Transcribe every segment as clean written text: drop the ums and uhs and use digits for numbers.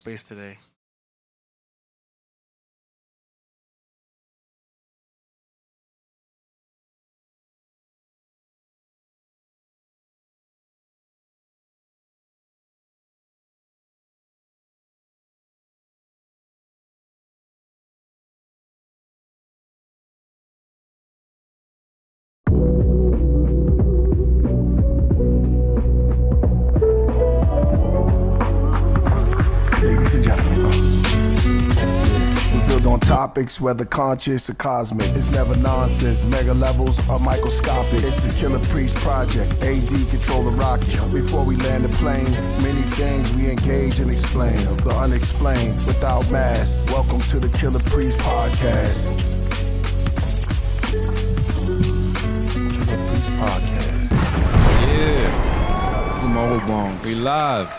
space today. Ladies and gentlemen, we build on topics, whether conscious or cosmic. It's never nonsense, mega levels are microscopic. It's a Killah Priest project, AD control the rocket. Before we land the plane, many things we engage and explain. The unexplained, without mask. Welcome to the Killah Priest podcast. Killah Priest podcast. Yeah, I'm all bong. we live.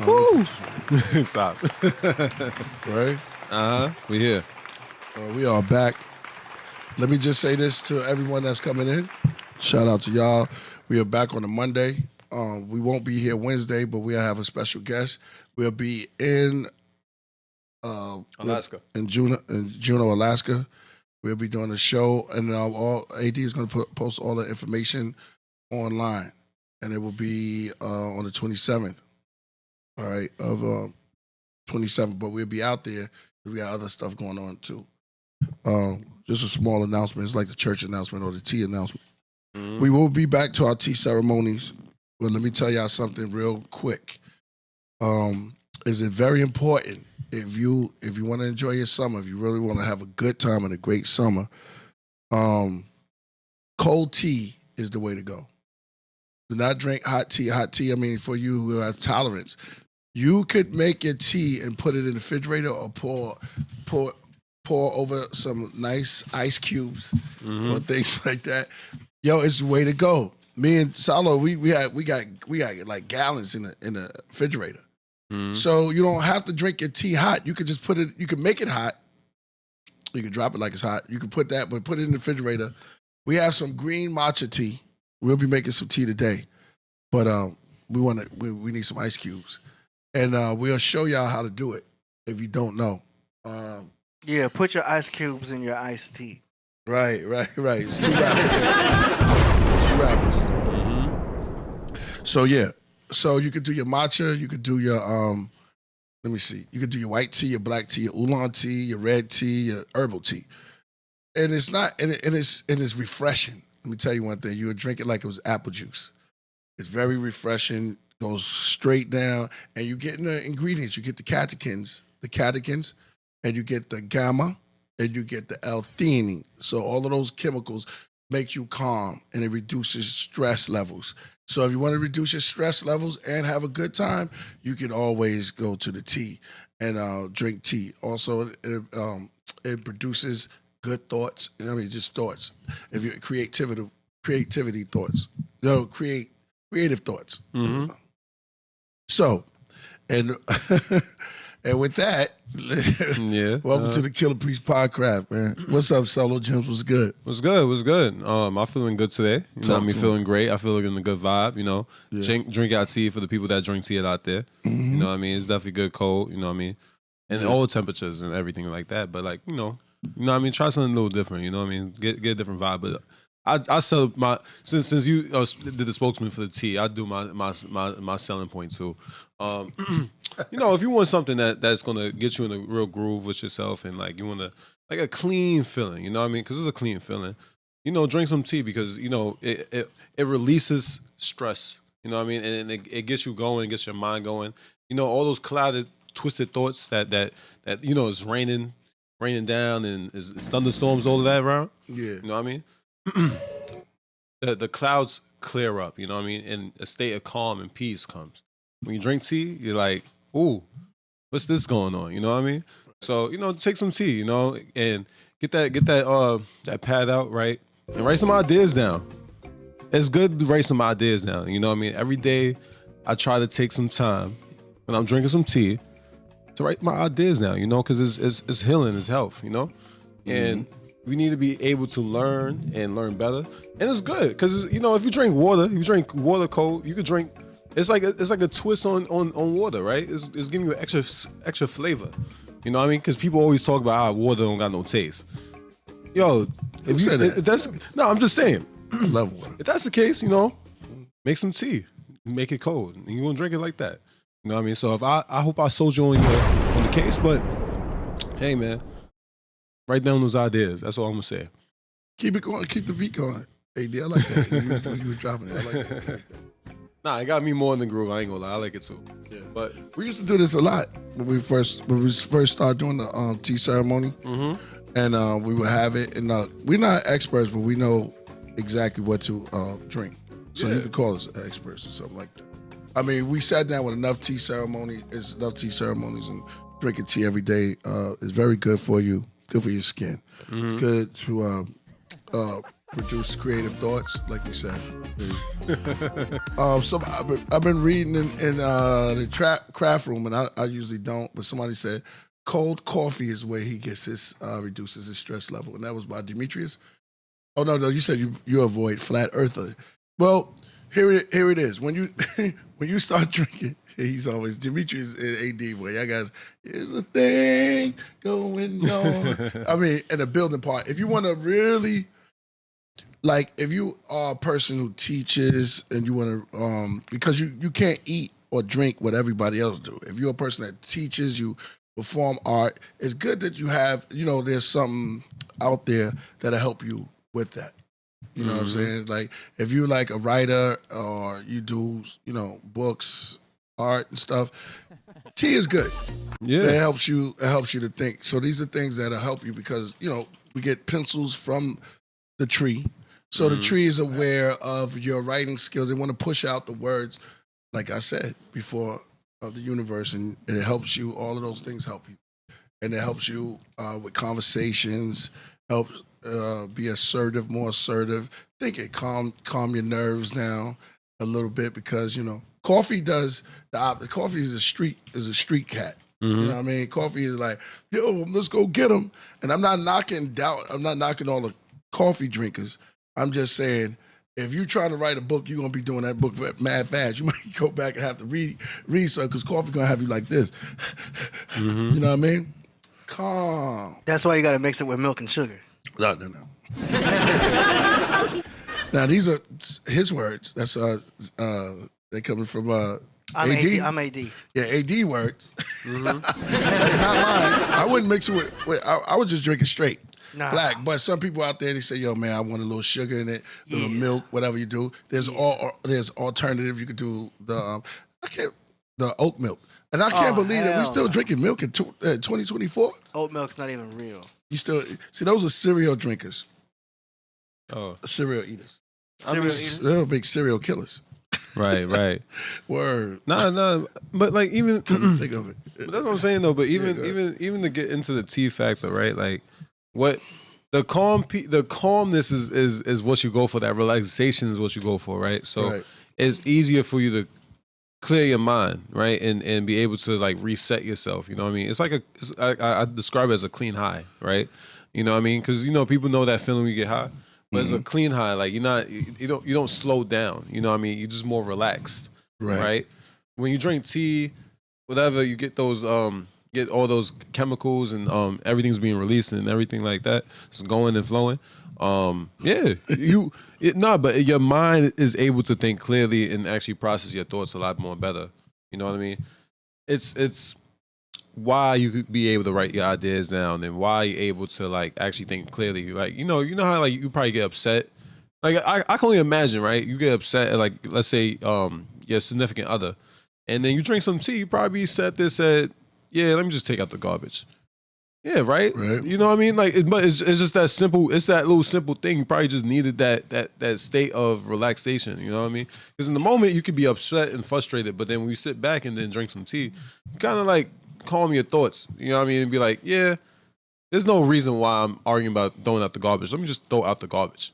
Woo! Stop. Right? We here. We are back. Let me just say this to everyone that's coming in. Shout out to y'all. We are back on a Monday. We won't be here Wednesday, but we'll have a special guest. We'll be in Alaska. in Juneau, Alaska. We'll be doing a show, and all AD is going to post all the information online, and it will be on the 27th. All right, of 27th, but we'll be out there. We got other stuff going on too. Just a small announcement. It's like the church announcement or the tea announcement. Mm-hmm. We will be back to our tea ceremonies, but let me tell y'all something real quick. Is it very important if you want to enjoy your summer, if you really want to have a good time and a great summer, cold tea is the way to go. Do not drink hot tea. Hot tea, I mean, for you who has tolerance. You could make your tea and put it in the refrigerator or pour over some nice ice cubes or things like that. Yo, it's the way to go. Me and Salo, we got like gallons in the refrigerator. So you don't have to drink your tea hot. You could just put it. You could make it hot. You could drop it like it's hot. You could put that, but put it in the refrigerator. We have some green matcha tea. We'll be making some tea today, but we need some ice cubes. And we'll show y'all how to do it if you don't know. Yeah, put your ice cubes in your iced tea. Right. It's two rappers. So yeah, so you could do your matcha, you could do your let me see, you could do your white tea, your black tea, your oolong tea, your red tea, your herbal tea, and it's refreshing. Let me tell you one thing: you would drink it like it was apple juice. It's very refreshing. Goes straight down, and you get the ingredients. You get the catechins, and you get the gamma, and you get the L-theanine. So all of those chemicals make you calm, and it reduces stress levels. So if you want to reduce your stress levels and have a good time, you can always go to the tea and drink tea. Also, it produces good thoughts. I mean, just thoughts. If you're creativity thoughts. Creative thoughts. Mm-hmm. So, and with that, welcome to the Killah Priest podcast, man. What's up, Solo Gems? What's good? What's good? I'm feeling good today. You know, feeling great. I feel in a good vibe. You know, drink out tea for the people that drink tea out there. Mm-hmm. You know what I mean? It's definitely good cold. You know what I mean? And all temperatures and everything like that. But like, you know what I mean? Try something a little different. You know what I mean? Get a different vibe. But I sell my since you did the spokesman for the tea, I do my selling point too. You know, if you want something that's gonna get you in a real groove with yourself and like you want to like a clean feeling, you know what I mean? Because it's a clean feeling. You know, drink some tea because you know it releases stress. You know what I mean? And it gets you going, gets your mind going. You know, all those clouded, twisted thoughts that you know is raining down and is thunderstorms, all of that around. Yeah, you know what I mean? the clouds clear up, you know what I mean? And a state of calm and peace comes. When you drink tea, you're like, ooh, what's this going on? You know what I mean? So, you know, take some tea, you know, and get that pad out, right? And write some ideas down. It's good to write some ideas down, you know what I mean? Every day I try to take some time when I'm drinking some tea to write my ideas down, you know, because it's healing, it's health, you know? And we need to be able to learn better. And it's good because, you know, if you drink water cold, you could drink It's like a twist on water, right? It's giving you an extra flavor. You know what I mean? Because people always talk about how water don't got no taste. Yo, I'm just saying. I love water. If that's the case, make some tea, make it cold, and you gonna drink it like that. You know what I mean? So if I hope I sold you on the case, but hey, man, write down those ideas. That's all I'm gonna say. Keep it going. Keep the beat going. AD, I like that. You were dropping it. I like that. Nah, it got me more in the groove. I ain't gonna lie. I like it too. Yeah. But we used to do this a lot when we first started doing the tea ceremony. Mm-hmm. And we would have it. And we're not experts, but we know exactly what to drink. So you could call us experts or something like that. I mean, we sat down with enough tea ceremonies and drinking tea every day is very good for you, good for your skin. Mm-hmm. Good to produce creative thoughts, like you said. So I've been reading in the craft room, and I usually don't, but somebody said cold coffee is where he gets his reduces his stress level, and that was by Demetrius. Oh no, you said you avoid flat earther. Well, here it is. When you start drinking, he's always Demetrius and AD. Boy, y'all guys, here's a thing going on. I mean, in a building part, if you want to really. Like, if you are a person who teaches and you want to, because you can't eat or drink what everybody else do. If you're a person that teaches, you perform art, it's good that you have, there's something out there that'll help you with that. You know what I'm saying? Like, if you're like a writer or you do, books, art and stuff, tea is good. Yeah. It helps you to think. So these are things that'll help you because, we get pencils from the tree. So the tree is aware of your writing skills. They want to push out the words, like I said before, of the universe, and it helps you. All of those things help you, and it helps you with conversations. Helps be assertive, more assertive. Think it calm your nerves down a little bit because coffee does the opposite. Coffee is a street cat. Mm-hmm. You know what I mean? Coffee is like, yo, let's go get them. And I'm not knocking all the coffee drinkers. I'm just saying, if you're trying to write a book, you're going to be doing that book mad fast. You might go back and have to read some because coffee going to have you like this. Mm-hmm. You know what I mean? Calm. That's why you got to mix it with milk and sugar. No. Now, these are his words. That's they're coming from AD. I'm AD. Yeah, AD words. Mm-hmm. That's not mine. I wouldn't mix it with I would just drink it straight. Nah. Black, but some people out there, they say, yo, man, I want a little sugar in it, a little milk, whatever you do. There's alternative. You could do the oat milk. And I can't believe that we still drinking milk in 2024. Oat milk's not even real. You still, see, those are cereal drinkers. Oh. Cereal eaters. They're big cereal killers. Right. Word. Nah, but like even think of it. That's what I'm saying though. But even to get into the tea factor, right? Like, what the calmness is what you go for. That relaxation is what you go for, right? So it's easier for you to clear your mind, right, and be able to like reset yourself. You know what I mean? It's like I describe it as a clean high, right? You know what I mean? Because people know that feeling when you get high, but it's a clean high. Like you don't slow down. You know what I mean? You're just more relaxed, right? When you drink tea, whatever, you get those get all those chemicals and everything's being released and everything like that. It's going and flowing. But your mind is able to think clearly and actually process your thoughts a lot more better. You know what I mean? It's why you could be able to write your ideas down and why you're able to like actually think clearly. Like you know how like you probably get upset. Like I can only imagine, right? You get upset at like let's say your significant other, and then you drink some tea. You probably sat there said, yeah, let me just take out the garbage. Yeah, right. You know what I mean? Like, but it's just that simple. It's that little simple thing. You probably just needed that state of relaxation. You know what I mean? Because in the moment you could be upset and frustrated, but then when you sit back and then drink some tea, you kind of like calm your thoughts. You know what I mean? And be like, yeah, there's no reason why I'm arguing about throwing out the garbage. Let me just throw out the garbage.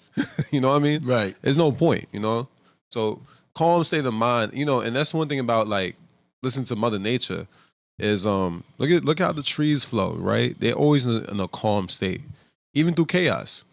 You know what I mean? Right. There's no point. You know. So calm state of mind. You know, and that's one thing about like listening to Mother Nature. Is look how the trees flow, right? They're always in a calm state, even through chaos.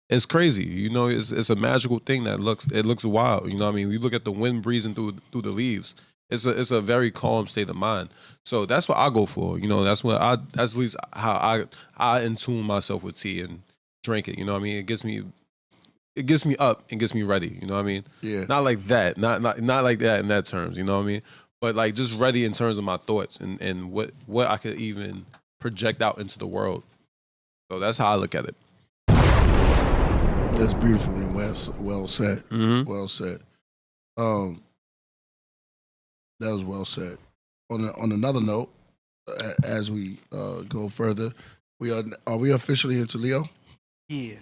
it's crazy. You know, it's a magical thing that looks wild. You know what I mean? We look at the wind breezing through the leaves. It's a very calm state of mind. So that's what I go for. You know, that's at least how I in tune myself with tea and drink it. You know what I mean? It gets me up and gets me ready. You know what I mean? Yeah. Not like that. Not like that in that terms. You know what I mean? But like just ready in terms of my thoughts and what I could even project out into the world. So that's how I look at it. That's beautifully well said. Mm-hmm. Well said. That was well said. On another note, as we go further, are we officially into Leo? Yeah.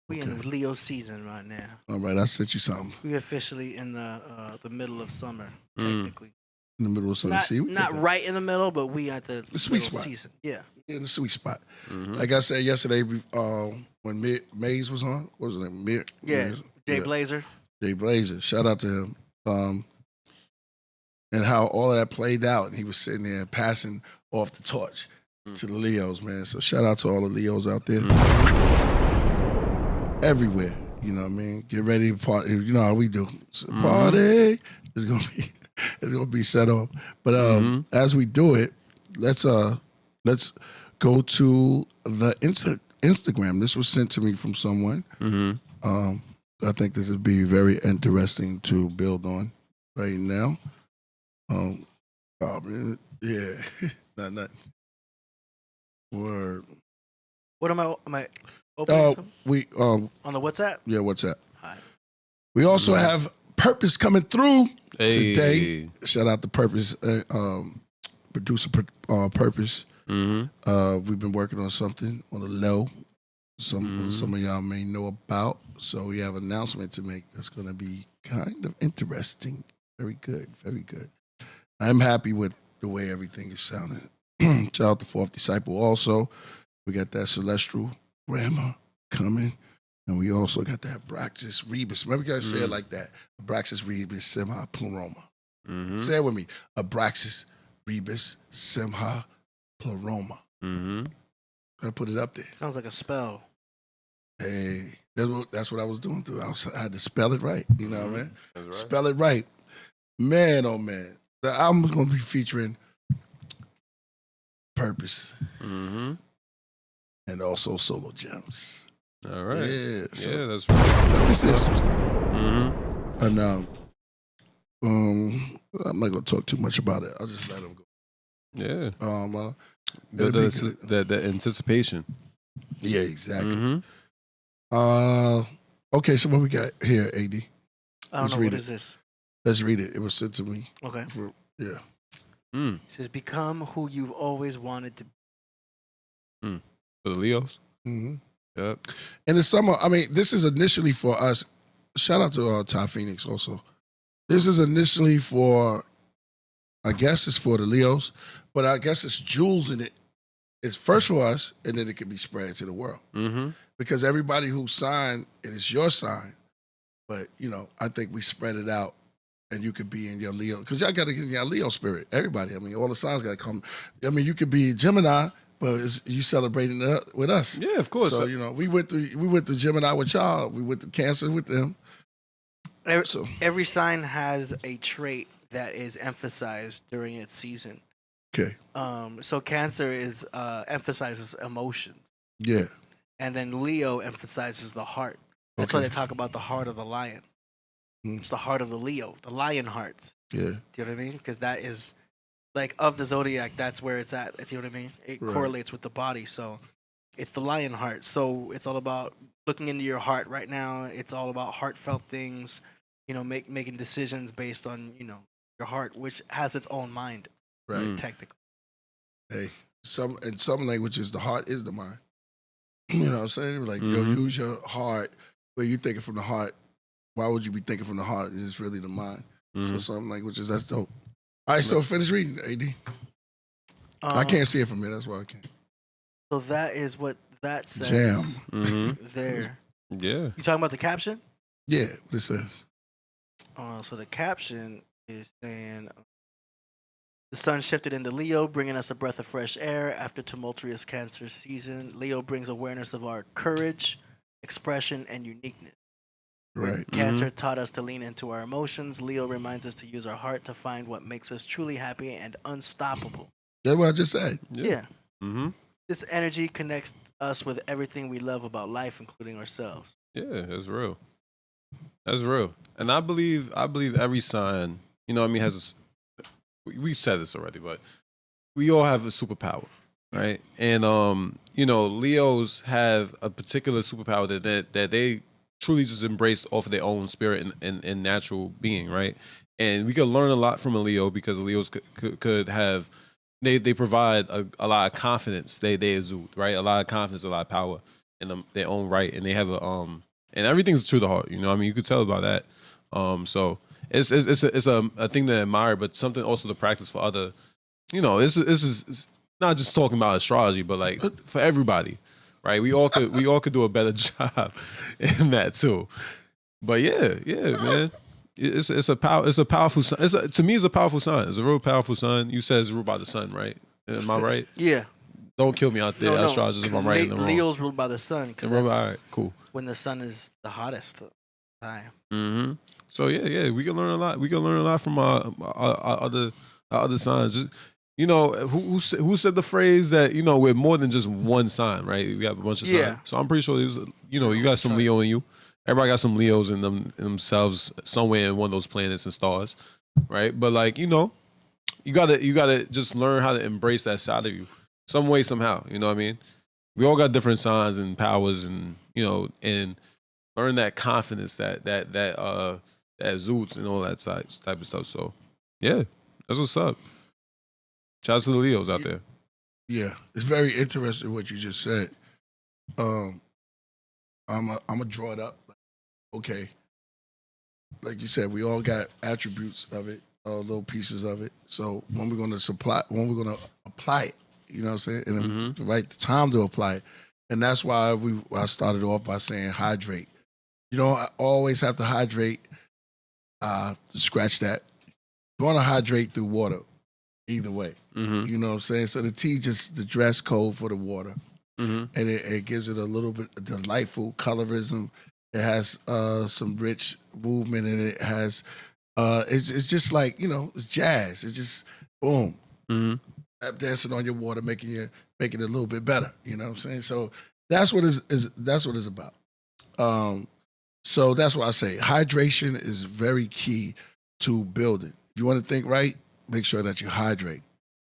We in Leo season right now. All right, I sent you something. We officially in the middle of summer, technically. In the middle of summer. Not right in the middle, but we at the sweet spot. Season. Yeah. In the sweet spot. Mm-hmm. Like I said yesterday, when Maze was on, what was his name? Jay Blazer. Jay Blazer. Shout out to him. And how all of that played out. And he was sitting there passing off the torch to the Leos, man. So shout out to all the Leos out there. Everywhere. You know what I mean? Get ready to party. You know how we do. So party. It's gonna be set off. But as we do it, let's go to the Instagram. This was sent to me from someone. I think this would be very interesting to build on right now. Yeah, not word. What am I opening? We on the WhatsApp. Yeah, WhatsApp. All right. We also have Purpose coming through today. Shout out to Purpose, producer Purpose. We've been working on something on the low. Some of y'all may know about. So we have an announcement to make that's going to be kind of interesting. Very good, very good. I'm happy with the way everything is sounding. Shout out to Fourth Disciple also. We got that Celestial Grammar coming. And we also got that Abraxas Rebus. Remember, you guys say it like that. Abraxas Rebus Simha Pleroma. Say it with me. Abraxas Rebus Simha Pleroma. I put it up there. Sounds like a spell. Hey, that's what I was doing too. I had to spell it right. You know what I mean? Right. Spell it right. Man, oh man. The album's going to be featuring Purpose. And also solo gems. All right. Yeah, so that's right. Let me see some stuff. And I'm not going to talk too much about it. I'll just let them go. Yeah. The anticipation. Yeah, exactly. Okay, so what we got here, AD? I don't know. What is this? Let's read it. It was sent to me. Okay. Yeah. It says, become who you've always wanted to be. For the Leos? Yep. In the summer, I mean, this is initially for us. Shout out to Ty Phoenix also. This is initially for, I guess it's for the Leos, but I guess it's jewels in it. It's first for us, and then it can be spread to the world. Because everybody who signed, it is your sign. But, you know, I think we spread it out, and you could be in your Leo. Because y'all got to get in your Leo spirit. Everybody. I mean, all the signs got to come. I mean, you could be Gemini, but you celebrating with us. Yeah, of course. So, you know, we went to Gemini with y'all. We went to Cancer with them. Every sign has a trait that is emphasized during its season. Okay. So Cancer emphasizes emotions. Yeah. And then Leo emphasizes the heart. That's why they talk about the heart of the lion. It's the heart of the Leo, the lion heart. Yeah. Do you know what I mean? Because that is, like, of the zodiac, that's where it's at. Do you know what I mean? It correlates with the body. So it's the lion heart. So it's all about looking into your heart right now. It's all about heartfelt things, you know, making decisions based on, you know, your heart, which has its own mind. Right. Technically. Hey, in some languages, the heart is the mind. You know what I'm saying? Like, yo, use your heart. Where you thinking from the heart, why would you be thinking from the heart? It's really the mind. So some languages, that's dope. All right, so finish reading, AD. I can't see it from here. That's why I can't. So that is what that says. Jam. There. Yeah. You talking about the caption? Yeah, what it says. So the caption is saying, the sun shifted into Leo, bringing us a breath of fresh air after tumultuous Cancer season. Leo brings awareness of our courage, expression, and uniqueness. Right. Cancer taught us to lean into our emotions. Leo reminds us to use our heart to find what makes us truly happy and unstoppable. That's what I just said. Yeah. This energy connects us with everything we love about life, including ourselves. Yeah, that's real. That's real. And I believe every sign, you know what I mean, has we said this already, but we all have a superpower, right? And you know, Leos have a particular superpower that they truly just embrace off of their own spirit and natural being, right? And we could learn a lot from a Leo because Leos could have, they provide a lot of confidence. They exude, right? A lot of confidence, a lot of power in their own right, and they have and everything's true to heart. You know what I mean? You could tell by that. So it's a thing to admire, but something also to practice for other. You know, this is not just talking about astrology, but like for everybody. Right, we all could do a better job in that too, but yeah, man, it's a powerful sign. To me, it's a powerful sign. It's a real powerful sign. You said it's ruled by the sun, right? Am I right? Yeah. Don't kill me out there, astrologers. If I'm right in the wrong. Leo's ruled by the sun. All right, cool. When the sun is the hottest time. So yeah, we can learn a lot. We can learn a lot from our other signs. You know, who said the phrase that, you know, we're more than just one sign, right? We have a bunch of signs. So I'm pretty sure there's, you know, you got some Leo in you. Everybody got some Leos in themselves somewhere in one of those planets and stars, right? But like, you know, you gotta just learn how to embrace that side of you, some way, somehow. You know what I mean? We all got different signs and powers, and you know, and learn that confidence that exudes and all that type of stuff. So yeah, that's what's up. Shout out to the Leos out there. Yeah, it's very interesting what you just said. I'm gonna draw it up. Okay, like you said, we all got attributes of it, little pieces of it. So when we're gonna apply it, you know what I'm saying, and the right time to apply it, and that's why I started off by saying hydrate. You don't always have to hydrate. Scratch that. You want to hydrate through water. Either way, you know what I'm saying? So the tea just the dress code for the water, and it gives it a little bit of delightful colorism. It has some rich movement, and it has it's just like, you know, it's jazz. It's just boom, tap dancing on your water, making it a little bit better. You know what I'm saying? So that's what it's about. So that's why I say hydration is very key to building. If you want to think right, make sure that you hydrate.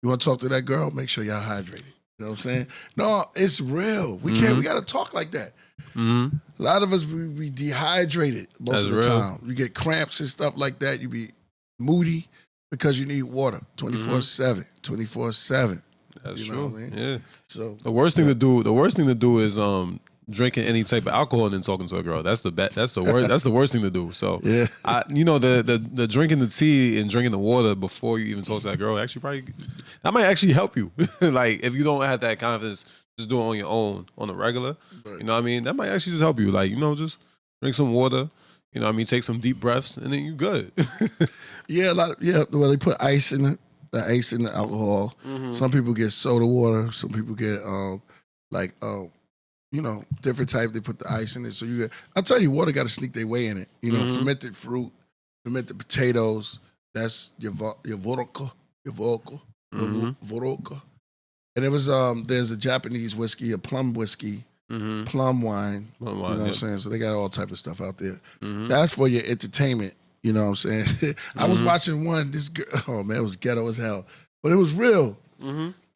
You want to talk to that girl? Make sure y'all hydrated. You know what I'm saying? No, it's real. We can't. We got to talk like that. A lot of us we dehydrated most of the time. You get cramps and stuff like that. You be moody because you need water 24/7, 24/7. That's you true. Know what I mean? Yeah. So the worst thing to do is drinking any type of alcohol and then talking to a girl. That's the worst. That's the worst thing to do. So yeah, the drinking the tea and drinking the water before you even talk to that girl that might actually help you. Like if you don't have that confidence, just do it on your own on a regular. Right. You know what I mean? That might actually just help you. Like, you know, just drink some water. You know what I mean? Take some deep breaths and then you good. Well, they put ice in it. The ice in the alcohol. Some people get soda water. Some people get you know, different type. They put the ice in it. So I'll tell you, water got to sneak their way in it. You know, fermented fruit, fermented potatoes. That's your vodka. And it was there's a Japanese whiskey, a plum whiskey, plum wine. You know what I'm saying? So they got all type of stuff out there. That's for your entertainment. You know what I'm saying? I was watching one. This girl, oh man, it was ghetto as hell, but it was real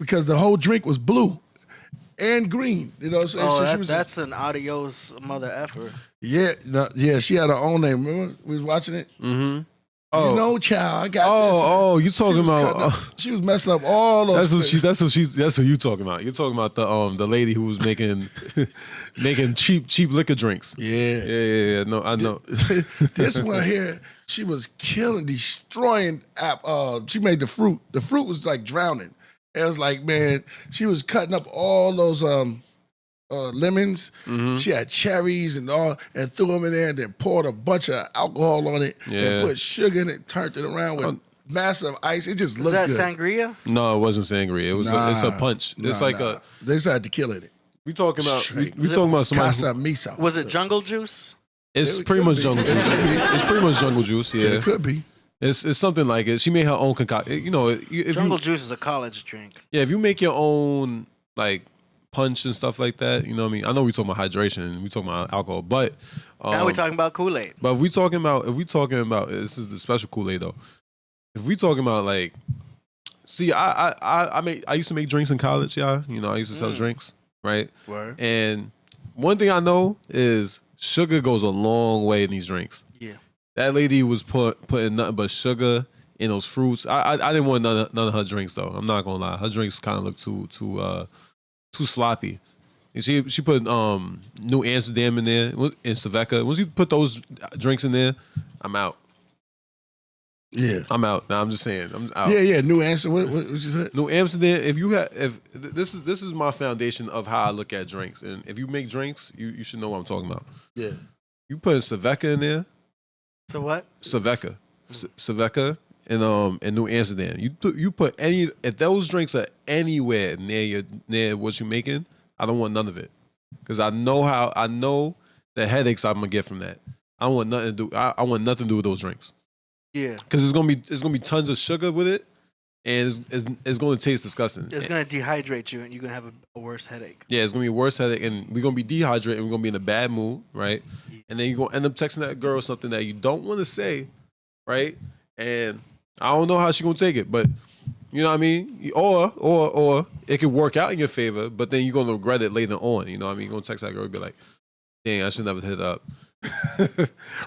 because the whole drink was blue and green. You know what I'm saying? Oh, so she was that's an adios mother effer. Yeah, she had her own name. Remember? We was watching it. Oh, you know, child, I got this. Oh, you talking about? She was messing up all those. That's what you talking about. You're talking about the lady who was making cheap liquor drinks. Yeah. No, I know. This one here, she was destroying. She made the fruit. The fruit was like drowning. It was like, man, she was cutting up all those lemons. She had cherries and all, and threw them in there, and then poured a bunch of alcohol on it, and put sugar in it, turned it around with massive ice. It just looked good. Was that sangria? No, it wasn't sangria. It was it's a punch. It's like a. They just had tequila in it. We talking about Straight. we talking about somebody. Casa Misa. Was it jungle juice? It's It pretty could much be. jungle It juice. could be. It's pretty much jungle juice. Yeah, It could be. it's something like it. She made her own concoction. You know, if Jungle you juice is a college drink. if you make your own like punch and stuff like that, you know what I mean. I know we talking about hydration and we talking about alcohol, but Now we're talking about Kool-Aid. But if we talking about this is the special Kool-Aid though. If we talking about like, see, I used to make drinks in college, y'all. You know, I used to sell drinks, right? Word. And one thing I know is sugar goes a long way in these drinks. Yeah. That lady was putting nothing but sugar in those fruits. I didn't want none of her drinks though. I'm not gonna lie, her drinks kind of look too sloppy. And she put New Amsterdam in there and Saveka. Once you put those drinks in there, I'm out. Yeah. I'm out. Now I'm just saying. I'm out. Yeah. New answer. What you said? New Amsterdam. If this is my foundation of how I look at drinks, and if you make drinks, you should know what I'm talking about. Yeah. You put Saveka in there. So what? Saveka and New Amsterdam. You put any if those drinks are anywhere near what you're making, I don't want none of it because I know the headaches I'm gonna get from that. I want nothing to do. I want nothing to do with those drinks. Yeah. Because it's gonna be tons of sugar with it, and it's gonna taste disgusting. It's going to dehydrate you and you're going to have a worse headache. Yeah, it's gonna be a worse headache, and we're gonna be dehydrated, and we're gonna be in a bad mood, right? And then you're gonna end up texting that girl something that you don't want to say, right? And I don't know how she's gonna take it, but you know what I mean? Or it could work out in your favor, but then you're gonna regret it later on. You know what I mean? You're gonna text that girl and be like, dang, I should never hit up.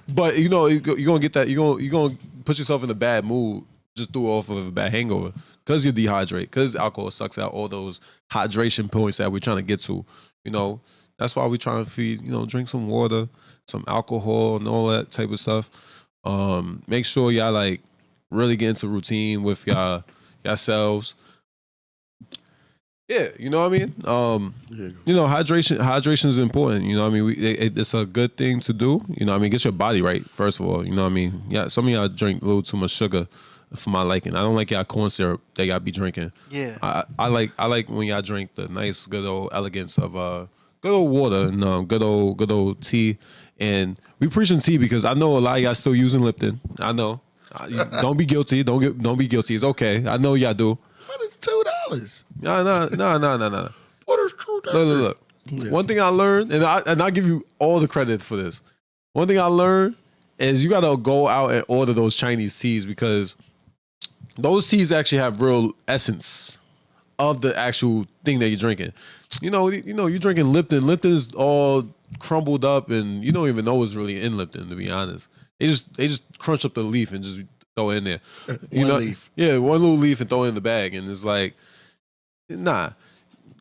But you know, you're gonna get that, you're gonna put yourself in a bad mood just through off of a bad hangover. Because you're dehydrated, because alcohol sucks out all those hydration points that we're trying to get to. You know, that's why we're trying to feed, you know, drink some water, some alcohol and all that type of stuff. Make sure y'all like really get into routine with yourselves. Yeah, you know what I mean? You know, hydration is important. You know what I mean? It's a good thing to do. You know what I mean? Get your body right, first of all. You know what I mean? Yeah, some of y'all drink a little too much sugar for my liking. I don't like y'all corn syrup that y'all be drinking. Yeah. I like when y'all drink the nice, good old elegance of good old water and good old tea. And we preaching tea because I know a lot of y'all still using Lipton. I know. Don't be guilty. Don't be guilty. It's okay. I know y'all do. But it's $2. No. What is $2? Look. Yeah. One thing I learned, and I'll give you all the credit for this. One thing I learned is you gotta go out and order those Chinese teas because those teas actually have real essence of the actual thing that you're drinking. You know, you're drinking Lipton. Lipton's all crumbled up, and you don't even know what's really in Lipton. To be honest, they just crunch up the leaf and just throw it in there. One leaf. Yeah, one little leaf and throw it in the bag, and it's like, nah.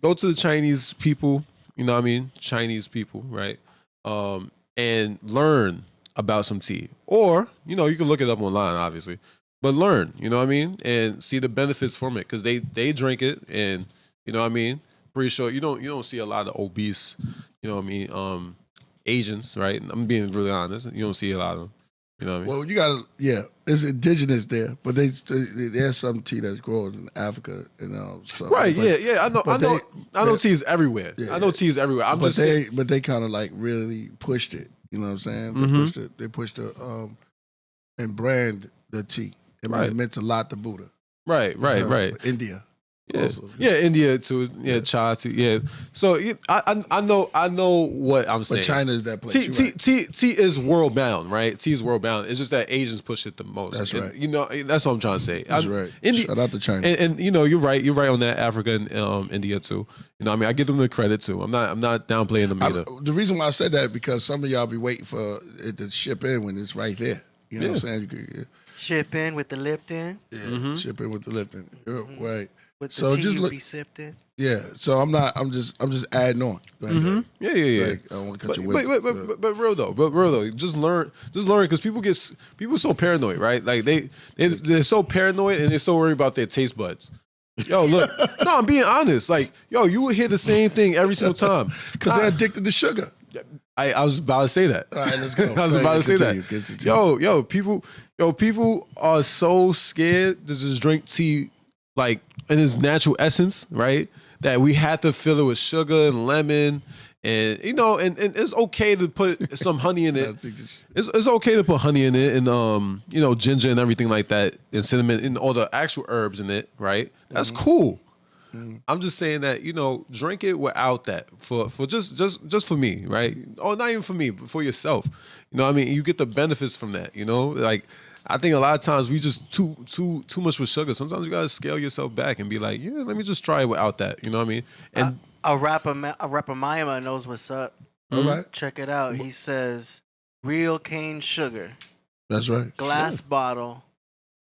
Go to the Chinese people. You know what I mean? Chinese people, right? And learn about some tea, or you know, you can look it up online, obviously. But learn, you know what I mean, and see the benefits from it because they drink it, and you know what I mean. Pretty sure you don't see a lot of obese, you know what I mean, Asians, right? I'm being really honest. You don't see a lot of them. You know what I mean? Well, you gotta, it's indigenous there, but there's some tea that's grown in Africa and right, yeah. I know tea is everywhere. Yeah, I know tea is everywhere. I'm just saying, but they kind of like really pushed it. You know what I'm saying? Mm-hmm. They pushed the and brand the tea. It meant a lot to Buddha. Right. India. Yeah. Also. Yeah, India too. Yeah, China too. Yeah. So I know what I'm saying. But China is that place. Tea is world bound, right? Tea is world bound. It's just that Asians push it the most. That's right. You know, that's what I'm trying to say. That's right. Shout out to China. And you know, you're right. You're right on that. Africa and India too. You know, what I mean, I give them the credit too. I'm not downplaying them either. The reason why I said that because some of y'all be waiting for it to ship in when it's right there. You know what I'm saying? Ship in with the Lipton. Yeah, ship in with the Lipton. Right. With the So tea just you look. be sipped in. Yeah. So I'm just adding on. Right. Yeah. Like, I don't want to cut your wisdom. But real though, just learn because people so paranoid, right? Like they're so paranoid and they're so worried about their taste buds. Yo, look, no, I'm being honest. Like, yo, you would hear the same thing every single time Because they're addicted to sugar. I was about to say that. All right, let's go. I was about to say that. Continue. People are so scared to just drink tea like in its natural essence, right? that we had to fill it with sugar and lemon. And you know, and it's okay to put some honey in it. It's okay to put honey in it, and you know, ginger and everything like that, and cinnamon and all the actual herbs in it, right? That's cool. I'm just saying that, you know, drink it without that for just for me, right? Or not even for me, but for yourself. You know what I mean? You get the benefits from that, you know? Like, I think a lot of times we just too much with sugar. Sometimes you gotta scale yourself back and be like, yeah, let me just try it without that. You know what I mean? And a rapper Mayama knows what's up. All right. Check it out. He says, real cane sugar. That's right. Glass bottle,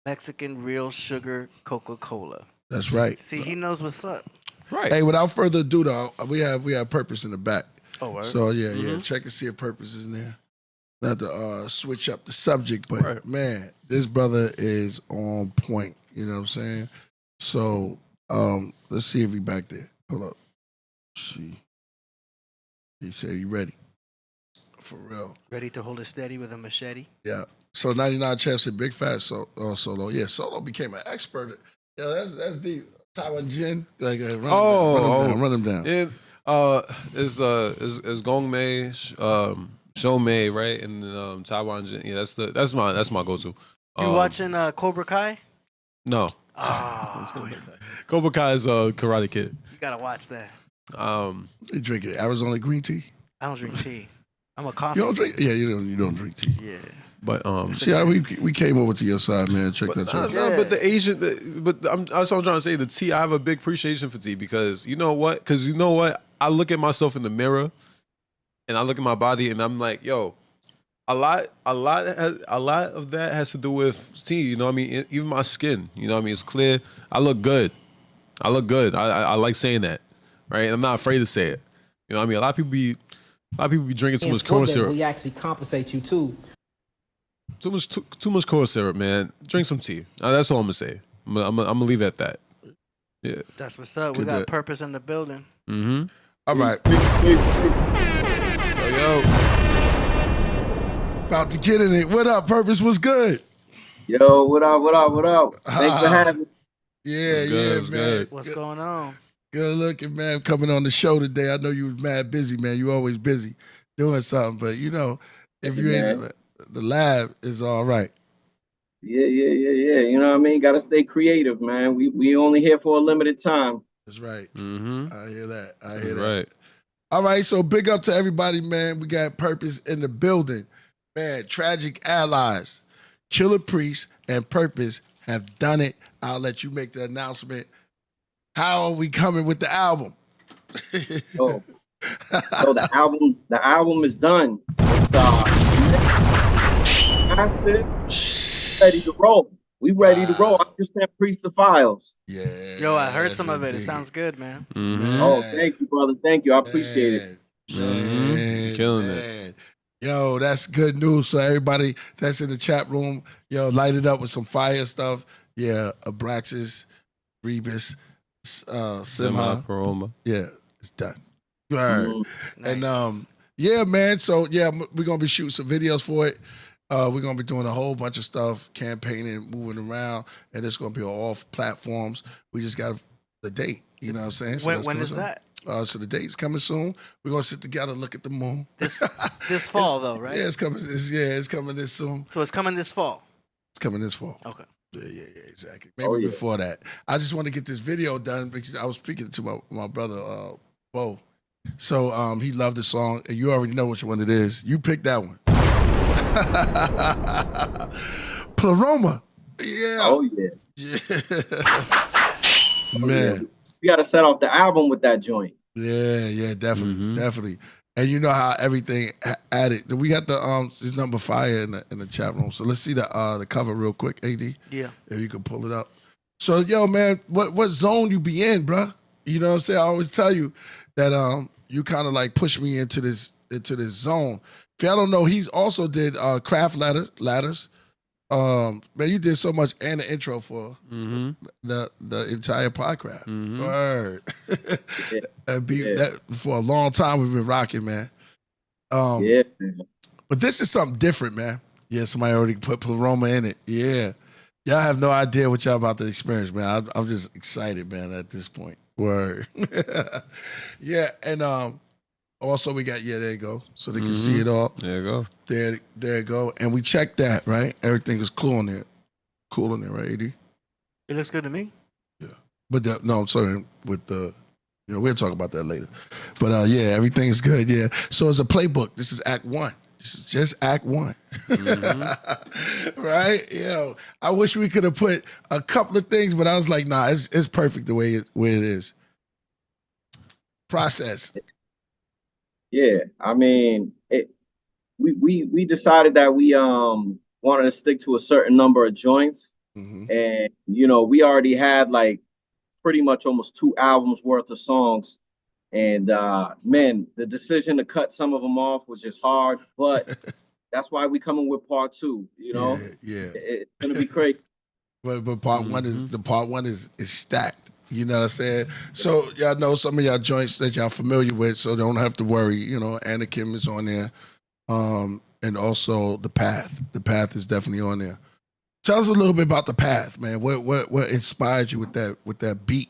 Mexican real sugar Coca-Cola. That's right. See, he knows what's up. right. Hey, without further ado, though, we have Purpose in the back. Oh, word. So yeah, check and see if Purpose is in there. Not to switch up the subject, but man, this brother is on point. You know what I'm saying? So let's see if he back there. Hold up. He said he ready. For real. Ready to hold it steady with a machete? Yeah. So 99 Champ said Big Fat Solo. Yeah, Solo became an expert. Yeah, that's the Taiwan Jin. Like run him down. And is Gong Mei, Show Mei, right? And Taiwan Jin. Yeah, that's my go-to. You watching Cobra Kai? No. Oh, Cobra Kai is Karate Kid. you gotta watch that. You drink it. Arizona green tea. I don't drink tea. I'm a coffee. You don't drink? Yeah, you don't drink tea. Yeah. But see how we came over to your side, man. Check that out. No, but the Asian, that's what I'm trying to say. The tea, I have a big appreciation for tea because you know what? I look at myself in the mirror, and I look at my body, and I'm like, yo, a lot of that has to do with tea. You know what I mean? Even my skin. You know what I mean? It's clear. I look good. I like saying that, right? And I'm not afraid to say it. You know what I mean? A lot of people be drinking too much corn syrup. We actually compensate you too. Too much corn syrup, man. Drink some tea. That's all I'm gonna say. I'm gonna leave it at that. Yeah. That's what's up. We got Purpose in the building. Mm-hmm. All right. Yo. About to get in it. What up, Purpose? What's good? Yo, what up? Thanks for having me. Yeah, Good, man. good. What's going on? Good looking, man. Coming on the show today. I know you was mad busy, man. You always busy doing something, but you know, if you ain't the lab is all right. Yeah. You know what I mean? Got to stay creative, man. We only here for a limited time. That's right. Mm-hmm. I hear that. Right. All right, so big up to everybody, man. We got Purpose in the building. Man, Tragic Allies, Killah Priest, and Purpose have done it. I'll let you make the announcement. How are we coming with the album? So the album is done. It's mastered, ready to roll. We ready to roll. I just sent Priest the files. Yeah. Yo, I heard some of it. It sounds good, man. Mm-hmm. Oh, thank you, brother. Thank you. I appreciate it. Mm-hmm. Killing it. Yo, that's good news. So everybody that's in the chat room, yo, light it up with some fire stuff. Yeah, Abraxas, Rebus, Simha. Paroma. Yeah, it's done. All right. Nice. And yeah, man. So yeah, we're gonna be shooting some videos for it. We're gonna be doing a whole bunch of stuff, campaigning, moving around, and it's gonna be on all platforms. We just got the date. You know what I'm saying? So when is that? So the date's coming soon. We're gonna sit together, look at the moon. This fall, though, right? Yeah, it's coming. It's coming this soon. So it's coming this fall. It's coming this fall. Okay. Yeah, exactly. Maybe before that. I just want to get this video done because I was speaking to my brother, Bo. So he loved the song, and you already know which one it is. You picked that one. Pleroma. Yeah. Oh yeah. Man. We got to set off the album with that joint. Yeah, definitely. And you know how everything added. We got his number fire in the chat room. So let's see the cover real quick, AD. Yeah. If you can pull it up. So yo, man, what zone you be in, bruh? You know what I'm saying? I always tell you that you kind of like push me into this zone. If y'all don't know, he's also did craft ladders. Man, you did so much and the intro for the entire Podcraft. Word. That for a long time we've been rocking, man. Yeah. But this is something different, man. Yeah, somebody already put Pleroma in it. Yeah. Y'all have no idea what y'all about to experience, man. I'm just excited, man, at this point. Word. Yeah, and also we got there you go, so they can see it all. There you go. There you go, and we checked that right. Everything is cool on there, right, AD? It looks good to me. Yeah, but no, I'm sorry with the. We'll talk about that later. But yeah, everything is good. Yeah. So it's a playbook. This is Act 1. This is just Act 1. Right? I wish we could have put a couple of things, but I was like, nah, it's perfect the way it is. Process. Yeah, I mean, we decided that we wanted to stick to a certain number of joints, and we already had like pretty much almost 2 albums worth of songs, and man, the decision to cut some of them off was just hard, but that's why we coming with part 2. Yeah. It's gonna be crazy. But part one is stacked. You know what I'm saying? So y'all know some of y'all joints that y'all familiar with, so don't have to worry. Anakim is on there, and also The Path. The Path is definitely on there. Tell us a little bit about The Path, man. What inspired you with that beat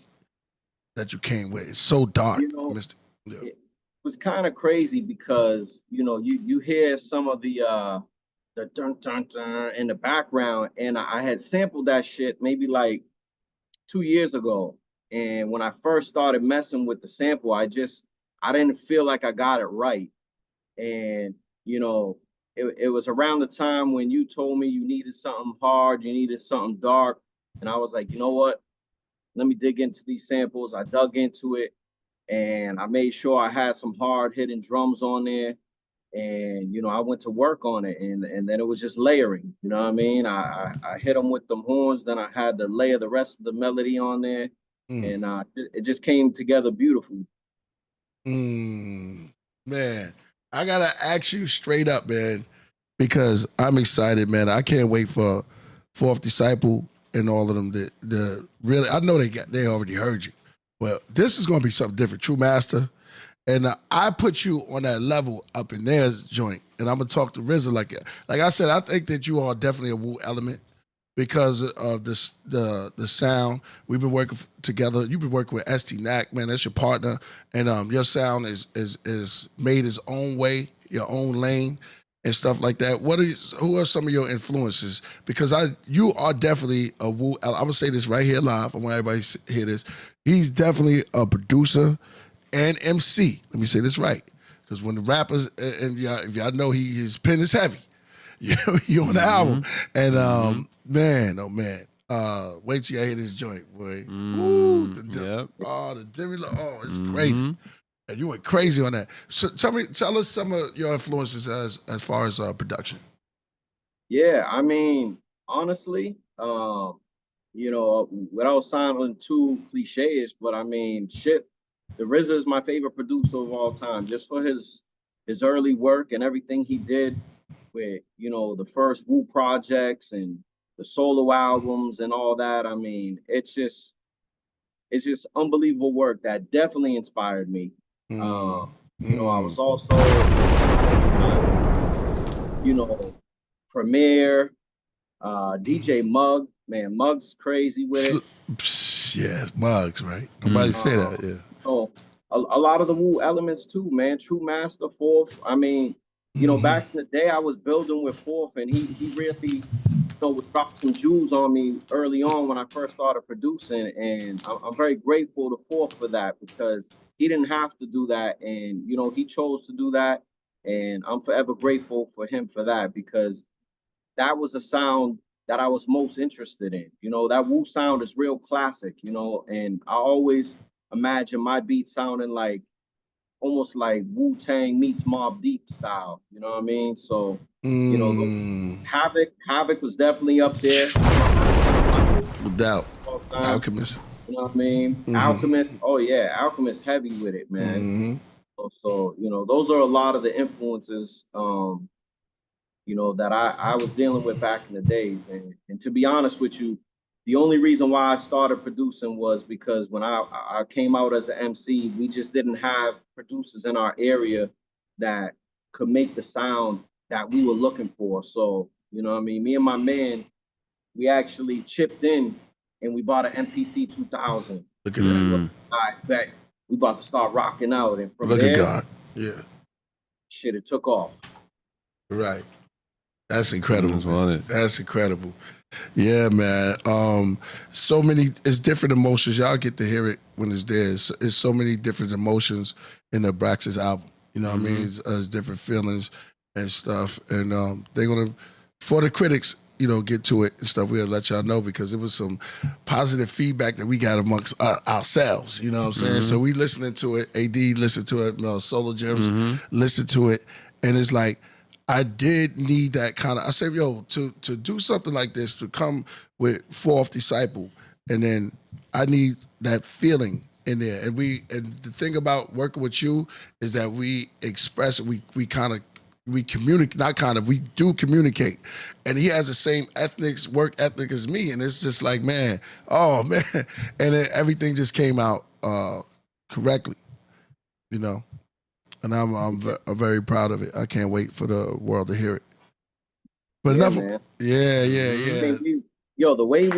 that you came with? It's so dark, Mr. Yeah. It was kind of crazy because you hear some of the dun dun dun in the background, and I had sampled that shit maybe like 2 years ago. And when I first started messing with the sample, I didn't feel like I got it right. And it was around the time when you told me you needed something hard, you needed something dark, and I was like, you know what? Let me dig into these samples. I dug into it, and I made sure I had some hard hitting drums on there. And I went to work on it, and then it was just layering. You know what I mean? I hit them with them horns, then I had to layer the rest of the melody on there, and it just came together beautifully. Man, I gotta ask you straight up, man, because I'm excited, man. I can't wait for Fourth Disciple and all of them. The really, I know they already heard you, but this is gonna be something different. True Master. And I put you on that level up in there's joint, and I'm gonna talk to RZA like I said. I think that you are definitely a Wu element because of the sound. We've been working together. You've been working with ST Knack, man. That's your partner, and your sound is made its own way, your own lane, and stuff like that. Who are some of your influences? Because you are definitely a Wu. I'm gonna say this right here live. I want everybody to hear this. He's definitely a producer and MC. Let me say this right, because when the rappers and if y'all know his pen is heavy, you on the album, and man, oh man, wait till y'all hear this joint, boy. Ooh, the it's crazy, and you went crazy on that. So tell us some of your influences as far as production. Yeah, I mean, honestly, without sounding too cliche-ish, but I mean, shit. The RZA is my favorite producer of all time, just for his early work and everything he did with the first Wu projects and the solo albums and all that. I mean, it's just unbelievable work that definitely inspired me. I was also Premier, DJ Mug. Man, Mug's crazy with it. Yeah, Mugs, right? Nobody say that. Yeah. So a lot of the Wu elements too, man. True Master, Fourth. I mean, back in the day, I was building with Fourth, and he really, would drop some jewels on me early on when I first started producing, and I'm very grateful to Fourth for that, because he didn't have to do that, and he chose to do that, and I'm forever grateful for him for that, because that was a sound that I was most interested in. That Wu sound is real classic, and I always imagine my beat sounding like almost like Wu-Tang meets Mobb Deep style. You know what I mean? So, Havoc was definitely up there. No doubt. Alchemist. You know what I mean? Alchemist. Oh yeah, Alchemist heavy with it, man. So those are a lot of the influences that I was dealing with back in the days. And to be honest with you, the only reason why I started producing was because when I came out as an MC, we just didn't have producers in our area that could make the sound that we were looking for. So, me and my man, we actually chipped in and we bought an MPC 2000. Look at that. I bet we about to start rocking out, and from Look there, at God. Yeah. shit, it took off. Right. That's incredible. That's That's incredible. Yeah, man. So many, it's different emotions. Y'all get to hear it when it's there. It's so many different emotions in the Braxis album. You know what I mean? It's different feelings and stuff. And they're going to, for the critics, you know, get to it and stuff, we'll let y'all know, because it was some positive feedback that we got amongst ourselves. You know what I'm saying? So we listening to it. AD listened to it. You know, Solo Gems listened to it. And it's like, I did need that kind of, I said, yo, to do something like this, to come with Fourth Disciple, and then I need that feeling in there. And the thing about working with you is that we express, we communicate, we do communicate. And he has the same work ethic as me. And it's just like, man, oh man. And then everything just came out correctly, you know. And I'm very proud of it. I can't wait for the world to hear it. But Yeah, enough. man. Yeah. The way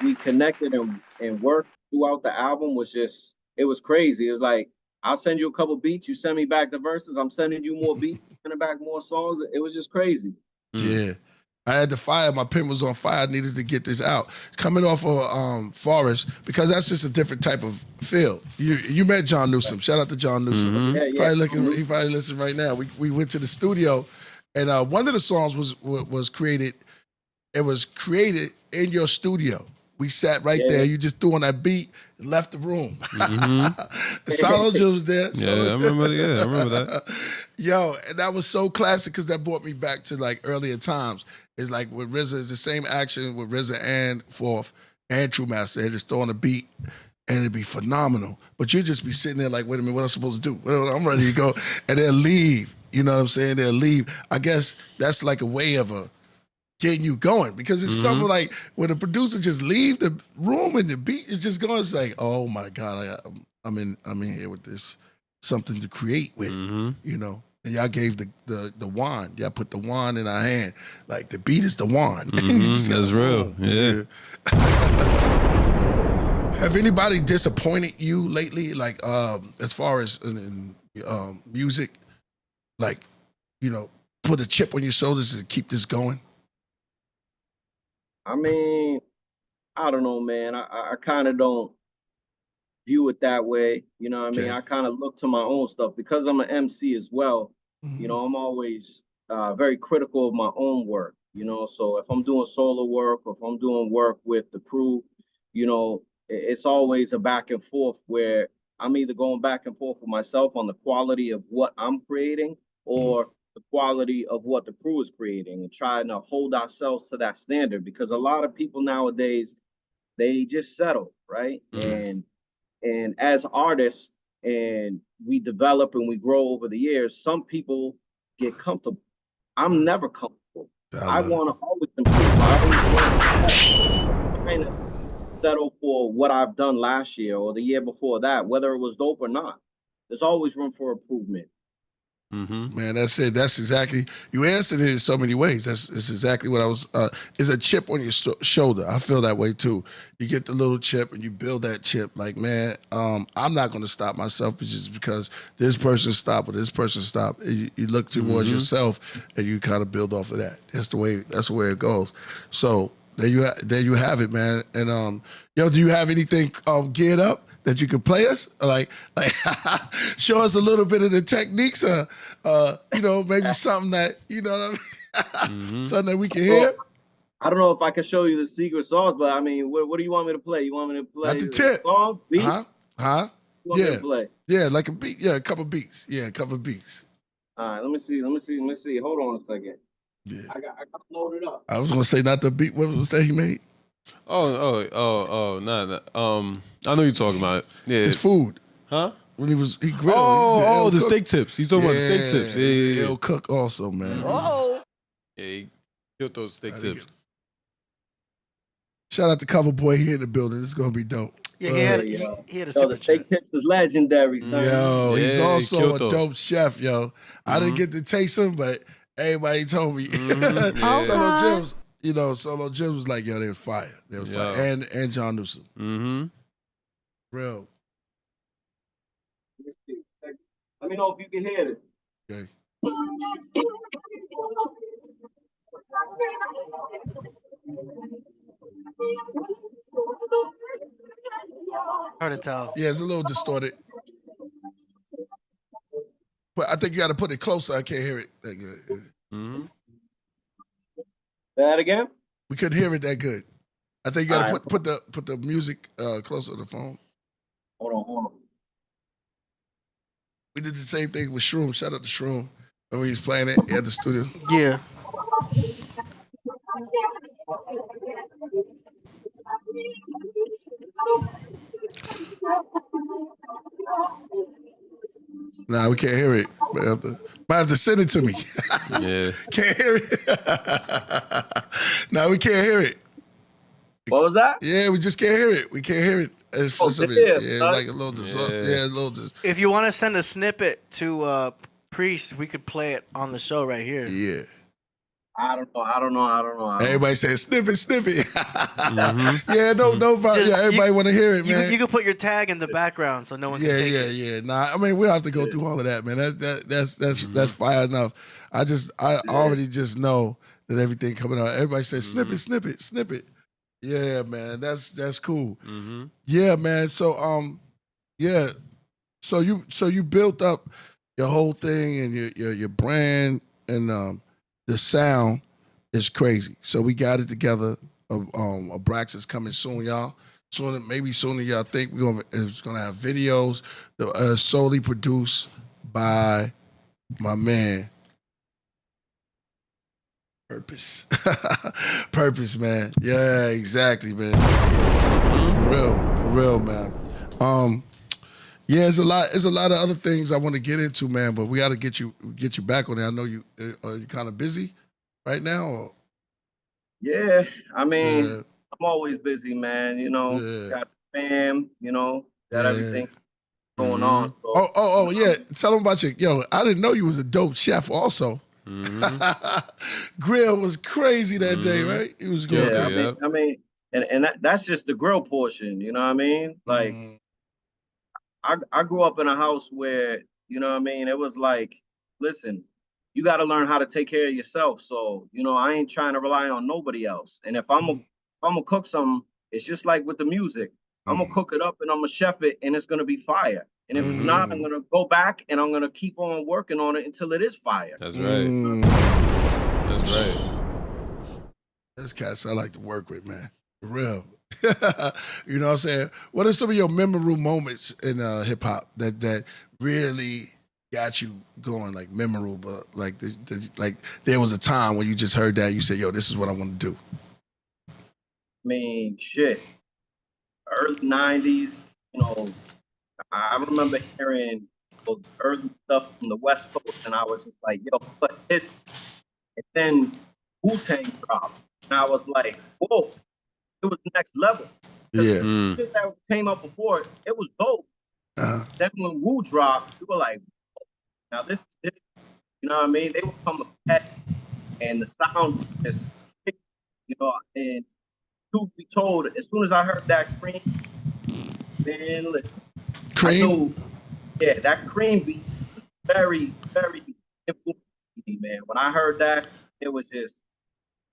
we connected and worked throughout the album was just, it was crazy. It was like, I'll send you a couple beats, you send me back the verses, I'm sending you more beats, sending back more songs. It was just crazy. Yeah. I had to fire. My pen was on fire. I needed to get this out. Coming off of Forest, because that's just a different type of feel. You met John Newsom. Shout out to John Newsom. Yeah, He probably listening right now. We went to the studio, and one of the songs was created. It was created in your studio. We sat right there. You just threw on that beat and left the room. Soundcloud was there. I remember that. Yo, and that was so classic, because that brought me back to like earlier times. It's like with RZA, it's the same action with RZA and Fourth and True Master. They just throw on a beat and it'd be phenomenal. But you'd just be sitting there like, wait a minute, what am I supposed to do? I'm ready to go. And they'll leave. You know what I'm saying? They'll leave. I guess that's like a way of getting you going, because it's something like when the producer just leave the room and the beat is just going, it's like, oh my God, I'm in here with this, something to create with, you know. And y'all gave the wand. Y'all put the wand in our hand. Like, the beat is the wand. That's real. Yeah. Have anybody disappointed you lately? Like, as far as in music, like, you know, put a chip on your shoulders to keep this going? I mean, I don't know, man. I kind of don't view it that way. You know what I mean? I kind of look to my own stuff, because I'm an MC as well. You know, I'm always very critical of my own work, you know. So if I'm doing solo work, or if I'm doing work with the crew, you know, it's always a back and forth, where I'm either going back and forth with myself on the quality of what I'm creating, or the quality of what the crew is creating, and trying to hold ourselves to that standard, because a lot of people nowadays, they just settle, right? And as artists, and we develop and we grow over the years, some people get comfortable. I'm never comfortable. I want to always improve. I always kind of settle for what I've done last year or the year before that, whether it was dope or not. There's always room for improvement. Man, that's it. That's exactly, you answered it in so many ways. That's exactly what I was, it's a chip on your shoulder. I feel that way too. You get the little chip and you build that chip. Like, man, I'm not going to stop myself just because this person stopped or this person stopped. You look towards yourself and you kind of build off of that. That's the way it goes. So there you have it, man. And yo, do you have anything geared up that you could play us? Like show us a little bit of the techniques, you know, maybe something that, you know what I mean? Something that we can hear. I don't know if I can show you the secret sauce, but I mean, what do you want me to play? You want me to play the tip. Song, beats? You want me to play? Yeah, like a beat. Yeah, a couple beats. Yeah, a couple beats. All right, let me see. Hold on a second. Yeah. I got loaded up. I was gonna say not the beat. What was that he made? Nah. I know you're talking about. Yeah, his food. Huh? When he grilled. The steak tips. He's talking about the steak tips. Yeah. He'll cook also, man. Yeah, he killed those steak tips. Shout out to Cover Boy here in the building. This is gonna be dope. Yeah, he had a the steak tips is legendary, son. Yo, he's also a those. dope chef, yo. I didn't get to taste him, but everybody told me. Solo Gems. you know, Solo Jim was like, yo, they was fire. They was fire. And John Newsom. Mm-hmm. Real. Let me know if you can hear it. Okay. Hard to tell. Yeah, it's a little distorted. But I think you got to put it closer. I can't hear it that good. Mm-hmm. Say that again? We couldn't hear it that good. I think you got to put the music closer to the phone. Hold on. We did the same thing with Shroom. Shout out to Shroom when we was playing it at the studio. Yeah. Nah, we can't hear it. Might have to send it to me. Yeah. Can't hear it. No, we can't hear it. What was that? Yeah, we just can't hear it. We can't hear it. It's for some reason. Yeah, it's like a little Yeah. a little If you want to send a snippet to Priest, we could play it on the show right here. Yeah. I don't know. Everybody says sniff it. Mm-hmm. Yeah, no problem. Yeah, everybody want to hear it, man. You can put your tag in the background so no one can take it. Yeah. Nah, I mean, we don't have to go through all of that, man. That's fire enough. I already just know that everything coming out. Everybody says snip it. Yeah, man. That's cool. Mm-hmm. Yeah, man. So yeah. So you built up your whole thing and your brand and the sound is crazy. So we got it together. Abrax is coming soon, y'all. Maybe sooner y'all think it's gonna have videos solely produced by my man Purpose. Purpose, man. Yeah, exactly, man. For real, man. Yeah, there's a lot of other things I want to get into, man, but we got to get you back on there. I know you are you kind of busy right now? Or? Yeah, I mean, I'm always busy, man. You know, got the fam, you know, got everything going on. So, yeah. Tell them about yo, I didn't know you was a dope chef also. Mm-hmm. Grill was crazy that day, right? It was good. Yeah, I mean, and that's just the grill portion, you know what I mean? Like, I grew up in a house where, you know what I mean, it was like, listen, you got to learn how to take care of yourself. So, you know, I ain't trying to rely on nobody else. And if I'm gonna cook something, it's just like with the music. I'm gonna cook it up and I'm gonna chef it and it's gonna be fire. And if it's not, I'm gonna go back and I'm gonna keep on working on it until it is fire. That's right. That's right. That's cats I like to work with, man. For real. You know what I'm saying? What are some of your memorable moments in hip hop that really got you going, like memorable? Like like there was a time when you just heard that you said, "Yo, this is what I want to do." I mean, shit. Early '90s, you know, I remember hearing early stuff from the West Coast, and I was just like, "Yo, what hit?" And then Wu-Tang dropped, and I was like, "Whoa." It was the next level. Yeah. Shit that came up before, it was dope. Then when Wu dropped, we were like, now this, you know what I mean? They would come ahead and the sound is, you know, and truth be told, as soon as I heard that Cream, man, listen. Cream? I knew, yeah, that Cream beat was very, very influential, man. When I heard that, it was just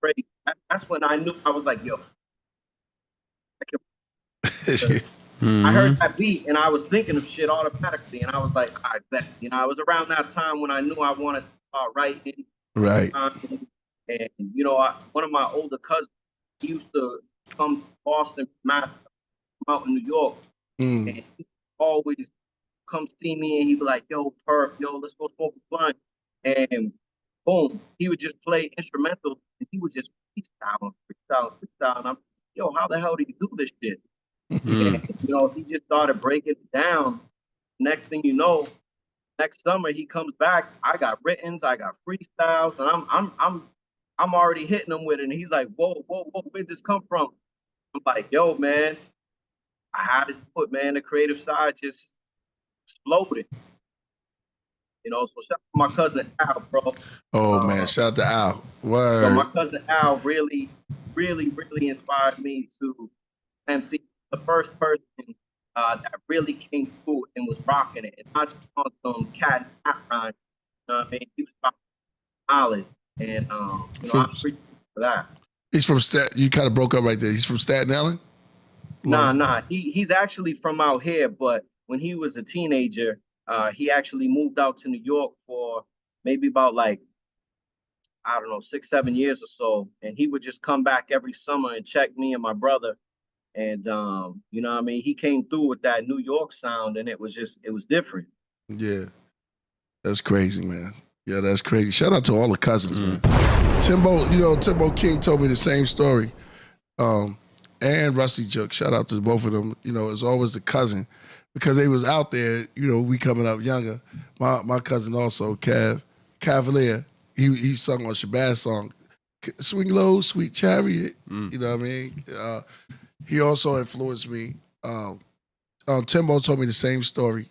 crazy. That's when I knew, I was like, yo, I heard that beat and I was thinking of shit automatically, and I was like, I bet. You know, it was around that time when I knew I wanted to start writing. Right. And you know, one of my older cousins, he used to come to Boston, Mass, out in New York, and he always come see me, and he'd be like, "Yo, Perp, yo, let's go smoke a blunt." And boom, he would just play instrumentals, and he would just freestyle. And I'm, yo, how the hell do you do this shit? And, you know, he just started breaking it down. Next thing you know, next summer he comes back. I got writtens, I got freestyles, and I'm already hitting him with it. And he's like, whoa, where'd this come from? I'm like, yo, man, I had to put, man, the creative side just exploded. You know, so shout out to my cousin Al, bro. Oh man, shout out to Al. Word. So my cousin Al really inspired me to MC. The first person that really came through and was rocking it, and not just on some cat background. You know what I mean? He was rocking knowledge, and you know, I appreciate for that. He's from You kind of broke up right there. He's from Staten Island. Nah. He's actually from out here, but when he was a teenager, he actually moved out to New York for maybe about like, I don't know, 6-7 years or so. And he would just come back every summer and check me and my brother. And you know what I mean? He came through with that New York sound, and it was different. Yeah. That's crazy, man. Yeah, that's crazy. Shout out to all the cousins, man. Timbo King told me the same story. And Rusty Jook. Shout out to both of them. You know, it's always the cousin. Because they was out there, you know, we coming up younger. My cousin also, Cavalier, he sung on Shabazz song, Swing Low, Sweet Chariot. You know what I mean? He also influenced me. Timbo told me the same story.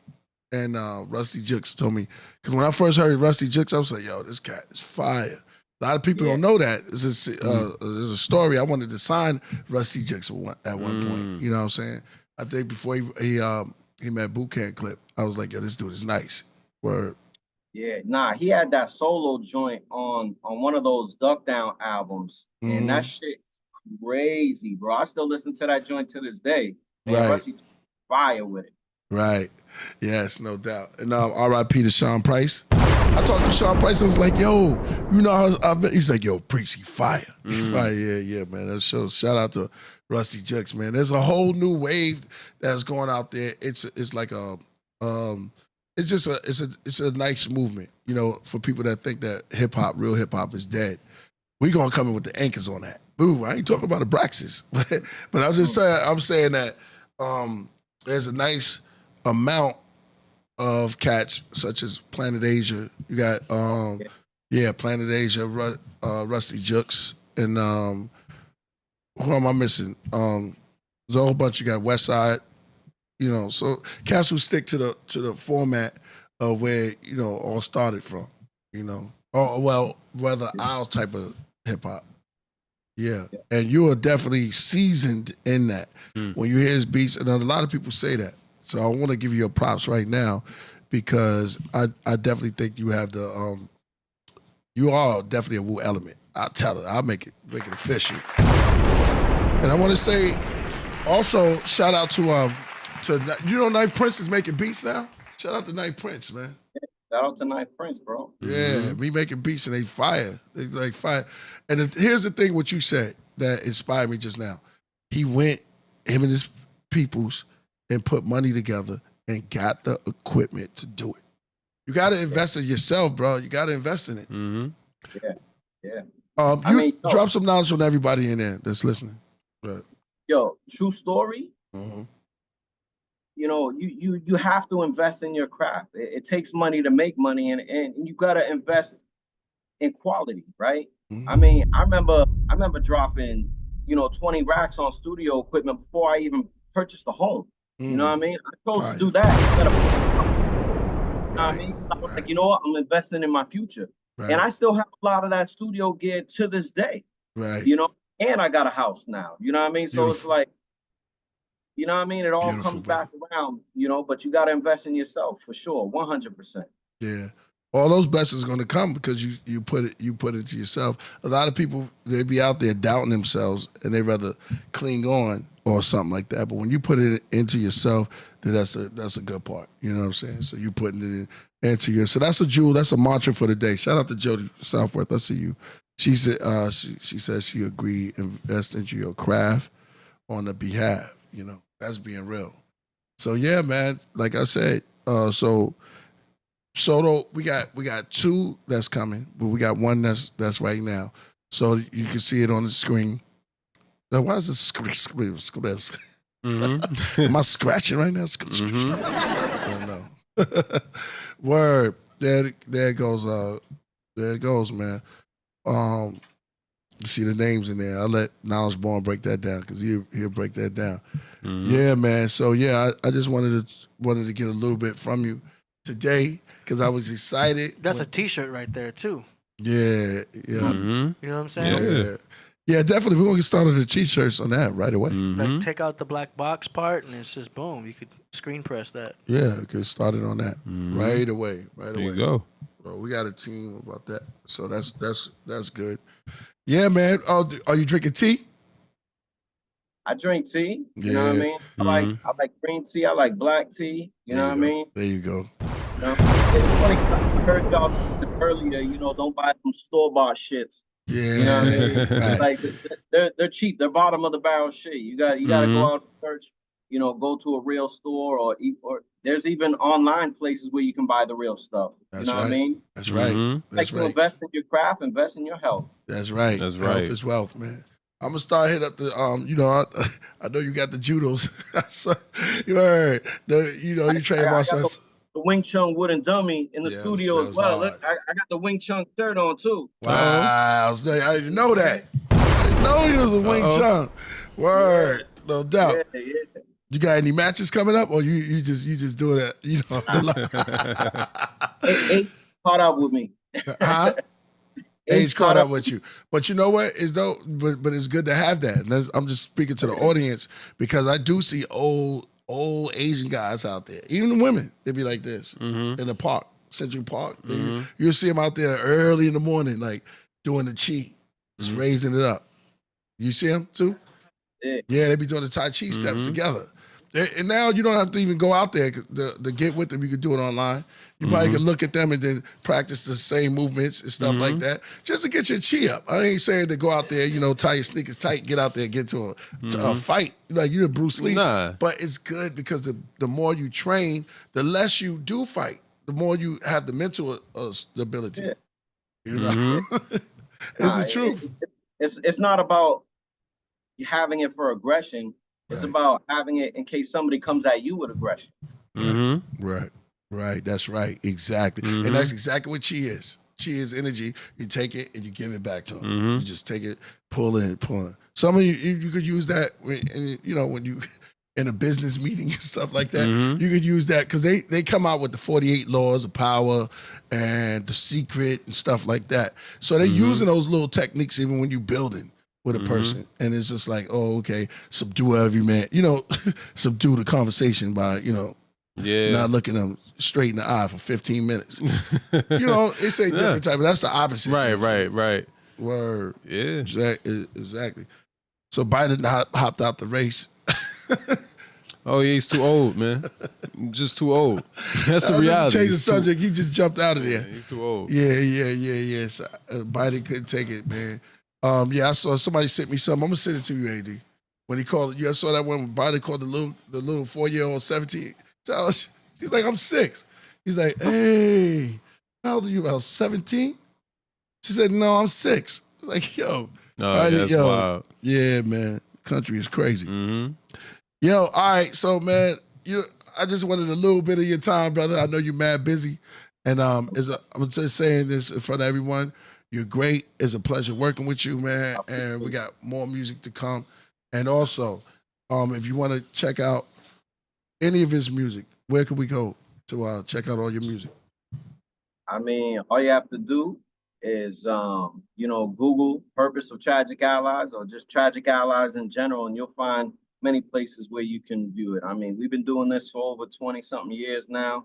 And Rusty Jukes told me, because when I first heard Rusty Jukes, I was like, yo, this cat is fire. A lot of people don't know that. There's a story. I wanted to sign Rusty Jukes at one point. You know what I'm saying? I think before he met Boot Camp Clip, I was like, yo, this dude is nice. Word. Yeah, nah, he had that solo joint on one of those Duck Down albums. And that shit crazy, bro. I still listen to that joint to this day. And Rusty fire with it. Right. Yes, no doubt. And R.I.P. to Sean Price. I talked to Sean Price. I was like, yo, you know, he's like, yo, Priest, he fire. He fire. Yeah, man. That shows. Shout out to Rusty Jux, man. There's a whole new wave that's going out there. It's like it's a nice movement, you know, for people that think that real hip hop is dead. We gonna come in with the anchors on that. Boo, I ain't talking about Abraxas. But I'm saying that there's a nice amount of cats such as Planet Asia. You got Planet Asia, Rusty Jux, and who am I missing? There's a whole bunch. You got West Side, you know. So cats who stick to the format of where, you know, all started from, you know. Oh well, rather our type of hip hop. Yeah, and you are definitely seasoned in that. When you hear his beats, and a lot of people say that. So I want to give you your props right now, because I definitely think you have you are definitely a Wu element. I'll tell it. I'll make it official. And I want to say also shout out to you know, Knife Prince is making beats now. Shout out to Knife Prince, man. Shout out to Knife Prince, bro. Yeah, me making beats and they fire. They like fire. And here's the thing: what you said that inspired me just now. He went, him and his peoples, and put money together and got the equipment to do it. You got to invest in yourself, bro. You got to invest in it. Yeah. Drop some knowledge on everybody in there that's listening. Right. Yo, true story. You know, you have to invest in your craft. It takes money to make money, and you got to invest in quality, right? I mean, I remember dropping, you know, 20 racks on studio equipment before I even purchased a home. You know what I mean? I chose to do that instead of, you know what I mean? I was like, you know what? I'm investing in my future. And I still have a lot of that studio gear to this day. Right. You know, and I got a house now. You know what I mean? So it's like, you know what I mean? It all comes back around, you know, but you got to invest in yourself for sure, 100%. Yeah. All those blessings are going to come because you put it to yourself. A lot of people, they be out there doubting themselves and they rather cling on or something like that. But when you put it into yourself, then that's a good part. You know what I'm saying? So you putting it into yourself. So that's a jewel. That's a mantra for the day. Shout out to Jody Southworth. I see you. She said she says she agreed invest into your craft on the behalf. You know, that's being real. So yeah, man. Like I said, so though we got two that's coming, but we got one that's right now. So you can see it on the screen. Now, why is this Am I scratching right now? I don't know. Word. There it goes. There it goes, man. You see the names in there. I'll let Knowledge Born break that down because he'll break that down. Yeah, man. So yeah, I just wanted to get a little bit from you today because I was excited. That's a T-shirt right there too. Yeah. Mm-hmm. You know what I'm saying? Yeah, definitely. We're gonna get started the T-shirts on that right away. Like take out the black box part, and it's just boom. You could screen press that. Yeah, get started on that right away. Right There away. you go. Bro, we got a team about that, so that's good. Yeah, man. Oh, are you drinking tea? I drink tea. You know what I mean? I like green tea. I like black tea. You know what I mean? There you go. You know? It's funny. I heard y'all earlier. You know, don't buy some store-bought shits. Yeah. You know what I mean? Right. Like they're cheap. They're bottom of the barrel shit. You got to go out and search. You know, go to a real store or there's even online places where you can buy the real stuff. That's you know what I mean? That's right. That's like to invest in your craft, invest in your health. That's right. That's Health right. is wealth, man. I'm gonna start hitting up the you know, I know you got the judos. So, you heard you train martial arts. The Wing Chun wooden dummy in the studio as well. Look, I got the Wing Chun shirt on too. Wow, I didn't know that. I didn't know you was a Wing Chun. Word, no doubt. Yeah. You got any matches coming up, or you just doing that? You know, Age caught up with me. Huh? Age caught up with you, but you know what? It's dope, but it's good to have that. And I'm just speaking to the audience because I do see old Asian guys out there, even the women. They be like this in the park, Central Park. You'll see them out there early in the morning, like doing the chi, just raising it up. You see them too? Yeah, they be doing the Tai Chi steps together. And now you don't have to even go out there to get with them. You can do it online. You probably can look at them and then practice the same movements and stuff like that, just to get your chi up. I ain't saying to go out there, tie your sneakers tight, get out there, get to a fight. Like you're Bruce Lee. Nah. But it's good because the more you train, the less you do fight, the more you have the mental stability. Yeah. You know? It's the truth. It's not about having it for aggression. It's about having it in case somebody comes at you with aggression. Right. That's right. Exactly. And that's exactly what chi is. Chi is energy. You take it and you give it back to them. You just take it, pull in. Some of you could use that when you in a business meeting and stuff like that. You could use that because they come out with the 48 laws of power and the secret and stuff like that. So they're using those little techniques even when you're building with a person. And it's just like, oh, okay, subdue every man. Subdue the conversation by, not looking them straight in the eye for 15 minutes. It's a different type, but that's the opposite. Right. Word. Yeah. Exactly. So Biden hopped out the race. Oh, yeah, he's too old, man. Just too old. That's the reality. Change the subject. He just jumped out of there. Yeah, he's too old. Yeah. So, Biden couldn't take it, man. I saw somebody sent me something. I'm gonna send it to you, AD. When he called, I saw that one when Biden called the little 4-year-old 17. So she's like, I'm 6. He's like, hey, how old are you? About 17? She said, no, I'm 6. It's like, yo. That's wild. Yeah, man. Country is crazy. Yo, all right. So, man, I just wanted a little bit of your time, brother. I know you're mad busy. And I'm just saying this in front of everyone. You're great. It's a pleasure working with you, man. And we got more music to come. And also, if you want to check out any of his music, where can we go to check out all your music? I mean, all you have to do is, Google Purpose of Tragic Allies or just Tragic Allies in general, and you'll find many places where you can view it. I mean, we've been doing this for over 20-something years now.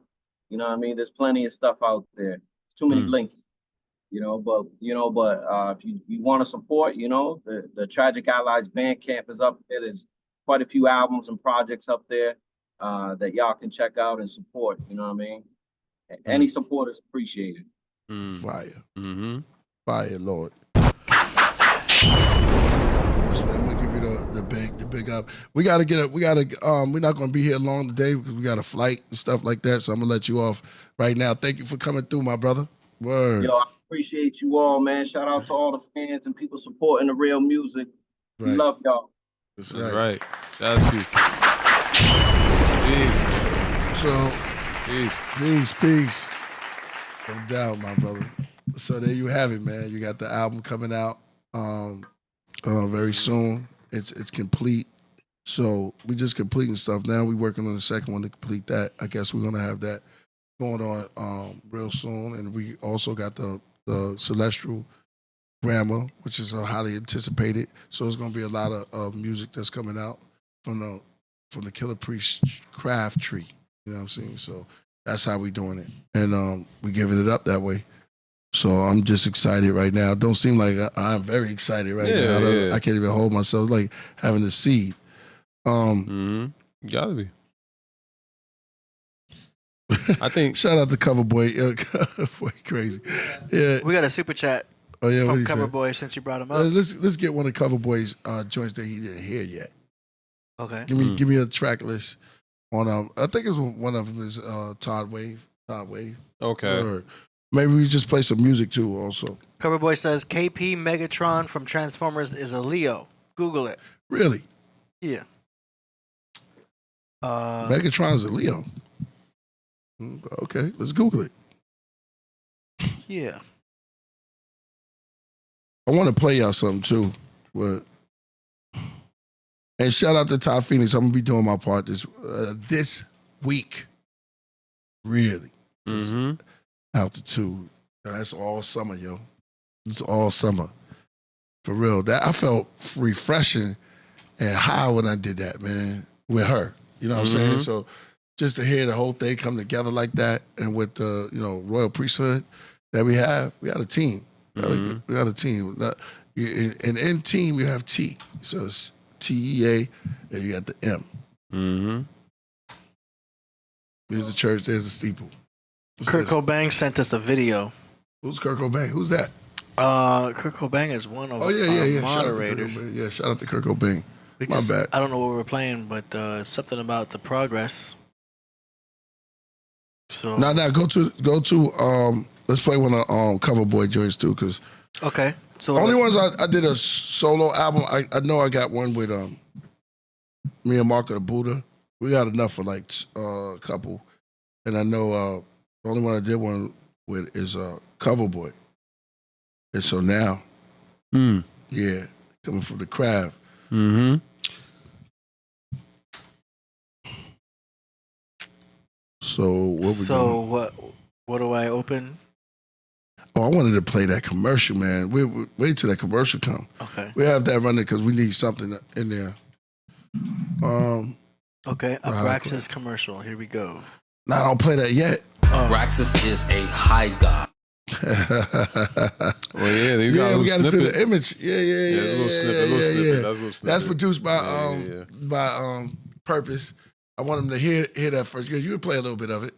You know what I mean? There's plenty of stuff out there. There's too many links. But if you want to support, the Tragic Allies Bandcamp is up there. There's quite a few albums and projects up there that y'all can check out and support. You know what I mean? Any support is appreciated. Fire. Fire, Lord. I'm gonna give you the big up. We're not gonna be here long today because we got a flight and stuff like that. So I'm gonna let you off right now. Thank you for coming through, my brother. Word. Yo, I appreciate you all, man. Shout out to all the fans and people supporting the real music. We love y'all. That's right. That's you. Peace. No doubt, my brother. So there you have it, man. You got the album coming out very soon. It's complete. So we just completing stuff now. We working on the second one to complete that. I guess we're gonna have that going on real soon, and we also got the Celestial Grammar, which is highly anticipated. So it's going to be a lot of music that's coming out from the Killah Priest craft tree. You know what I'm saying? So that's how we doing it, and we giving it up that way. So I'm just excited right now. Don't seem like I'm very excited right now. I can't even hold myself. It's like having a seed. Gotta be. I think. Shout out to Coverboy. Boy, crazy. Yeah. We got a super chat. Oh yeah, from Coverboy since you brought him up. Let's get one of Coverboy's joints that he didn't hear yet. Okay. Give me a track list on I think it's one of them is Todd Wave. Okay. Or maybe we just play some music too also. Coverboy says KP Megatron from Transformers is a Leo. Google it. Really? Yeah. Megatron's a Leo. Okay, let's Google it. Yeah. I want to play y'all something too, but and shout out to Todd Phoenix. I'm gonna be doing my part this week. Really, Altitude. That's all summer, yo. It's all summer, for real. That I felt refreshing and high when I did that, man, with her. You know what I'm saying? So just to hear the whole thing come together like that, and with the royal priesthood that we had a team. We got a team. And in team you have T, so it's TEA, and you got the M. There's the church. There's the steeple. Kurt Cobain sent us a video. Who's Kurt Cobain? Who's that? Kurt Cobain is one of our moderators. Shout out to Kurt Cobain. My bad. I don't know what we're playing, but something about the progress. So now go to let's play one of Coverboy joints too, cause okay. So only ones I did a solo album. I know I got one with me and Mark of the Buddha. We got enough for like a couple, and I know the only one I did one with is Coverboy. And so now, yeah, coming from the craft. So what we doing? What do I open? Oh, I wanted to play that commercial, man. We wait till that commercial come. Okay. We have that running because we need something in there. Okay, Abraxas commercial. Here we go. Nah, I don't play that yet. Abraxas is a high god. Well, yeah, we got to do the image. Yeah. A little snippet. That's produced by Purpose. I want them to hear that first. You can play a little bit of it.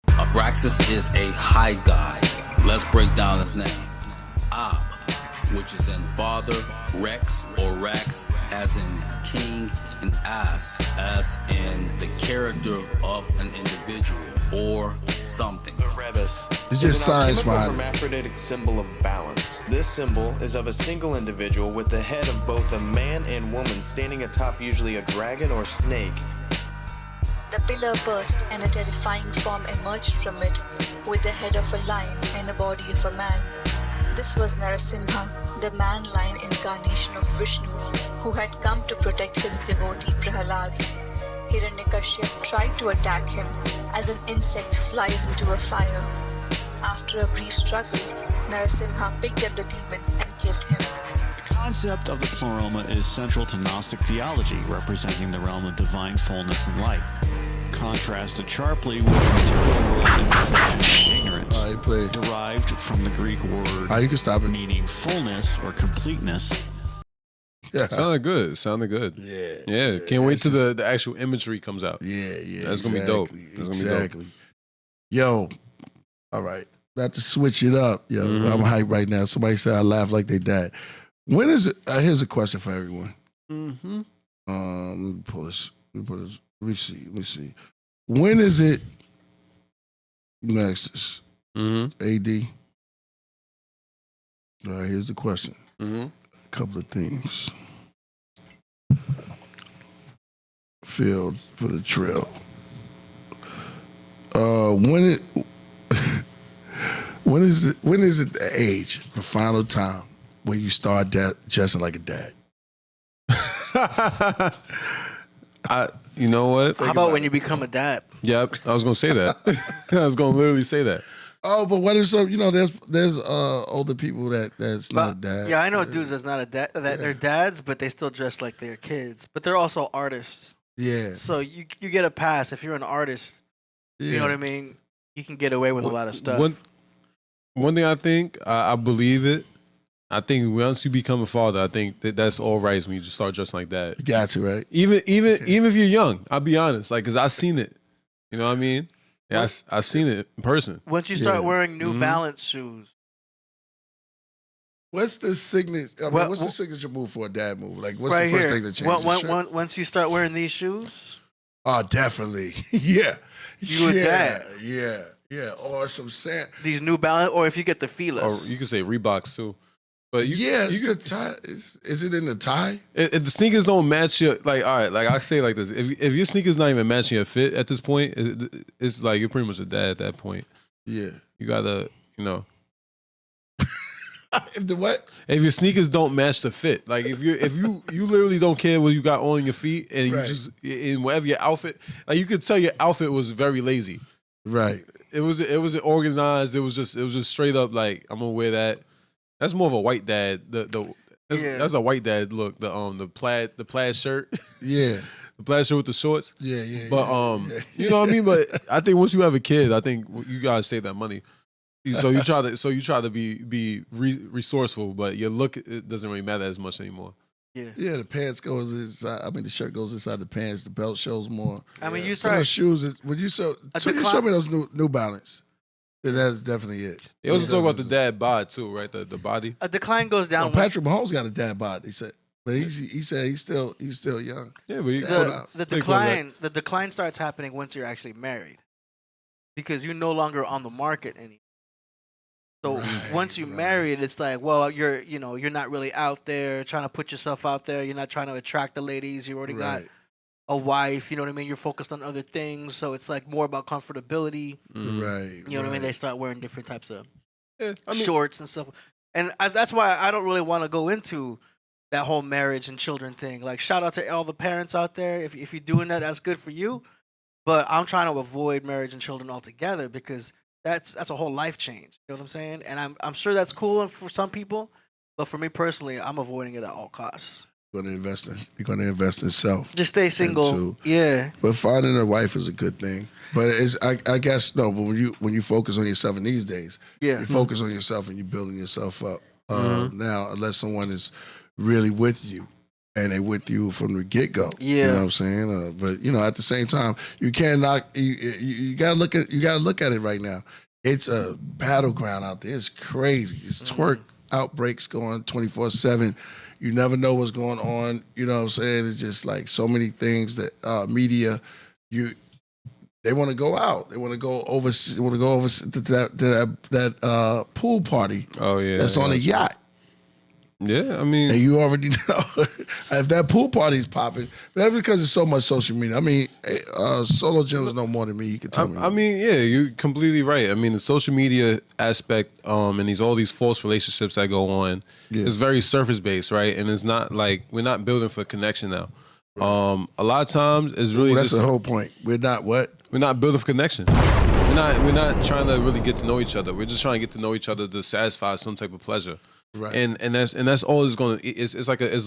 Abraxas is a high god. Let's break down his name. Ab, which is in father, Rex or Rex, as in king, and as in the character of an individual or something. The rebus it's just science behind it. Hermaphroditic symbol of balance. This symbol is of a single individual with the head of both a man and woman standing atop usually a dragon or snake. The pillar burst and a terrifying form emerged from it with the head of a lion and a body of a man. This was Narasimha, the man-lion incarnation of Vishnu, who had come to protect his devotee Prahalad. Hiranyakashipu tried to attack him as an insect flies into a fire. After a brief struggle, Narasimha picked up the demon and killed him. The concept of the pleroma is central to Gnostic theology, representing the realm of divine fullness and light, contrasted sharply with the material world imperfection and ignorance, derived from the Greek word you can stop it. meaning fullness or completeness. Yeah. Sounded good. Yeah. Can't wait till the actual imagery comes out. Yeah. That's gonna be dope. Exactly. Yo, all right. Not to switch it up. Yo, I'm hyped right now. Somebody said I laugh like they died. When is it? Here's a question for everyone. Let me pull this. Let me see. When is it? Next, AD. All right. Here's the question. A couple of things. Field for the trail. When is it the age, the final time when you start dressing like a dad? You know what? How about when you become a dad? Yep, I was gonna say that. I was gonna literally say that. Oh, but what if some? There's older people that's not dad. Yeah, I know dudes that's not a dad. They're dads, but they still dress like they're kids. But they're also artists. Yeah. So you get a pass if you're an artist. You know what I mean? You can get away with a lot of stuff. One thing I think, I believe it. I think once you become a father, I think that's all right when you just start dressing like that. You got to, right? Even if you're young, I'll be honest, like, cause I've seen it. You know what I mean? Yeah, I've seen it in person. Once you start wearing New Balance shoes. What's the signature? What's the signature move for a dad move? Like, what's right the first here. thing that changes? Once you start wearing these shoes. Oh, definitely. Yeah. You a dad. Yeah. Or some sand. These New Balance, or if you get the feelers. Or you can say Reeboks too. But the tie. Is it in the tie? If the sneakers don't match your, like, all right, like I say like this, if your sneakers not even matching your fit at this point, it's like you're pretty much a dad at that point. Yeah. You gotta, you know. If the what? If your sneakers don't match the fit, like if you literally don't care what you got on your feet, and you just in whatever your outfit, like you could tell your outfit was very lazy. Right. It wasn't organized. It was just straight up like, I'm gonna wear that. That's more of a white dad. That's a white dad look. The plaid shirt. Yeah. The plaid shirt with the shorts. Yeah. But you know what I mean. But I think once you have a kid, I think you gotta save that money. So you try to be resourceful, but your look, it doesn't really matter as much anymore. Yeah, the pants goes inside. I mean, the shirt goes inside the pants. The belt shows more. I mean, you so start those shoes. When you show me those New Balance, then that's definitely it. They also talk about the dad bod too, right? The body. A decline goes down. Patrick Mahomes got a dad bod. He said, but he said he's still young. Yeah, but the decline starts happening once you're actually married, because you're no longer on the market anymore. So once you're married, it's like, well, you're not really out there trying to put yourself out there. You're not trying to attract the ladies. You already got a wife. You know what I mean? You're focused on other things. So it's like more about comfortability. Right. You know what I mean? They start wearing different types of shorts and stuff. And that's why I don't really want to go into that whole marriage and children thing. Like, shout out to all the parents out there. If you're doing that, that's good for you. But I'm trying to avoid marriage and children altogether, because that's a whole life change. You know what I'm saying? And I'm sure that's cool for some people, but for me personally, I'm avoiding it at all costs. You're gonna invest in self. Just stay single. Yeah. But finding a wife is a good thing. But I guess no. But when you focus on yourself in these days, you focus on yourself and you're building yourself up. Now, unless someone is really with you, and they with you from the get-go. Yeah. You know what I'm saying? But at the same time, you cannot you gotta look at it right now. It's a battleground out there. It's crazy. It's twerk outbreaks going 24/7. You never know what's going on. You know what I'm saying? It's just like so many things that media, they want to go out. They want to go over to that pool party. Oh yeah. That's on a yacht. Yeah, I mean, and you already know if that pool party's popping. That's because there's so much social media. I mean, Solo Jim's know more than me. You can tell me. I mean, yeah, you're completely right. I mean, the social media aspect, and all these false relationships that go on, is very surface based, right? And it's not like we're not building for connection now. A lot of times it's really that's the whole point. We're not what? We're not building for connection. We're not trying to really get to know each other. We're just trying to get to know each other to satisfy some type of pleasure. Right. And that's all it's gonna. It's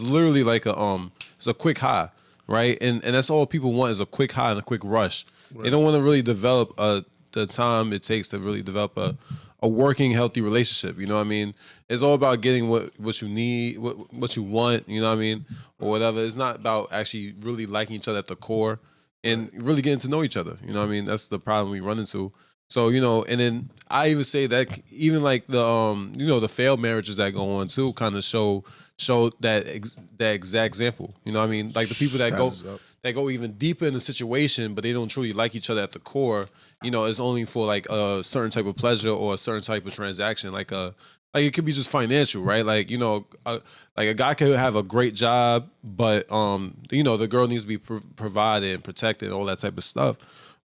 literally like it's a quick high, right? And that's all people want is a quick high and a quick rush. Right. They don't want to really develop the time it takes to really develop a working healthy relationship. You know what I mean? It's all about getting what you need, what you want. You know what I mean, or whatever. It's not about actually really liking each other at the core and really getting to know each other. You know what I mean? That's the problem we run into. So, and then I even say that even like the the failed marriages that go on too kind of show that exact example. You know what I mean? Like the people that go even deeper in the situation, but they don't truly like each other at the core, it's only for like a certain type of pleasure or a certain type of transaction. Like it could be just financial, right? Like, like a guy could have a great job, but the girl needs to be provided and protected and all that type of stuff.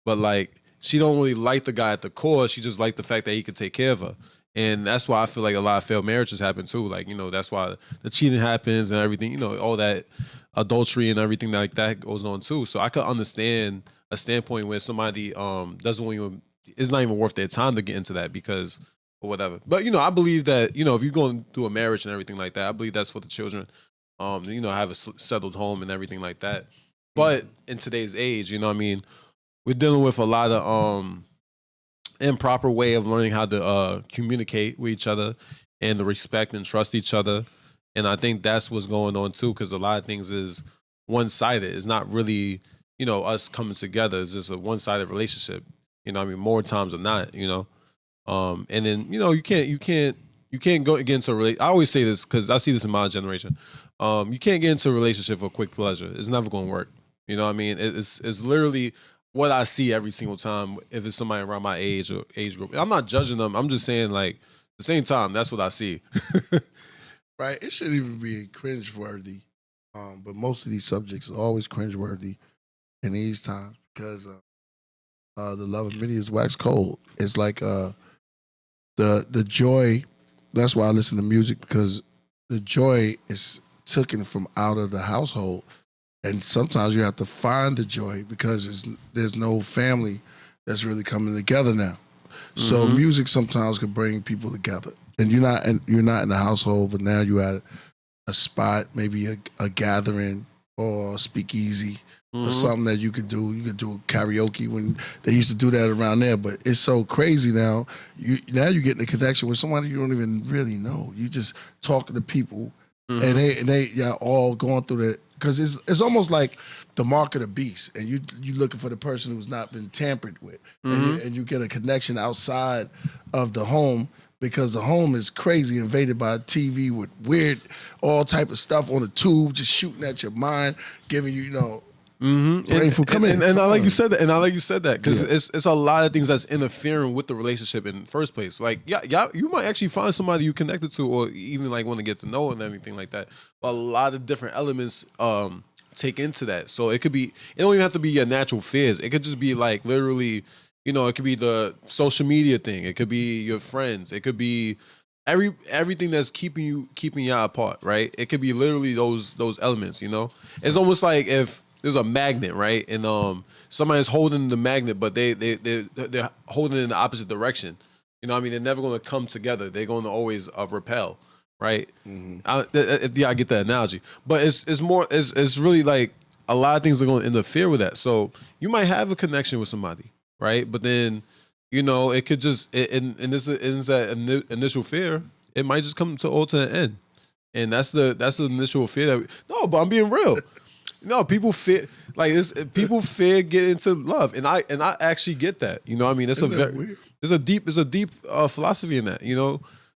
But like, she don't really like the guy at the core. She just liked the fact that he could take care of her. And that's why I feel like a lot of failed marriages happen too. Like, that's why the cheating happens and everything, all that adultery and everything like that goes on too. So I could understand a standpoint where somebody doesn't want you, it's not even worth their time to get into that because or whatever. But I believe that if you're going through a marriage and everything like that, I believe that's for the children. Have a settled home and everything like that. But in today's age, we're dealing with a lot of improper way of learning how to communicate with each other and to respect and trust each other. And I think that's what's going on too, because a lot of things is one-sided. It's not really, us coming together. It's just a one-sided relationship. More times than not, and then, you can't go against a relationship. I always say this because I see this in my generation. You can't get into a relationship for quick pleasure. It's never going to work. It's literally what I see every single time if it's somebody around my age or age group. I'm not judging them. I'm just saying, like, at the same time, that's what I see. Right. It shouldn't even be cringeworthy. But most of these subjects are always cringeworthy in these times because the love of many is wax cold. It's like the joy. That's why I listen to music, because the joy is taken from out of the household. And sometimes you have to find the joy because there's no family that's really coming together now. So music sometimes can bring people together. And you're not in the household, but now you're at a spot, maybe a gathering or a speakeasy or something that you could do. You could do karaoke when they used to do that around there. But it's so crazy now. Now you're getting a connection with somebody you don't even really know. You just talking to people, and they all going through that. Because it's almost like the mark of the beast, and you looking for the person who's not been tampered with, and you get a connection outside of the home, because the home is crazy invaded by a TV with weird, all type of stuff on the tube, just shooting at your mind, giving you, painful. Come in. And I like you said that. And I like you said that because it's a lot of things that's interfering with the relationship in the first place. Like, you might actually find somebody you connected to, or even like want to get to know and everything like that. But a lot of different elements take into that. So it could be. It don't even have to be your natural fears. It could just be like literally. It could be the social media thing. It could be your friends. It could be everything that's keeping you apart, right? It could be literally those elements. It's almost like if there's a magnet, right? And somebody's holding the magnet, but they're holding it in the opposite direction. They're never going to come together. They're going to always repel, right? I get that analogy, but it's more. It's really like a lot of things are going to interfere with that. So you might have a connection with somebody, right? But then, it could just and this is that initial fear. It might just come to an end, and that's the initial fear. But I'm being real. No, people fear people fear getting into love, and I actually get that. There's a deep philosophy in that.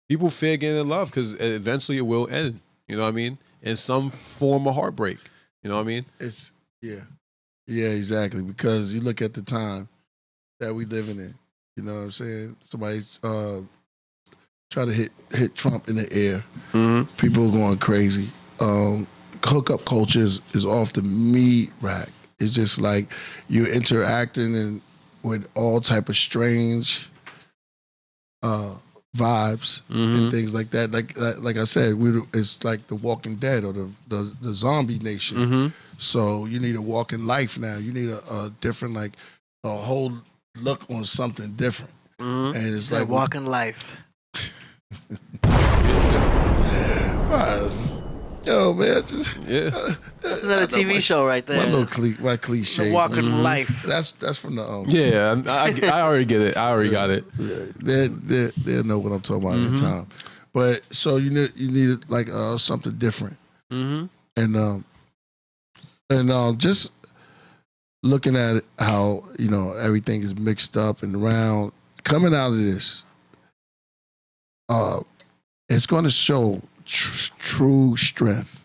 People fear getting in love because eventually it will end. In some form of heartbreak. It's exactly, because you look at the time that we living in. You know what I'm saying? Somebody's try to hit Trump in the air. People are going crazy. Hookup culture is off the meat rack. It's just like you're interacting with all type of strange vibes and things like that. Like I said, it's like the Walking Dead or the zombie nation. So you need a walking life now. You need a different, like a whole look on something different. And it's like walking life. Yo, man, that's another TV show right there. My cliche. The walking life. That's from the I already get it. I already got it. Yeah, they know what I'm talking about at the time. But so you need like something different. And just looking at it, how everything is mixed up and around. Coming out of this, it's going to show true strength.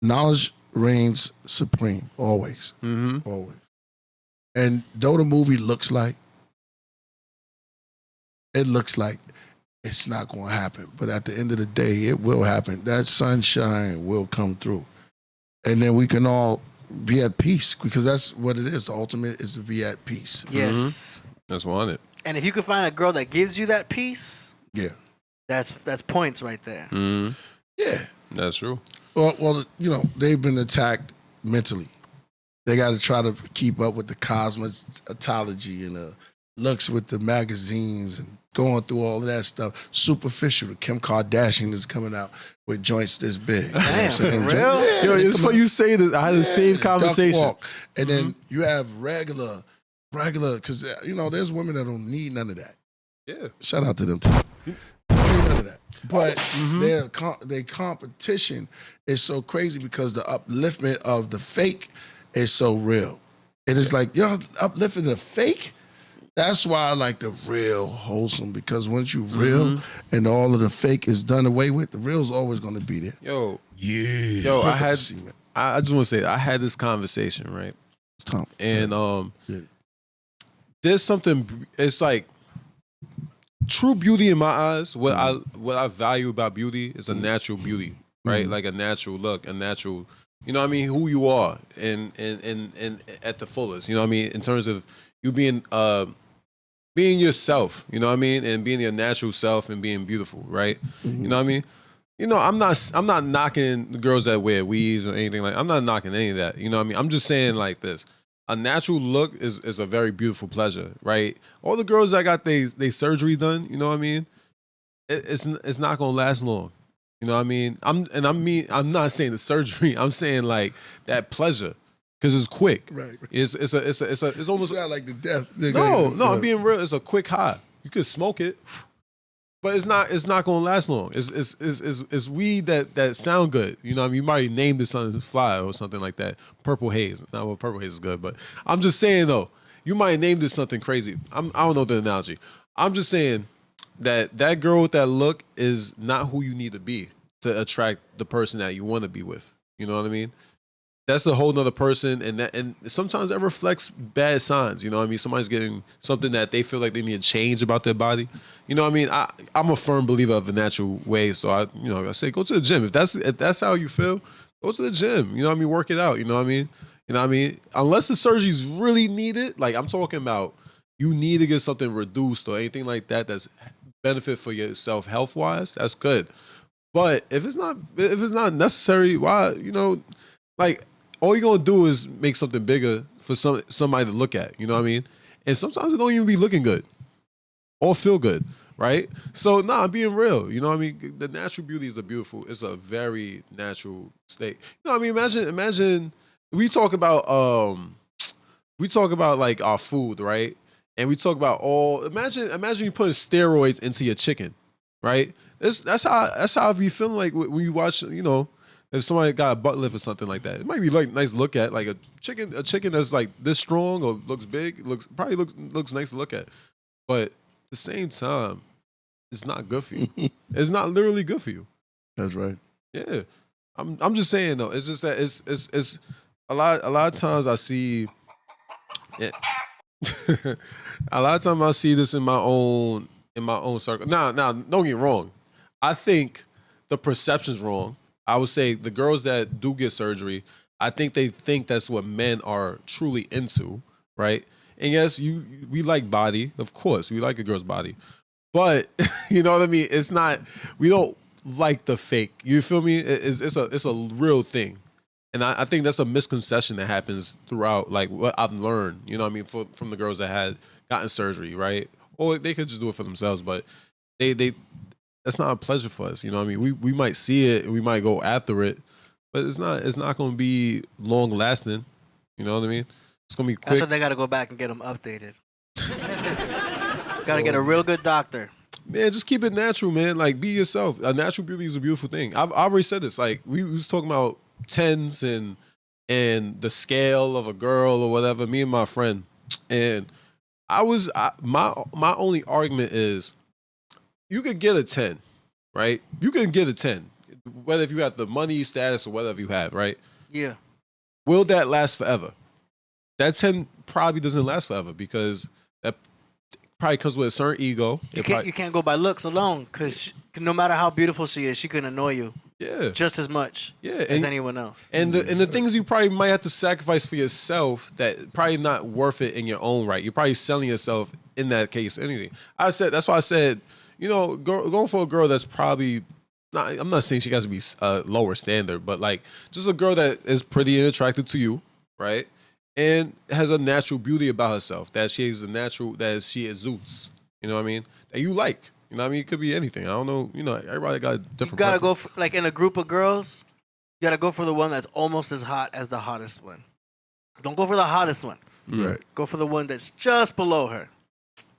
Knowledge reigns supreme, always. Always. And though the movie looks like it's not going to happen, but at the end of the day, it will happen. That sunshine will come through. And then we can all be at peace, because that's what it is. The ultimate is to be at peace. Yes. That's wanted. And if you can find a girl that gives you that peace, that's points right there. Yeah. That's true. Well, you know, they've been attacked mentally. They got to try to keep up with the cosmetology and the looks with the magazines and going through all of that stuff. Superficial. Kim Kardashian is coming out with joints this big. Damn, for real? Yeah, Yo, it's funny you say this. I had the same conversation. Walk. And then you have regular, because, you know, there's women that don't need none of that. Yeah. Shout out to them, too. Don't need none of that. But their competition is so crazy because the upliftment of the fake is so real. And it's like, y'all uplifting the fake? That's why I like the real wholesome, because once you real and all of the fake is done away with, the real's always going to be there. Yo, I just want to say, I had this conversation, right? It's tough. And there's something, it's like, true beauty in my eyes, what I value about beauty is a natural beauty, right? Like a natural look, a natural, you know what I mean, who you are and at the fullest, you know what I mean, in terms of you being yourself, you know what I mean, and being your natural self and being beautiful, right? You know what I mean? You know, I'm not knocking the girls that wear weaves or anything like. I'm not knocking any of that. You know what I mean? I'm just saying like this. A natural look is a very beautiful pleasure, right? All the girls that got they surgery done, you know what I mean? It's not gonna last long. You know what I mean? I'm not saying the surgery. I'm saying like that pleasure. Because it's quick. Right. It's almost like the death. No, I'm being real. It's a quick high. You could smoke it, but it's not gonna last long. It's weed that sound good. You know what I mean? You might name this something fly or something like that. Purple haze. Not well, purple haze is good, but I'm just saying though, you might name this something crazy. I don't know the analogy. I'm just saying that girl with that look is not who you need to be to attract the person that you want to be with. You know what I mean? That's a whole nother person, and sometimes that reflects bad signs. You know what I mean? Somebody's getting something that they feel like they need to change about their body. You know what I mean? I'm a firm believer of the natural way, so I say go to the gym. If that's how you feel, go to the gym. You know what I mean? Work it out. You know what I mean? You know what I mean? Unless the surgery's really needed, like I'm talking about, you need to get something reduced or anything like that that's benefit for yourself health wise. That's good. But if it's not necessary, why like. All you're gonna do is make something bigger for somebody to look at, you know what I mean? And sometimes it don't even be looking good or feel good, right? So I'm being real, you know what I mean? The natural beauty is it's a very natural state. You know what I mean? Imagine we talk about like our food, right? And we talk about imagine you putting steroids into your chicken, right? That's how I be feeling like when you watch, if somebody got a butt lift or something like that, it might be like nice to look at, like a chicken that's like this strong or looks big, looks nice to look at. But at the same time, it's not good for you. It's not literally good for you. That's right. Yeah, I'm just saying though. It's just that it's a lot of times I see it. A lot of times I see this in my own circle. Now, don't get me wrong. I think the perception's wrong. I would say the girls that do get surgery, I think they think that's what men are truly into, right? And yes, we like body, of course, we like a girl's body, but you know what I mean. It's not. We don't like the fake. You feel me? It's a real thing, and I think that's a misconception that happens throughout. Like what I've learned, you know what I mean, from the girls that had gotten surgery, right? Or they could just do it for themselves, but they. That's not a pleasure for us, you know what I mean? We might see it and we might go after it, but it's not going to be long lasting, you know what I mean? It's going to be quick. That's why they got to go back and get them updated. Got to get a real good doctor. Man, just keep it natural, man. Like, be yourself. A natural beauty is a beautiful thing. I've already said this. Like, we was talking about tens and the scale of a girl or whatever, me and my friend. And my only argument is, you could get a 10, right? You can get a 10, whether if you have the money, status, or whatever you have, right? Yeah. Will that last forever? That 10 probably doesn't last forever because that probably comes with a certain ego. You can't go by looks alone because no matter how beautiful she is, she can annoy you. Yeah. Just as much as anyone else. And the things you probably might have to sacrifice for yourself that probably not worth it in your own right. You're probably selling yourself in that case, anything. That's why I said, going for a girl that's probably I'm not saying she got to be a lower standard, but like just a girl that is pretty and attractive to you, right? And has a natural beauty about herself that she exudes. You know what I mean? That you like. You know what I mean? It could be anything. I don't know. You know, everybody got a different. You gotta go for, like in a group of girls. You gotta go for the one that's almost as hot as the hottest one. Don't go for the hottest one. Right. Go for the one that's just below her.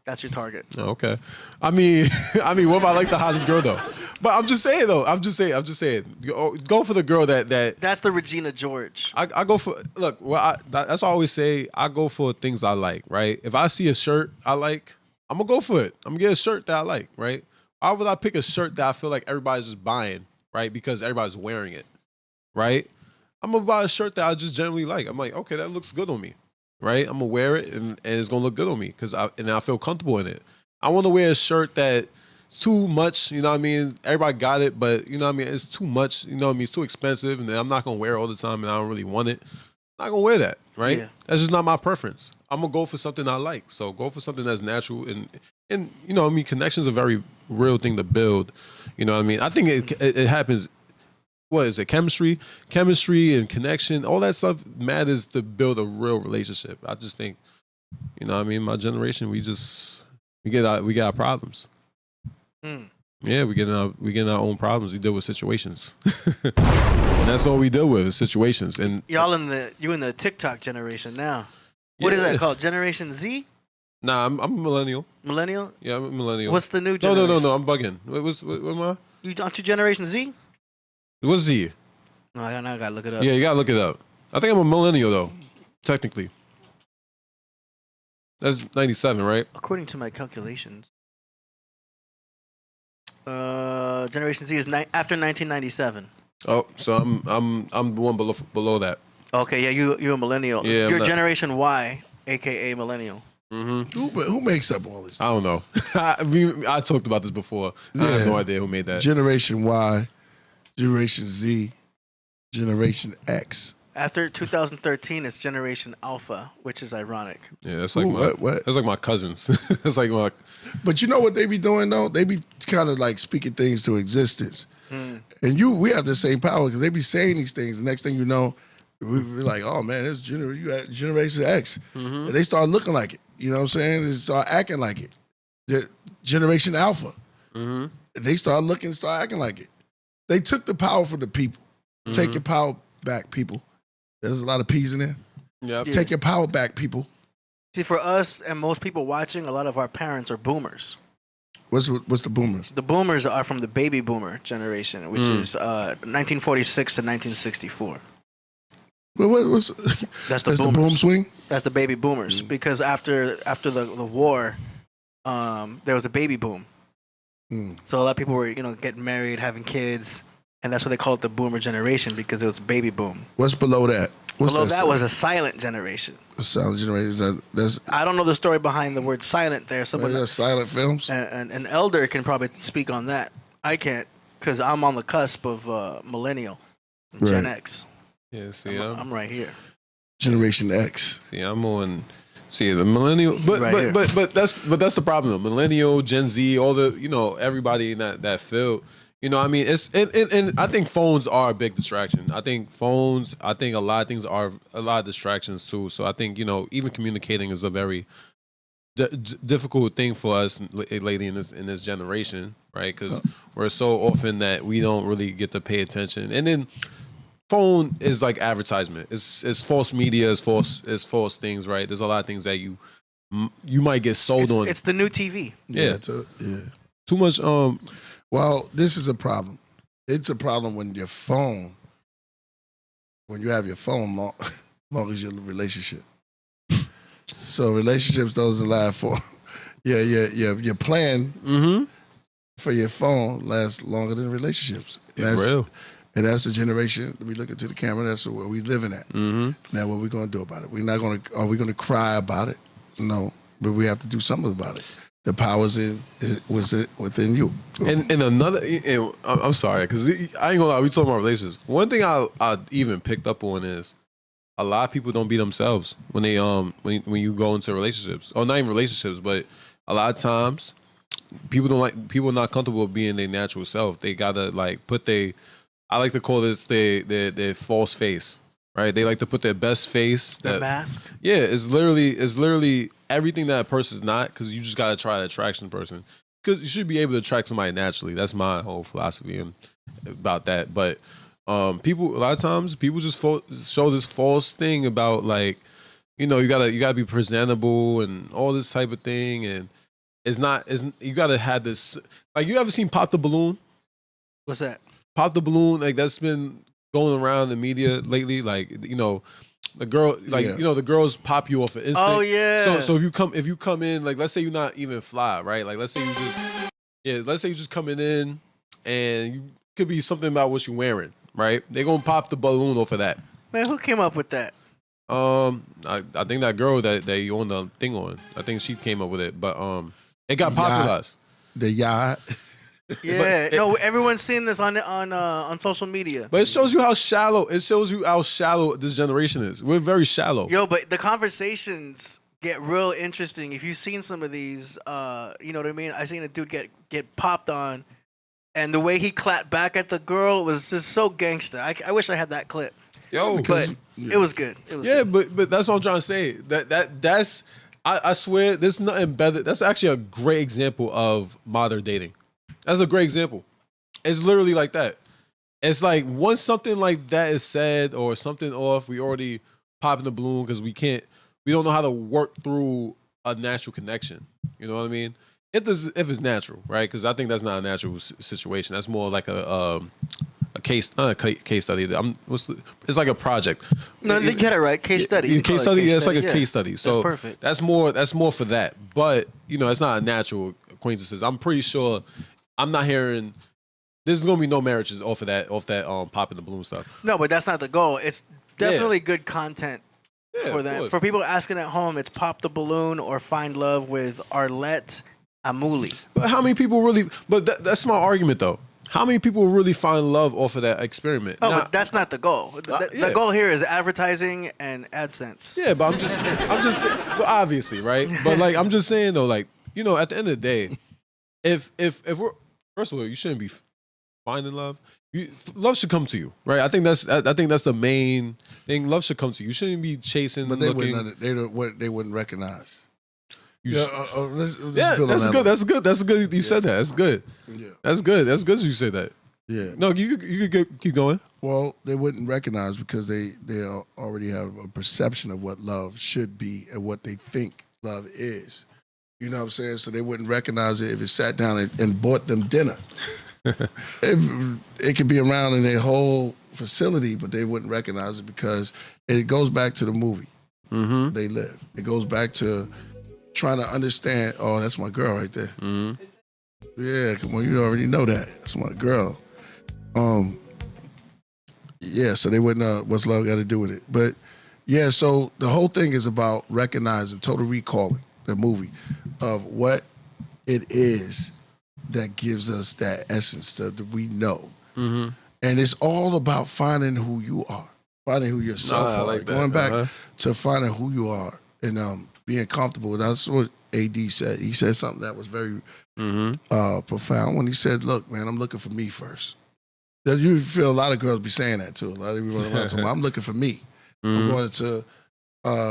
That's your target. Okay. I mean, what if I like the hottest girl though? But I'm just saying though. I'm just saying. Go for the girl that. That's the Regina George. I go for look. Well, that's what I always say. I go for things I like. Right. If I see a shirt I like, I'm gonna go for it. I'm gonna get a shirt that I like. Right. Why would I pick a shirt that I feel like everybody's just buying? Right. Because everybody's wearing it. Right. I'm gonna buy a shirt that I just generally like. I'm like, okay, that looks good on me. Right, I'm gonna wear it and it's gonna look good on me because I feel comfortable in it. I want to wear a shirt that's too much, you know what I mean? Everybody got it, but you know what I mean? It's too much, you know what I mean? It's too expensive, and I'm not gonna wear it all the time, and I don't really want it. I'm not gonna wear that, right? Yeah. That's just not my preference. I'm gonna go for something I like. So go for something that's natural and you know what I mean? Connection's a very real thing to build. You know what I mean? I think it happens. What is it? Chemistry and connection, all that stuff matters to build a real relationship. I just think, you know what I mean? My generation, we got problems. Yeah, we get our own problems. We deal with situations. And that's all we deal with is situations. And you in the TikTok generation now. What is that called? Generation Z? Nah, I'm a millennial. Millennial? Yeah, I'm a millennial. What's the new generation? No, I'm bugging. What am I? Aren't you Generation Z? What's Z? No, I gotta look it up. Yeah, you gotta look it up. I think I'm a millennial though, technically. That's 97, right? According to my calculations. Generation Z is after 1997. Oh, so I'm the one below that. Okay, yeah, you're a millennial. Yeah, you're Generation Y, aka millennial. Mm-hmm. Who makes up all this? I don't know. I talked about this before. Yeah. I have no idea who made that. Generation Y, Generation Z, Generation X. After 2013, it's Generation Alpha, which is ironic. Yeah, that's like that's like my cousins. That's like my. But you know what they be doing though? They be kind of like speaking things to existence, and we have the same power because they be saying these things. The next thing you know, we be like, "Oh man, it's Generation X," and they start looking like it. You know what I'm saying? They start acting like it. The Generation Alpha, and they start acting like it. They took the power from the people. Take your power back, people. There's a lot of P's in there. Yep. Take your power back, people. See, for us and most people watching, a lot of our parents are boomers. What's the boomers? The boomers are from the baby boomer generation, which is 1946 to 1964. What's that's the boom swing? That's the baby boomers. Because after the war, there was a baby boom. So a lot of people were, getting married, having kids, and that's what they call it, the boomer generation, because it was a baby boom. What's below that? Below that was a silent generation. A silent generation. I don't know the story behind the word silent there. Somebody silent films. An elder can probably speak on that. I can't, because I'm on the cusp of millennial, Gen X. Yeah, see, I'm right here. Generation X. See, I'm on. See, the millennial, but that's the problem though. Millennial, Gen Z, all the everybody in that field. You know what I mean? It's and I think phones are a big distraction. I think a lot of things are a lot of distractions too. So I think even communicating is a very difficult thing for us lately in this generation, right? Because we're so often that we don't really get to pay attention. And then phone is like advertisement. It's false media. It's false things, right? There's a lot of things that you might get sold on. It's the new TV. Yeah. Too much. Well, this is a problem. It's a problem when you have your phone long as your relationship. So relationships doesn't last for your plan for your phone lasts longer than relationships. Real. And that's the generation we look into the camera. That's where we living at. Now, what we gonna do about it? Are we gonna cry about it? No, but we have to do something about it. The power's within you. And another, I'm sorry, because I ain't gonna lie, we talking about relationships. One thing I even picked up on is a lot of people don't be themselves when they when you go into relationships, or not even relationships, but a lot of times people not comfortable being their natural self. They gotta like I like to call this their false face, right? They like to put their best face. The mask. Yeah, it's literally everything that a person's not, because you just gotta try to attraction person. Because you should be able to attract somebody naturally. That's my whole philosophy about that. But people, a lot of times, people just show this false thing about like, you know, you gotta be presentable and all this type of thing, and you gotta have this. Like, you ever seen Pop the Balloon? What's that? Pop the Balloon, like that's been going around the media lately. Like, you know, the girl, like, you know, the girls pop you off of instinct. Oh yeah. So if you come in, like, let's say you're not even fly, right? Like, let's say you just coming in, and you could be something about what you're wearing, right? They gonna pop the balloon off of that. Man, who came up with that? I think that girl that they own the thing on. I think she came up with it, but it got popularized. The yacht. Yeah, everyone's seen this on social media. But it shows you how shallow. It shows you how shallow this generation is. We're very shallow. Yo, but the conversations get real interesting. If you've seen some of these, you know what I mean? I seen a dude get popped on, and the way he clapped back at the girl was just so gangster. I wish I had that clip. Yo, but it was good. It was good. but that's what I'm trying to say. That's I swear there's nothing better. That's actually a great example of modern dating. That's a great example. It's literally like that. It's like once something like that is said or something off, we already pop in the balloon because we don't know how to work through a natural connection. You know what I mean? If it's natural, right? Because I think that's not a natural situation. That's more like a case, not a case study. It's like a project. No, you get it right. Case study. Case study. Yeah, it's like a case study. So that's perfect. That's more for that. But you know, it's not a natural acquaintances. I'm pretty sure. I'm not hearing. There's gonna be no marriages off that popping the balloon stuff. No, but that's not the goal. It's definitely good content for that. Course. For people asking at home, it's Pop the Balloon or Find Love with Arlette Amuli. But how many people really? But that's my argument though. How many people really find love off of that experiment? Oh, but that's not the goal. The goal here is advertising and AdSense. Yeah, but I'm just well, obviously, right? But like, I'm just saying though, like, you know, at the end of the day, if we're, first of all, you shouldn't be finding love. Love should come to you, right? I think that's the main thing. Love should come to you. You shouldn't be chasing. But they wouldn't recognize. That's good. That's good. You said that. That's good. Yeah. That's good. That's good. You said that. Yeah. No, you could keep going. Well, they wouldn't recognize because they already have a perception of what love should be and what they think love is. You know what I'm saying? So they wouldn't recognize it if it sat down and bought them dinner. It could be around in their whole facility, but they wouldn't recognize it because it goes back to the movie They Live. It goes back to trying to understand, oh, that's my girl right there. Mm-hmm. Yeah, come on, you already know that. That's my girl. Yeah, so they wouldn't know what's love got to do with it. But yeah, so the whole thing is about recognizing, total recalling the movie of what it is that gives us that essence that we know. Mm-hmm. And it's all about finding who you are, finding who yourself are. Like going back to finding who you are and being comfortable. That's what AD said. He said something that was very profound when he said, look, man, I'm looking for me first. You feel a lot of girls be saying that too. A lot of people around talking about, I'm looking for me. I'm going to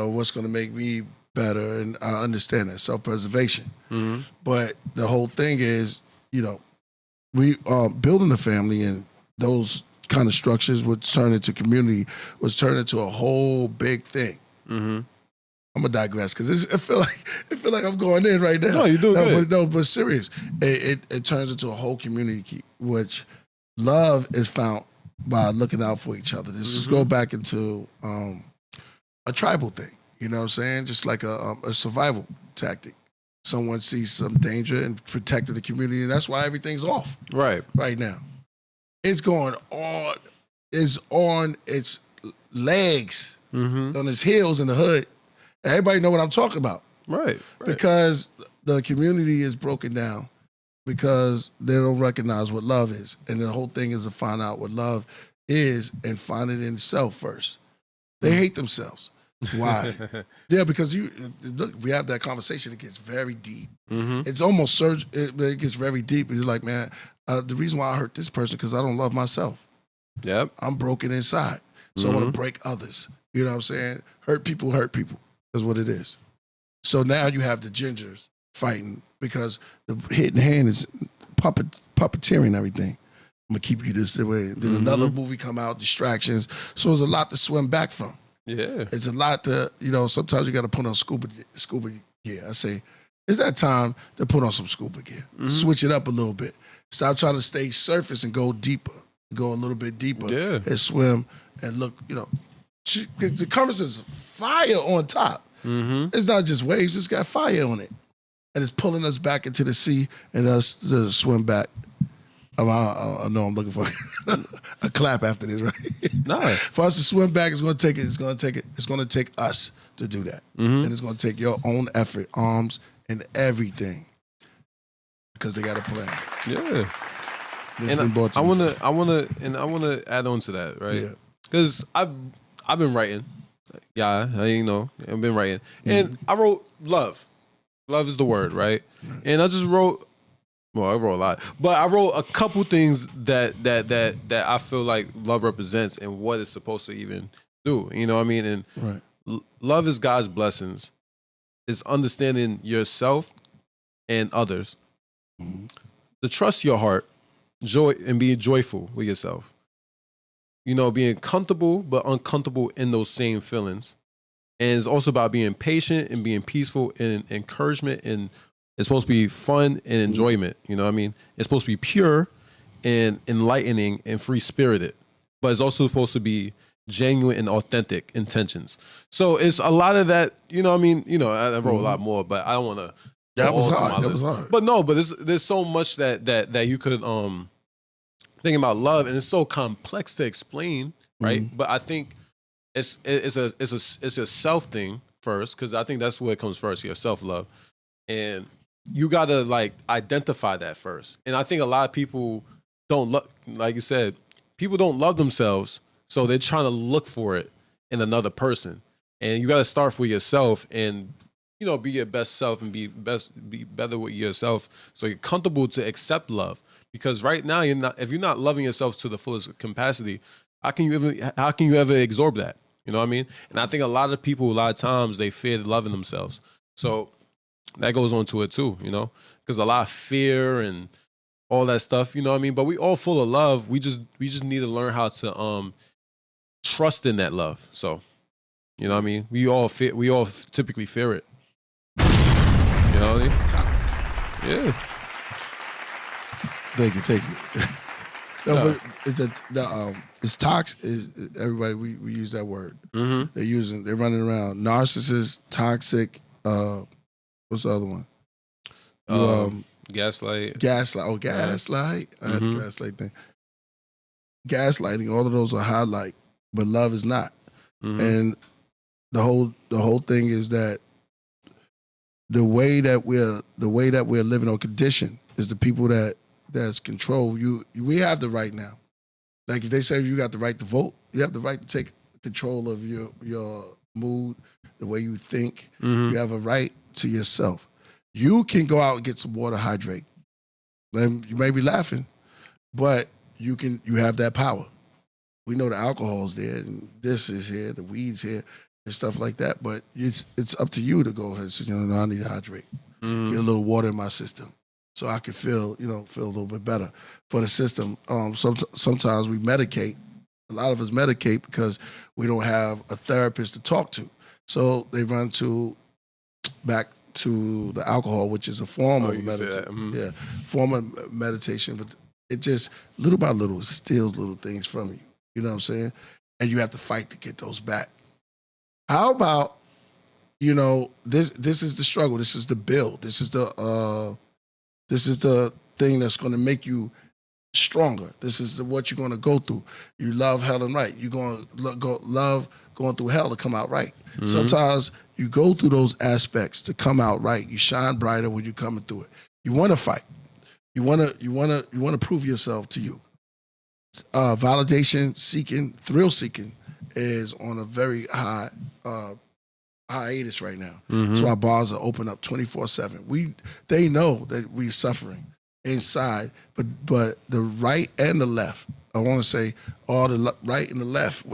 what's going to make me better, and I understand that, self-preservation. But the whole thing is, you know, we building a family and those kind of structures would turn into community, was turned into a whole big thing. I'm gonna digress because I feel like I'm going in right now. No, you're doing good. But serious, it turns into a whole community, which love is found by looking out for each other. This is go back into a tribal thing. You know what I'm saying? Just like a survival tactic. Someone sees some danger and protected the community, and that's why everything's off. Right now. It's going on. It's on its legs, on its heels in the hood. Everybody know what I'm talking about. Right. Because the community is broken down because they don't recognize what love is. And the whole thing is to find out what love is and find it in self first. They hate themselves. Why? Yeah, because look, we have that conversation. It gets very deep. Mm-hmm. It's almost it gets very deep. You're like, man, the reason why I hurt this person because I don't love myself. Yep. I'm broken inside, so I want to break others. You know what I'm saying? Hurt people. That's what it is. So now you have the gingers fighting because the hidden hand is puppeteering everything. I'm gonna keep you this way. Then another movie come out, distractions. So there's a lot to swim back from. Yeah, it's a lot to sometimes you got to put on scuba gear. I say it's that time to put on some scuba gear. Switch it up a little bit. Stop trying to stay surface and go deeper. Go a little bit deeper and swim and look. The current is fire on top. It's not just waves; it's got fire on it, and it's pulling us back into the sea and us to swim back. I know I'm looking for a clap after this, right? No. For us to swim back, it's going to take us to do that, and it's going to take your own effort, arms, and everything, because they got a plan. Yeah. And I want to add on to that, right? Because I've been writing. Yeah, I've been writing, and I wrote love. Love is the word, right? And I just wrote. Well, I wrote a lot, but I wrote a couple things that I feel like love represents and what it's supposed to even do. You know what I mean? And love is God's blessings. It's understanding yourself and others. To trust your heart, joy, and being joyful with yourself. Being comfortable but uncomfortable in those same feelings. And it's also about being patient and being peaceful and encouragement, and it's supposed to be fun and enjoyment. You know what I mean? It's supposed to be pure and enlightening and free-spirited. But it's also supposed to be genuine and authentic intentions. So it's a lot of that, you know what I mean? I wrote a lot more, but I don't want to. That was hard. But no, there's so much that you could think about love, and it's so complex to explain, right? But I think it's a self thing first, because I think that's where it comes first, your self-love. And you gotta identify that first. And I think a lot of people don't like you said, people don't love themselves, so they're trying to look for it in another person. And you gotta start with yourself and be your best self and be better with yourself, so you're comfortable to accept love. Because right now if you're not loving yourself to the fullest capacity, how can you ever absorb that? You know what I mean? And I think a lot of people, a lot of times, they fear loving themselves. So that goes on to it too, because a lot of fear and all that stuff, you know what I mean? But we all full of love. We just need to learn how to trust in that love. So, you know what I mean? We all typically fear it. You know what I mean? Yeah. Thank you. No, but it's toxic. Everybody we use that word. They're running around narcissist, toxic. What's the other one? Gaslight. Gaslight. Oh, gaslight. I had the gaslight thing. Gaslighting. All of those are highlight, but love is not. And the whole thing is that the way that we're living or conditioned is the people that's control. We have the right now. Like if they say you got the right to vote, you have the right to take control of your mood, the way you think. You have a right to yourself. You can go out and get some water, hydrate. And you may be laughing, but you have that power. We know the alcohol's there, and this is here, the weed's here, and stuff like that. But it's up to you to go ahead and say, I need to hydrate. Get a little water in my system, so I can feel a little bit better for the system. Sometimes we medicate. A lot of us medicate because we don't have a therapist to talk to. So they run back to the alcohol, which is a form of meditation. Yeah, form of meditation, but it just little by little steals little things from you. You know what I'm saying? And you have to fight to get those back. How about, this is the struggle. This is the build. This is the thing that's going to make you stronger. This is what you're going to go through. You love hell and right. You're going to love going through hell to come out right. Sometimes you go through those aspects to come out right. You shine brighter when you're coming through it. You want to fight. You want to prove yourself to you. Validation seeking, thrill seeking is on a very high hiatus right now. So our bars are open up 24/7. They know that we're suffering inside, but the right and the left, I want to say all the right and the left,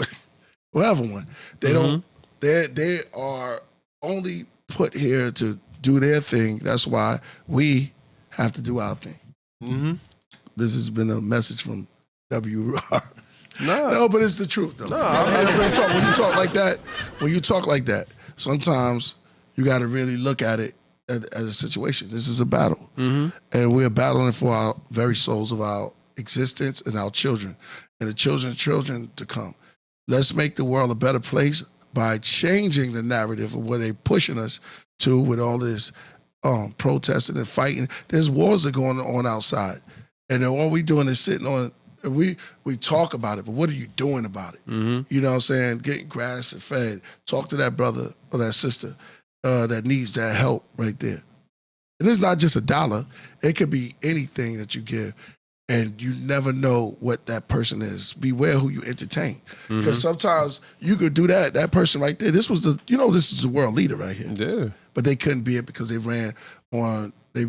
whatever one, they don't. They are only put here to do their thing. That's why we have to do our thing. This has been a message from WR. No, but it's the truth though. When you talk like that, sometimes you got to really look at it as a situation. This is a battle, and we're battling for our very souls of our existence and our children, and the children to come. Let's make the world a better place by changing the narrative of what they're pushing us to with all this protesting and fighting. There's wars that are going on outside, and then all we doing is sitting on. We talk about it, but what are you doing about it? You know what I'm saying? Getting grass and fed. Talk to that brother or that sister that needs that help right there. And it's not just $1. It could be anything that you give, and you never know what that person is. Beware who you entertain, because sometimes you could do that. That person right there. This is the world leader right here. Yeah. But they couldn't be it because they ran on. They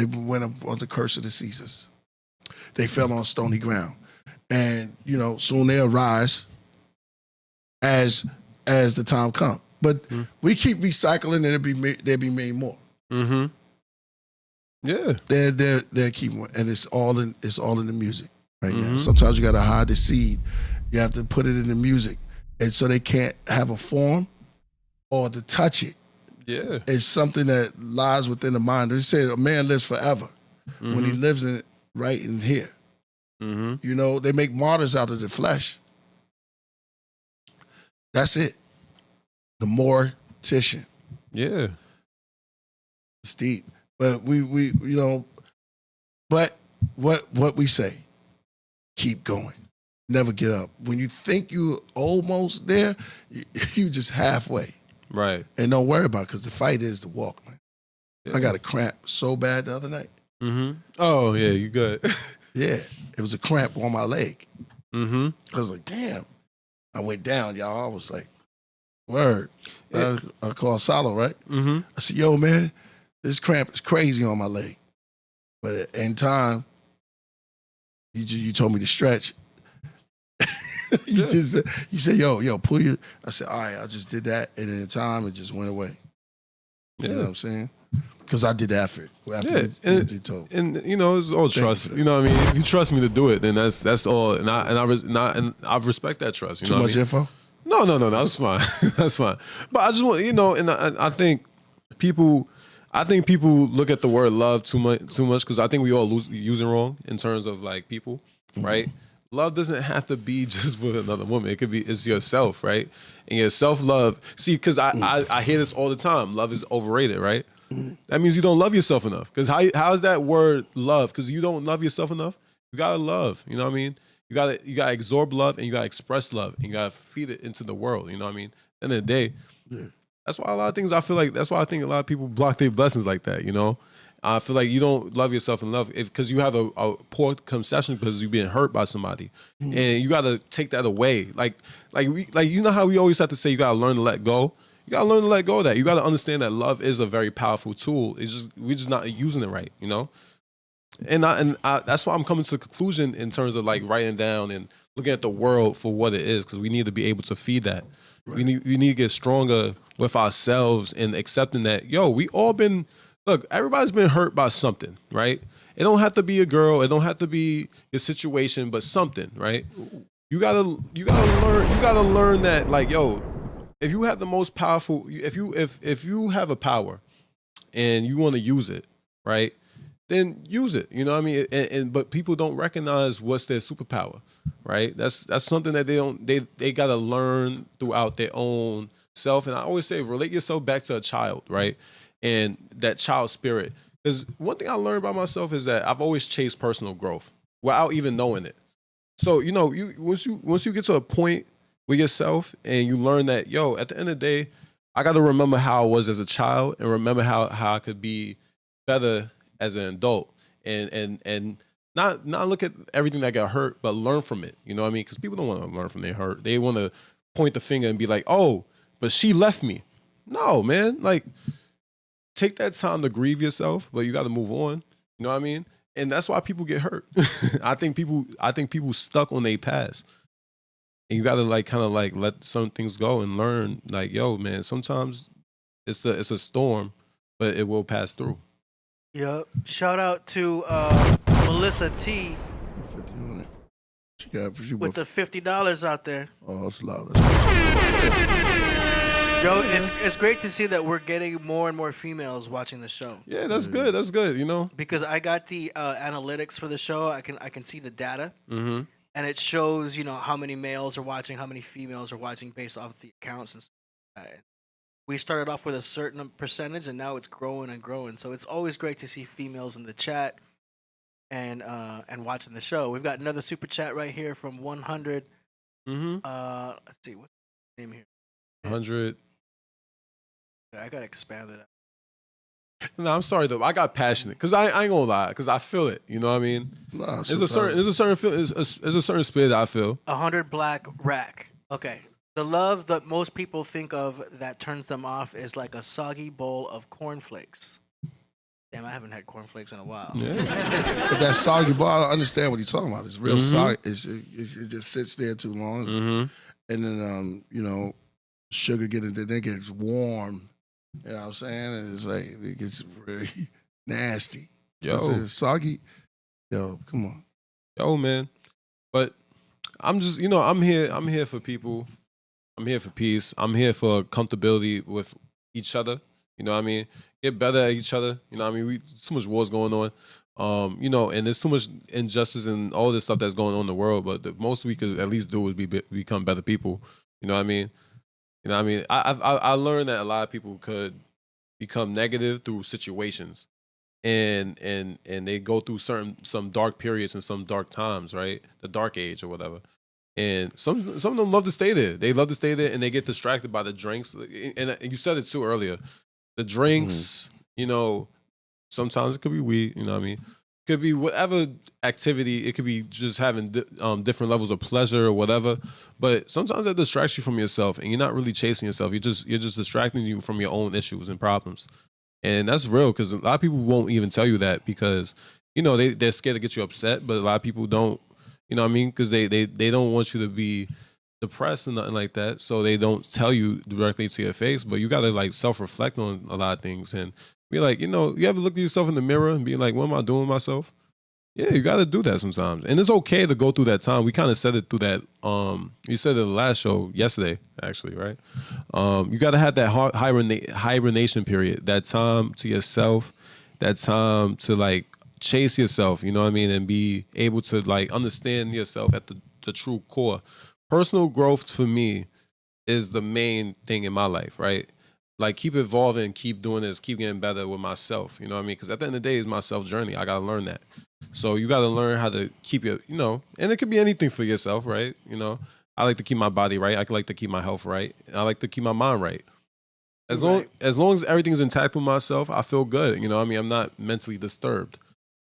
went on the curse of the Caesars. They fell on stony ground, and soon they'll rise as the time comes. But we keep recycling, and they'll be made more. Yeah, they're keeping, and it's all in the music right now. Sometimes you got to hide the seed. You have to put it in the music, and so they can't have a form or to touch it. Yeah, it's something that lies within the mind. They say a man lives forever when he lives right in here. They make martyrs out of the flesh. That's it. The mortician. Yeah. It's deep. But but what we say, keep going. Never get up. When you think you're almost there, you just halfway. Right. And don't worry about it, because the fight is the walk, man. Yeah. I got a cramp so bad the other night. Oh, yeah, you good. Yeah, it was a cramp on my leg. I was like, damn. I went down, y'all. I was like, word. Yeah. I called Salo, right? I said, yo, man, this cramp is crazy on my leg. But in time, you told me to stretch. You said, yo, pull your. I said, all right, I just did that. And in time, it just went away. You know what I'm saying? Because I did the effort. And it's all trust. You know what I mean? If you trust me to do it, then that's all. And I respect that trust. Too much info? No, that's fine. That's fine. But I just want, and I think people look at the word love too much because I think we all use it wrong in terms of like people, right? Love doesn't have to be just with another woman. It could be it's yourself, right? And your self-love. See, because I hear this all the time. Love is overrated, right? That means you don't love yourself enough. Because how is that word love? Because you don't love yourself enough. You gotta love. You know what I mean? You gotta absorb love and you gotta express love and you gotta feed it into the world. You know what I mean? At the end of the day, that's why a lot of things I feel like. That's why I think a lot of people block their blessings like that. I feel like you don't love yourself enough because you have a poor conception because you've been hurt by somebody, and you gotta take that away. Like how we always have to say you gotta learn to let go. You gotta learn to let go of that. You gotta understand that love is a very powerful tool. We're just not using it right, And that's why I'm coming to the conclusion in terms of like writing down and looking at the world for what it is, because we need to be able to feed that. Right. We need to get stronger with ourselves and accepting that, we all been. Look, everybody's been hurt by something, right? It don't have to be a girl. It don't have to be a situation, but something, right? You gotta learn that, like, if you have the most powerful, if you have a power and you want to use it, right? Then use it. You know what I mean? But people don't recognize what's their superpower, right? That's something that they gotta learn throughout their own self. And I always say, relate yourself back to a child, right? And that child spirit. Because one thing I learned about myself is that I've always chased personal growth without even knowing it. So, once you get to a point with yourself and you learn that, at the end of the day, I got to remember how I was as a child and remember how I could be better as an adult and not look at everything that got hurt, but learn from it. You know what I mean? Because people don't want to learn from their hurt. They want to point the finger and be like, oh, but she left me. No, man. Like, take that time to grieve yourself, but you got to move on. You know what I mean? And that's why people get hurt. I think people stuck on their past. And you got to like kind of like let some things go and learn. Like, yo, man, sometimes it's a storm, but it will pass through. Yep. Shout out to Melissa T. With the $50 out there. Oh, that's loud. Yo, it's great to see that we're getting more and more females watching the show. Yeah, that's good. That's good. You know, because I got the analytics for the show. I can see the data, mm-hmm. and it shows how many males are watching, how many females are watching based off the accounts and stuff like that. We started off with a certain percentage, and now it's growing and growing. So it's always great to see females in the chat and watching the show. We've got another super chat right here from 100. Mm-hmm. Let's see what's the name here. 100. I gotta expand it. No, I'm sorry though. I got passionate because I ain't gonna lie because I feel it. You know what I mean? Nah, there's a certain spirit that I feel. 100 black rack. Okay. The love that most people think of that turns them off is like a soggy bowl of cornflakes. Damn, I haven't had cornflakes in a while. Yeah. But that soggy bowl, I understand what he's talking about. It's real soggy. It just sits there too long, and then sugar get in there, then it gets warm. You know what I'm saying? And it's like it gets really nasty. Yo, it's soggy. Yo, come on. Yo, man. But I'm just, I'm here for people. I'm here for peace. I'm here for comfortability with each other. You know what I mean? Get better at each other. You know what I mean? Too much wars going on. And there's too much injustice and all this stuff that's going on in the world. But the most we could at least do is become better people. You know what I mean? You know what I mean? I learned that a lot of people could become negative through situations. And they go through some dark periods and some dark times, right? The dark age or whatever. And some of them love to stay there. They love to stay there, and they get distracted by the drinks. And you said it too earlier. The drinks, sometimes it could be weed. You know what I mean? It could be whatever activity. It could be just having different levels of pleasure or whatever. But sometimes that distracts you from yourself, and you're not really chasing yourself. You're just distracting you from your own issues and problems. And that's real because a lot of people won't even tell you that because they're scared to get you upset. But a lot of people don't. You know what I mean? Because they don't want you to be depressed and nothing like that. So they don't tell you directly to your face. But you got to like self-reflect on a lot of things and be like, you ever look at yourself in the mirror and be like, what am I doing with myself? Yeah, you got to do that sometimes. And it's okay to go through that time. We kind of said it through that. You said it in the last show yesterday, actually, right? You got to have that hibernation period, that time to yourself, that time to like, chase yourself, you know what I mean, and be able to like understand yourself at the true core. Personal growth for me is the main thing in my life, right? Like keep evolving, keep doing this, keep getting better with myself, you know what I mean? Because at the end of the day, it's my self journey. I gotta learn that. So you gotta learn how to keep it, and it could be anything for yourself, right? I like to keep my body right. I like to keep my health right. I like to keep my mind right. As long as everything's intact with myself, I feel good. You know what I mean? I'm not mentally disturbed.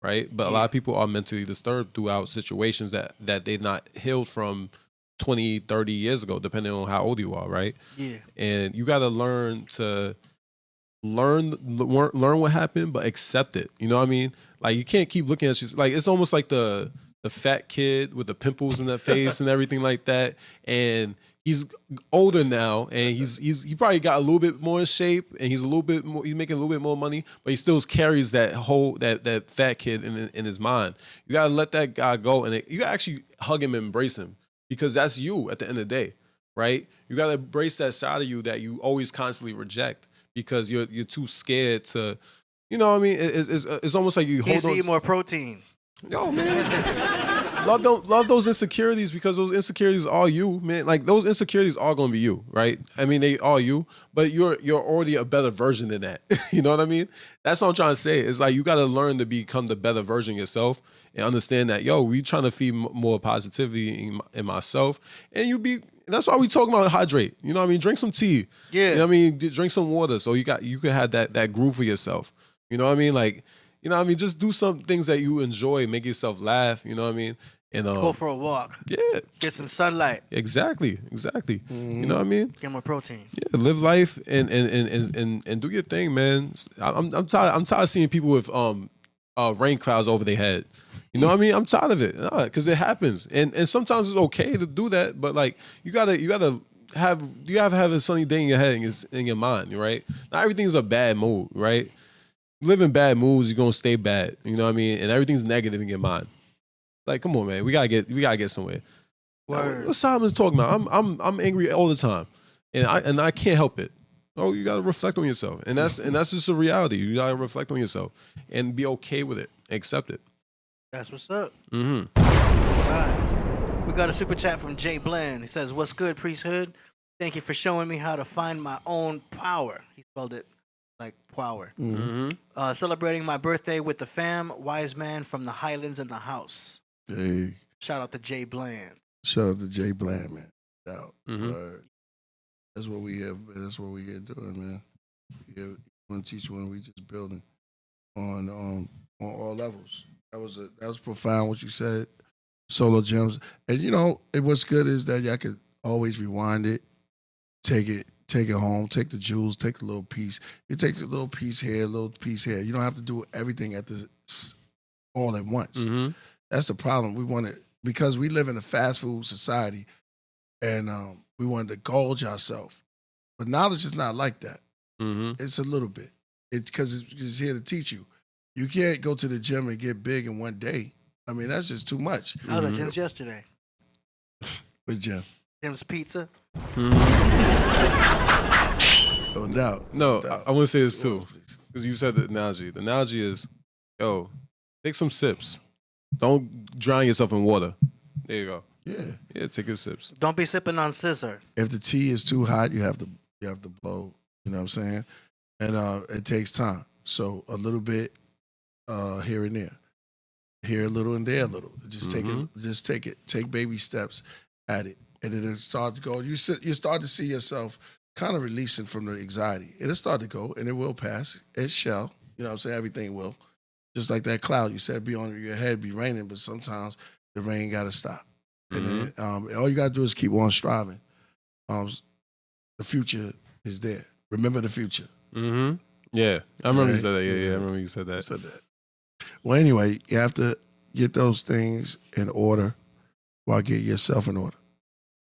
Right. But a lot of people are mentally disturbed throughout situations that they're not healed from 20, 30 years ago, depending on how old you are. Right. Yeah. And you got to learn what happened, but accept it. You know what I mean? Like you can't keep looking at you. Like it's almost like the fat kid with the pimples in the face and everything like that. And he's older now, and he probably got a little bit more in shape, and he's making a little bit more money, but he still carries that fat kid in his mind. You gotta let that guy go, and you gotta actually hug him and embrace him because that's you at the end of the day, right? You gotta embrace that side of you that you always constantly reject because you're too scared to, you know what I mean? It's almost like you hold on. Eat more protein. Yo, man. Love those insecurities because those insecurities are you, man. Like those insecurities are gonna be you, right? I mean, they are you, but you're already a better version than that. You know what I mean? That's what I'm trying to say. It's like you gotta learn to become the better version of yourself and understand that, we trying to feed more positivity in myself, and that's why we talking about hydrate. You know what I mean? Drink some tea. Yeah. You know what I mean? Drink some water so you can have that groove for yourself. You know what I mean? Like. You know what I mean? Just do some things that you enjoy, make yourself laugh, you know what I mean? And go for a walk. Yeah. Get some sunlight. Exactly. You know what I mean? Get more protein. Yeah, live life and do your thing, man. I'm tired of seeing people with rain clouds over their head. You know what I mean? I'm tired of it because it happens, and sometimes it's okay to do that, but like you gotta have a sunny day in your head and in your mind, right? Not everything's a bad mood, right? You live in bad moods, you're gonna stay bad. You know what I mean? And everything's negative in your mind. Like, come on, man, we gotta get somewhere. What Solomon's talking about? I'm angry all the time, and I can't help it. Oh, you gotta reflect on yourself, and that's just a reality. You gotta reflect on yourself and be okay with it, accept it. That's what's up. Mm-hmm. All right. We got a super chat from Jay Bland. He says, "What's good, priesthood? Thank you for showing me how to find my own power." He spelled it like power. Mm-hmm. Celebrating my birthday with the fam. Wise man from the Highlands in the house. Hey. Shout out to Jay Bland. Shout out to Jay Bland, man. Mm-hmm. That's what we have. That's what we here doing, man. We want to teach one. We just building on all levels. That was profound what you said. Solo gems, and you know what's good is that y'all could always rewind it, take it home, take the jewels, take a little piece. You take a little piece here, a little piece here. You don't have to do everything all at once. Mm-hmm. That's the problem. We want it because we live in a fast food society, and we want to gorge ourselves. But knowledge is not like that. Mm-hmm. It's a little bit. It's because it's here to teach you. You can't go to the gym and get big in one day. I mean, that's just too much. I was at Jim's yesterday. With Jim? Jim's Pizza. No doubt. No, doubt. I want to say this too, because you said the analogy. The analogy is, yo, take some sips. Don't drown yourself in water. There you go. Yeah, take your sips. Don't be sipping on scissor. If the tea is too hot, you have to blow. You know what I'm saying? And it takes time. So a little bit here and there. Here a little and there a little. Just take it. Just take it. Take baby steps at it, and it'll start to go. You start to see yourself kind of releasing from the anxiety. It'll start to go, and it will pass. It shall. You know what I'm saying? Everything will. Just like that cloud you said, be on your head, be raining, but sometimes the rain got to stop. And then, all you got to do is keep on striving. The future is there. Remember the future. Mm-hmm. Yeah, I remember you said that. Yeah, I remember you said that. Well, anyway, you have to get those things in order while getting yourself in order.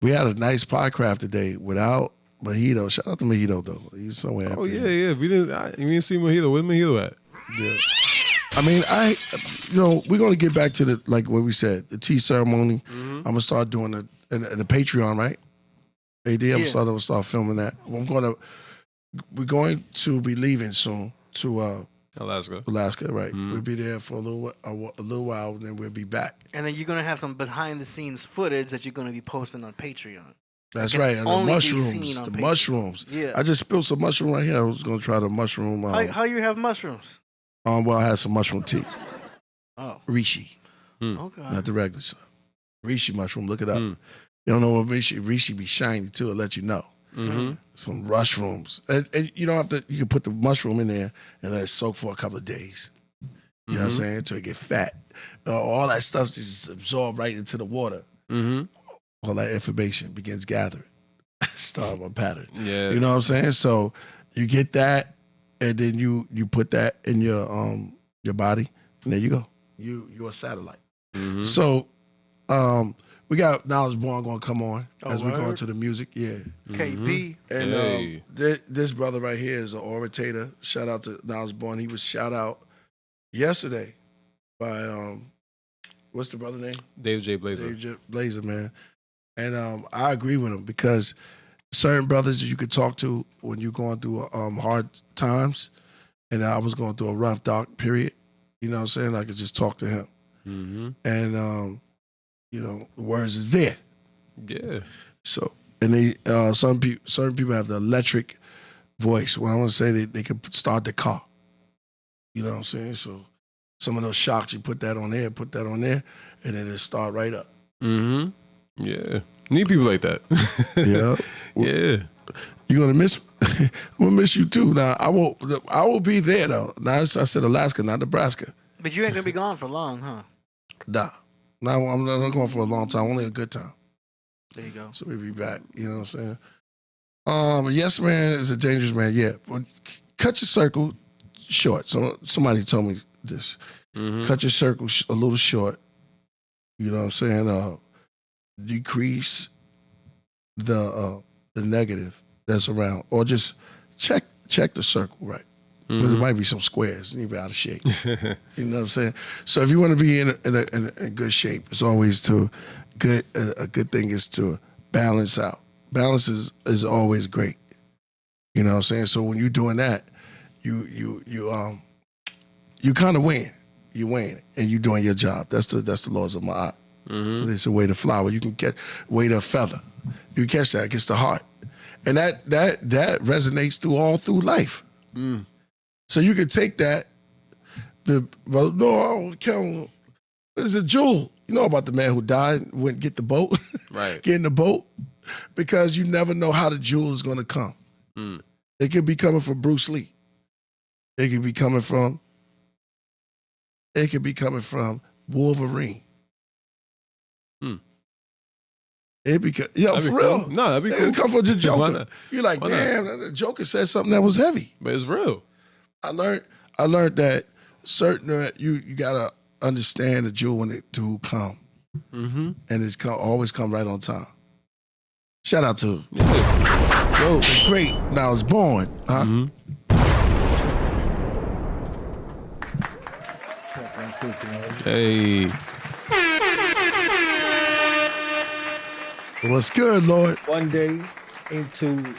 We had a nice Podcraft today without Mojito. Shout out to Mojito, though. He's somewhere. Oh, yeah. We didn't see Mojito. Where's Mojito at? Yeah. I mean, we're going to get back to like what we said, the tea ceremony. I'm going to start doing the Patreon, right? AD, I'm going to start filming that. We're going to be leaving soon to Alaska, right? We'll be there for a little while, and then we'll be back. And then you're gonna have some behind-the-scenes footage that you're gonna be posting on Patreon. That's right. And the mushrooms. Yeah. I just spilled some mushroom right here. I was gonna try the mushroom. How you have mushrooms? Well, I had some mushroom tea. Oh. Reishi. Okay. Not the regular stuff. Reishi mushroom. Look it up. You don't know what Reishi be shiny too. It'll let you know. Some mushrooms, and you don't have to. You can put the mushroom in there and let it soak for a couple of days. You know what I'm saying? Until it get fat. All that stuff just absorb right into the water. All that information begins gathering. Start a pattern. Yeah. You know what I'm saying? So you get that, and then you put that in your body, and there you go. You're a satellite. So we got Knowledge Born going to come on as we go into the music. Yeah. KB. And this brother right here is an orator. Shout out to Knowledge Born. He was shout out yesterday by, what's the brother name? Dave J. Blazer. Dave J. Blazer, man. And I agree with him because certain brothers you could talk to when you're going through hard times, and I was going through a rough, dark period. You know what I'm saying? I could just talk to him. And, the words is there. Yeah. So, and they certain people have the electric voice. When I want to say they can start the car. You know what I'm saying? So, some of those shocks, you put that on there, and then it start right up. Yeah. Need people like that. Yeah. Yeah. You're gonna miss. I'm gonna miss you too. Now I will be there though. Now I said Alaska, not Nebraska. But you ain't gonna be gone for long, huh? Nah. Now I'm not going for a long time, only a good time. There you go. So we'll be back. You know what I'm saying? Yes, man is a dangerous man. Yeah, but cut your circle short. So somebody told me this. Cut your circle a little short. You know what I'm saying? Decrease the negative that's around, or just check the circle right. Because there might be some squares and you'll be out of shape. You know what I'm saying? So if you want to be in good shape, it's always a good thing is to balance out. Balance is always great. You know what I'm saying? So when you're doing that, you kind of win. You win, and you're doing your job. That's the laws of Ma'at. So there's a way to flower. You can get weight of feather. You catch that against the heart, and that resonates through life. So you can take that. No, I don't count. It's a jewel. You know about the man who died and went get the boat, right? Get in the boat, because you never know how the jewel is going to come. It could be coming from Bruce Lee. It could be coming from Wolverine. It because for real. Cool. No, that'd be cool. It come from the Joker. You're like, damn, the Joker said something that was heavy. But it's real. I learned that certain you gotta understand the jewel when it do come, and it's always come right on time. Shout out to the great Now It's Born, huh? Hey, what's good, Lord? One day into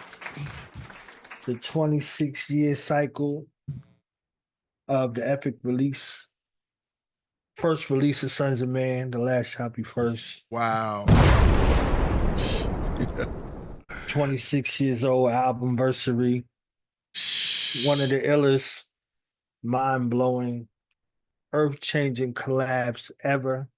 the 26-year cycle of the epic release. First release of Sons of Man, the last shall be first. Wow. 26 years old albumversary. One of the illest, mind-blowing, earth-changing collabs ever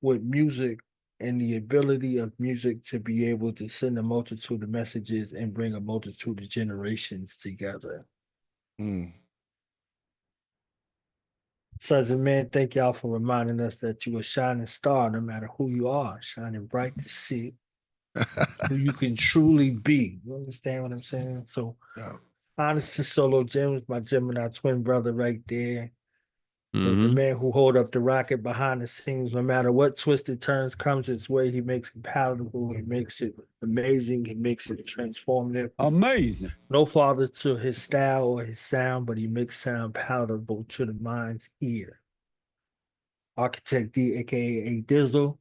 with music and the ability of music to be able to send a multitude of messages and bring a multitude of generations together. Sons of Man, thank y'all for reminding us that you're a shining star, no matter who you are, shining bright to see who you can truly be. You understand what I'm saying? So, honest to Solo Gems, my Gemini twin brother right there. The man who hold up the rocket behind the scenes, no matter what twisted turns comes its way, he makes it palatable, he makes it amazing, he makes it transformative. Amazing. No father to his style or his sound, but he makes sound palatable to the mind's ear. Architect D, aka A Dizzle.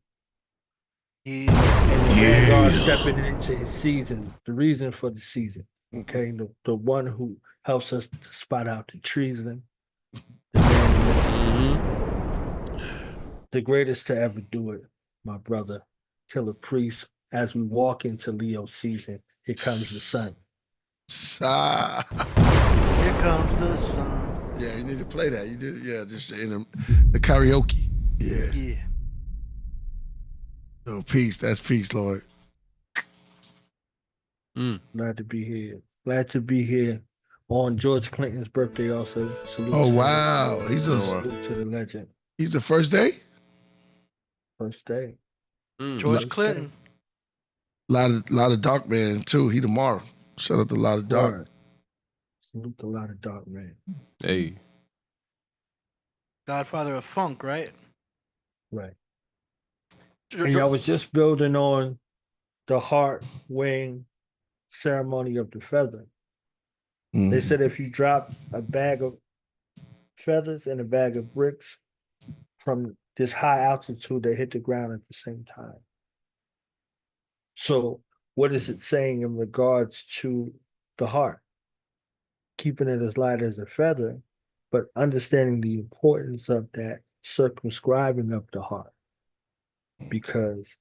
And the vanguard stepping into his season, the reason for the season. Okay, the one who helps us to spot out the treason. The greatest to ever do it, my brother, Killah Priest. As we walk into Leo season, here comes the sun. Here comes the sun. Yeah, you need to play that. You did, yeah, just in the karaoke. Yeah. Yeah. Oh, peace. That's peace, Lord. Glad to be here. Glad to be here on George Clinton's birthday also. Salute Oh, to wow. salute to the legend. He's the first day? First day. George Clinton. Lot of Dark Man, too. He tomorrow. Shout out to Lot of Dark. Word. Salute to a lot of dark man. hey. Godfather of funk, right? Right. And I was just building on the heart wing ceremony of the feather. They said if you drop a bag of feathers and a bag of bricks from this high altitude, they hit the ground at the same time. So what is it saying in regards to the heart? Keeping it as light as a feather, but understanding the importance of that circumscribing of the heart. Because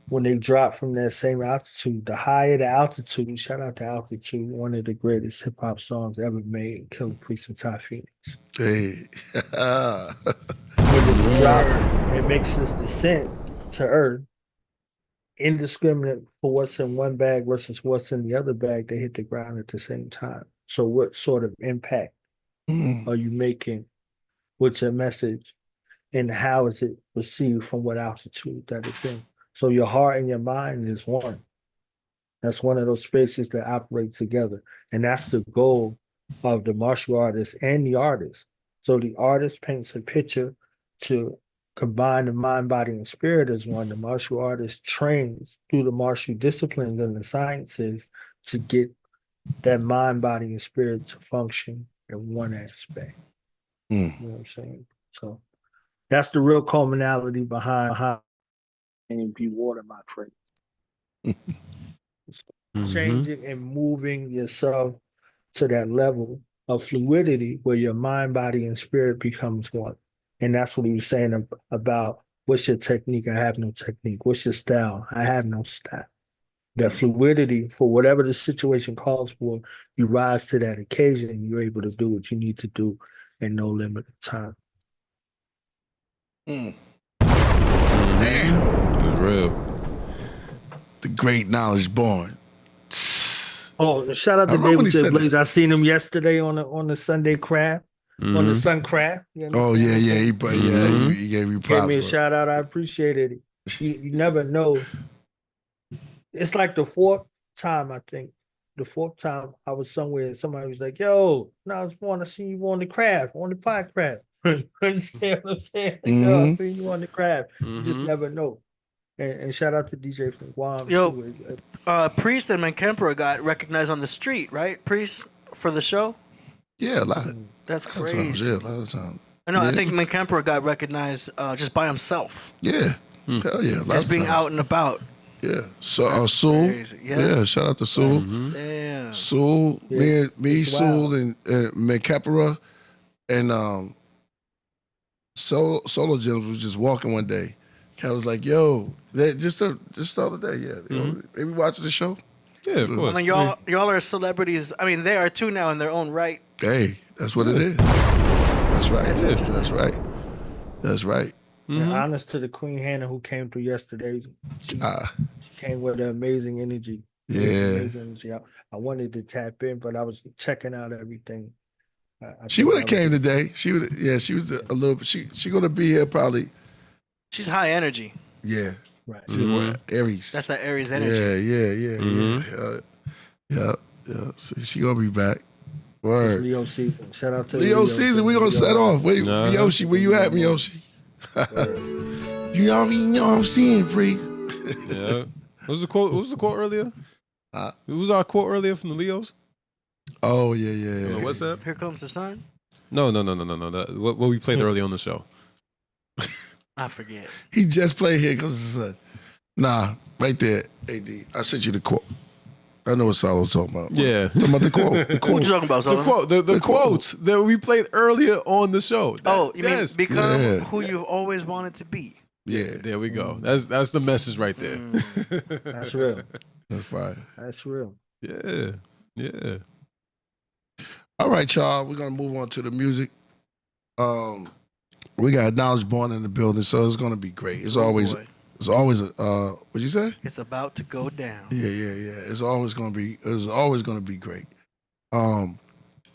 when they drop from that same altitude, the higher the altitude, shout out to Altitude, one of the greatest hip hop songs ever made, Killah Priest and Ty Phoenix. Hey. When it's dropped, it makes this descent to earth indiscriminate for what's in one bag versus what's in the other bag. They hit the ground at the same time. So what sort of impact are you making with your message and how is it received from what altitude that it's in. So your heart and your mind is one. That's one of those spaces that operate together. And that's the goal of the martial artist and the artist. So the artist paints a picture to combine the mind, body, and spirit as one. The martial artist trains through the martial disciplines and the sciences to get that mind, body, and spirit to function in one aspect. You know what I'm saying? So that's the real commonality behind and be water, my friend. Changing and moving yourself to that level of fluidity where your mind, body, and spirit becomes one. And that's what he was saying about what's your technique? I have no technique. What's your style? I have no style. That fluidity for whatever the situation calls for, you rise to that occasion and you're able to do what you need to do in no limit of time. Damn. It's real. The great knowledge born. Oh, shout out to David Blaze. I seen him yesterday on the Sunday craft, on the Sun craft. Oh yeah, he gave me props. Gave me a shout out. I appreciated it. You never know. It's like the fourth time, I think. The fourth time I was somewhere and somebody was like, "Yo, now I just want to see you on the craft, on the Podcraft." Understand what I'm saying? Yo, I see you on the craft. You just never know. And shout out to DJ from Guam. Yo, Priest and Mankempera got recognized on the street, right? Priest for the show? Yeah, a lot. That's crazy. Times, yeah, a lot of times. I know. I think Mankempera got recognized just by himself. Yeah. Hell yeah. Just being out and about. Yeah. So Soul. Yeah, shout out to Soul. Damn. Soul, me, Soul, and Mankempera, and Solo Gems was just walking one day. I was like, "Yo, just the other day, yeah. Maybe watching the show." Yeah, of course. I mean, y'all are celebrities. I mean, they are too now in their own right. Hey, that's what it is. That's right. That's right. That's right. And honest to the Queen Hannah who came through yesterday. She came with an amazing energy. Yeah. Amazing energy. I wanted to tap in, but I was checking out everything. She would have came today. She would. Yeah, she was a little. She gonna be here probably. She's high energy. Yeah. Right. Aries. That's that Aries energy. Yeah. So she gonna be back. Word. It's Leo season. Shout out to Leo season. We gonna set off. Yoshi, where you at, Yoshi? You already know I'm seeing, free. Yeah. What was the quote earlier? It was our quote earlier from the Leos. Oh yeah. What's that? Here comes the sun. No. What we played earlier on the show. I forget. He just played Here Comes the Sun. Nah, right there, AD. I sent you the quote. I know what Solo's talking about. Yeah. Talking about the quote. What you talking about, Solo? The quotes that we played earlier on the show. You mean become who you've always wanted to be. Yeah. There we go. That's the message right there. That's real. That's fine. That's real. Yeah. All right, y'all. We're gonna move on to the music. We got Knowledge Born in the building, so it's gonna be great. It's always what'd you say? It's about to go down. Yeah. It's always gonna be great. I'm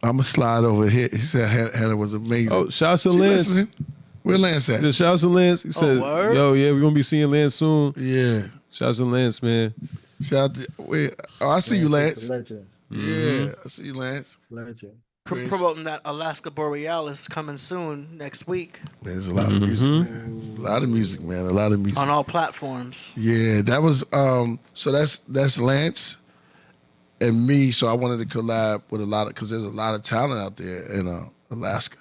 gonna slide over here. He said Hannah was amazing. Oh, shouts to Lance. Listening? Where Lance at? The shouts to Lance. He said, word? "Yo, yeah, we're gonna be seeing Lance soon." Yeah. Shouts to Lance, man. Shout out to I see you, Lance. Legend. Yeah, I see you, Lance. Legend. Promoting that Alaska Borealis coming soon next week. There's a lot of music, man. A lot of music, man. A lot of music on all platforms. Yeah, that was so that's Lance and me. So I wanted to collab with because there's a lot of talent out there in Alaska.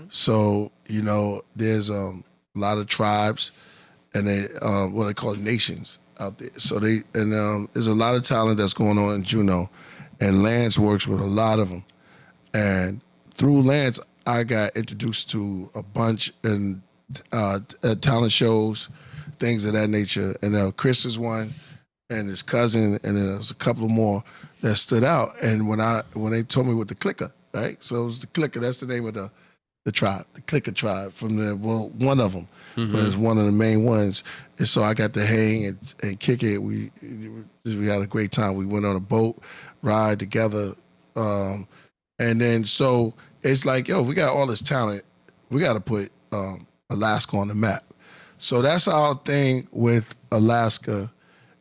So there's a lot of tribes and they what they call nations out there. So there's a lot of talent that's going on in Juneau, and Lance works with a lot of them. And through Lance, I got introduced to a bunch and talent shows, things of that nature. And Chris is one, and his cousin, and then there's a couple more that stood out. And when they told me with the Clicker, right? So it was the Clicker. That's the name of the tribe, the Clicker tribe. One of them, but it's one of the main ones. And so I got to hang and kick it. We had a great time. We went on a boat ride together. And then so it's like, yo, we got all this talent. We got to put Alaska on the map. So that's our thing with Alaska.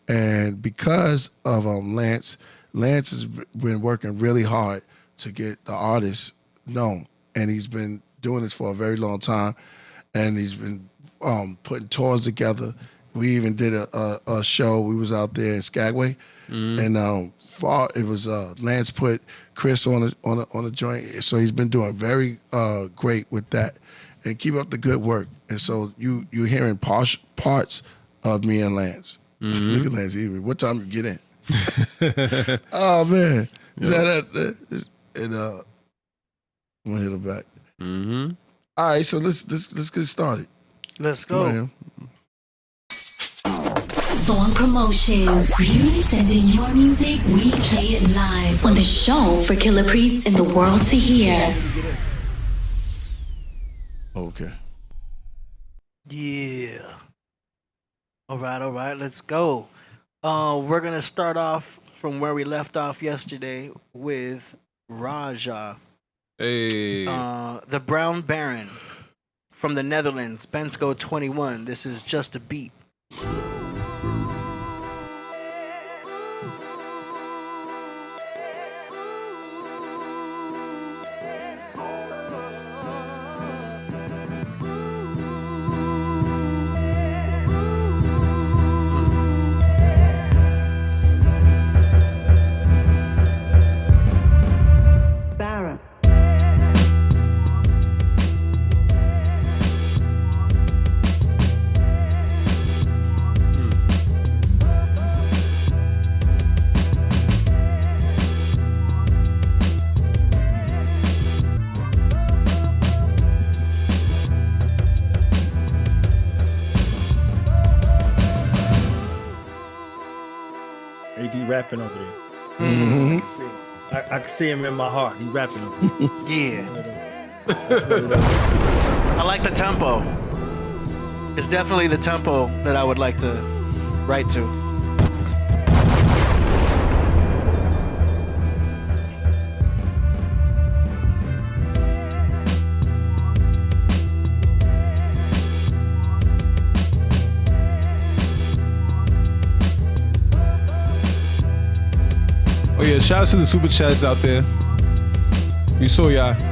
And because of Lance has been working really hard to get the artist known. And he's been doing this for a very long time. And he's been putting tours together. We even did a show. We was out there in Skagway. And it was Lance put Chris on a joint. So he's been doing very great with that. And keep up the good work. And so you're hearing parts of me and Lance. Look at Lance even. What time you get in? Oh man. Is that I'm gonna hit him back. All right, so let's get started. Let's go. Thorn Promotions. You send in your music, we play it live on the show for Killah Priest and the world to hear. Okay. Yeah. All right, let's go. We're going to start off from where we left off yesterday with Raja. Hey. The Brown Baron from the Netherlands, Bensko 21. This is Just a Beat. Rapping over there. I can see him in my heart. He rapping over there. Yeah. I like the tempo. It's definitely the tempo that I would like to write to. Yeah, shout out to the super chats out there. We saw y'all. Did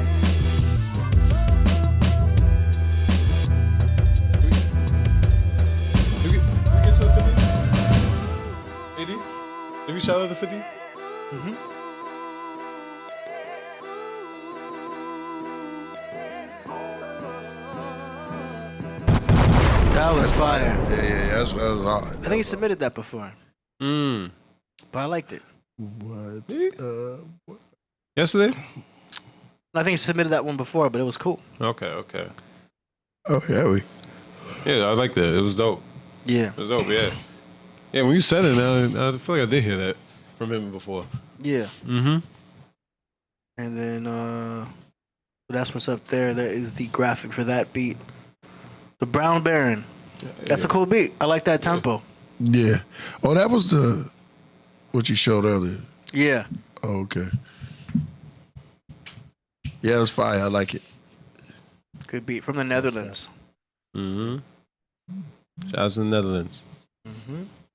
we get to the 50? AD? Did we shout out the 50? That was fire. Yeah, that was hard. I think he submitted that before. But I liked it. What? Yesterday? I think he submitted that one before, but it was cool. Okay. Oh, yeah, Yeah, I liked it. It was dope. Yeah. It was dope, yeah. Yeah, when you said it, now I feel like I did hear that from him before. Yeah. And then that's what's up there. There is the graphic for that beat. The Brown Baron. That's a cool beat. I like that tempo. Yeah. Oh, that was what you showed earlier. Yeah. Oh, okay. Yeah, it was fire. I like it. Good beat from the Netherlands. Shout out to the Netherlands.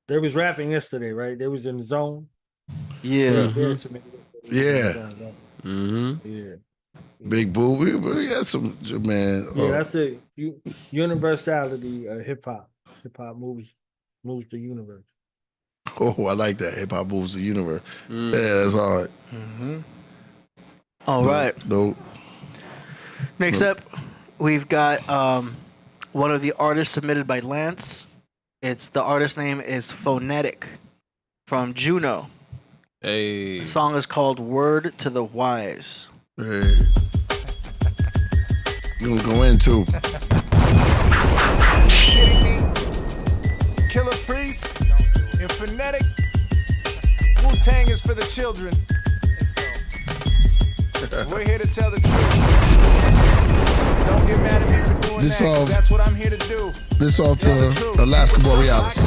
They was rapping yesterday, right? They was in the zone. Yeah. Yeah. Yeah. Big Boo. We had some, man. Yeah, that's it. Universality of hip hop. Hip hop moves the universe. Oh, I like that. Hip hop moves the universe. Yeah, that's hard. All right. Dope. Next up, we've got one of the artists submitted by Lance. The artist name is Phonetic from Juno. Hey. The song is called Word to the Wise. Hey. You gonna go in too. Kidding me? Killah Priest and Phonetic. Wu-Tang is for the children. We're here to tell the truth. Don't get mad at me for doing This that, 'cause that's what I'm here to do. This off the Alaska Borealis.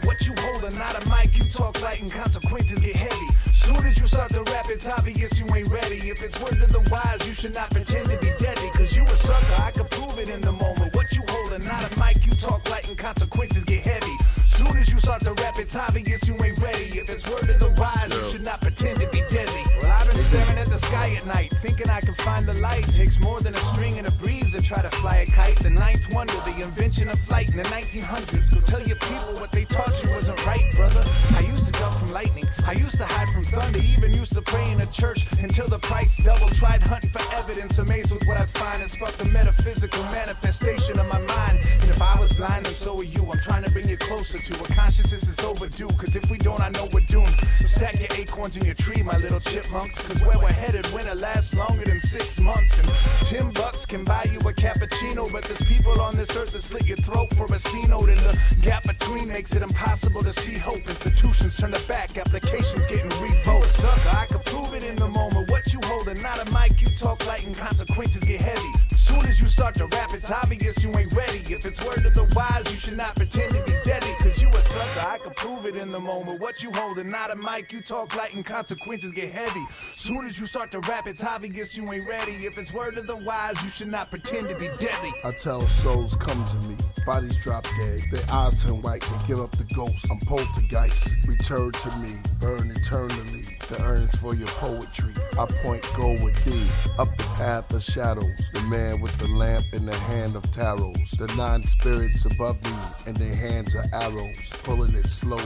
What you holding, not a mic, you talk light and consequences get heavy. Soon as you start to rap, it's obvious you ain't ready. If it's word to the wise, you should not pretend to be deadly, 'cause you a sucker, I could prove it in the moment. What you holding, not a mic, you talk light and consequences get heavy. Soon as you start to rap, it's obvious you ain't ready. If it's word of the wise, you should not pretend to be deadly. Well, I've been staring at the sky at night, thinking I can find the light. Takes more than a string and a breeze to try to fly a kite. The ninth wonder, the invention of flight in the 1900s. Go tell your people what they taught you wasn't right, brother. I used to duck from lightning, I used to hide from thunder, even used to pray in a church until the price doubled. Tried hunting for evidence, amazed with what I'd find. It sparked the metaphysical manifestation of my mind. And if I was blind, then so are you. I'm trying to bring you closer to a consciousness is overdue. Cause if we don't, I know we're doomed. So stack your acorns in your tree, my little chipmunks. Cause where we're headed, winter lasts longer than 6 months. And $10 can buy you a cappuccino. But there's people on this earth that slit your throat for a C note. And the gap between makes it impossible to see hope. Institutions turn their back, applications getting revoked. You a sucker, I could prove it in the moment. What you holding, not a mic, you talk light and consequences get heavy. Soon as you start to rap, it's obvious you ain't ready. If it's word of the wise, you should not pretend to be deadly. Cause you a sucker, I could prove it in the moment. What you holding, not a mic, you talk light and consequences get heavy. Soon as you start to rap, it's obvious you ain't ready. If it's word of the wise, you should not pretend to be deadly. I tell souls come to me, bodies drop dead, their eyes turn white, they give up the ghost. I'm poltergeist, return to me, burn eternally. The earnings for your poetry, I point go with thee, up the path of shadows. The man with the lamp in the hand of tarots. The 9 spirits above me, and their hands are arrows, pulling it slowly,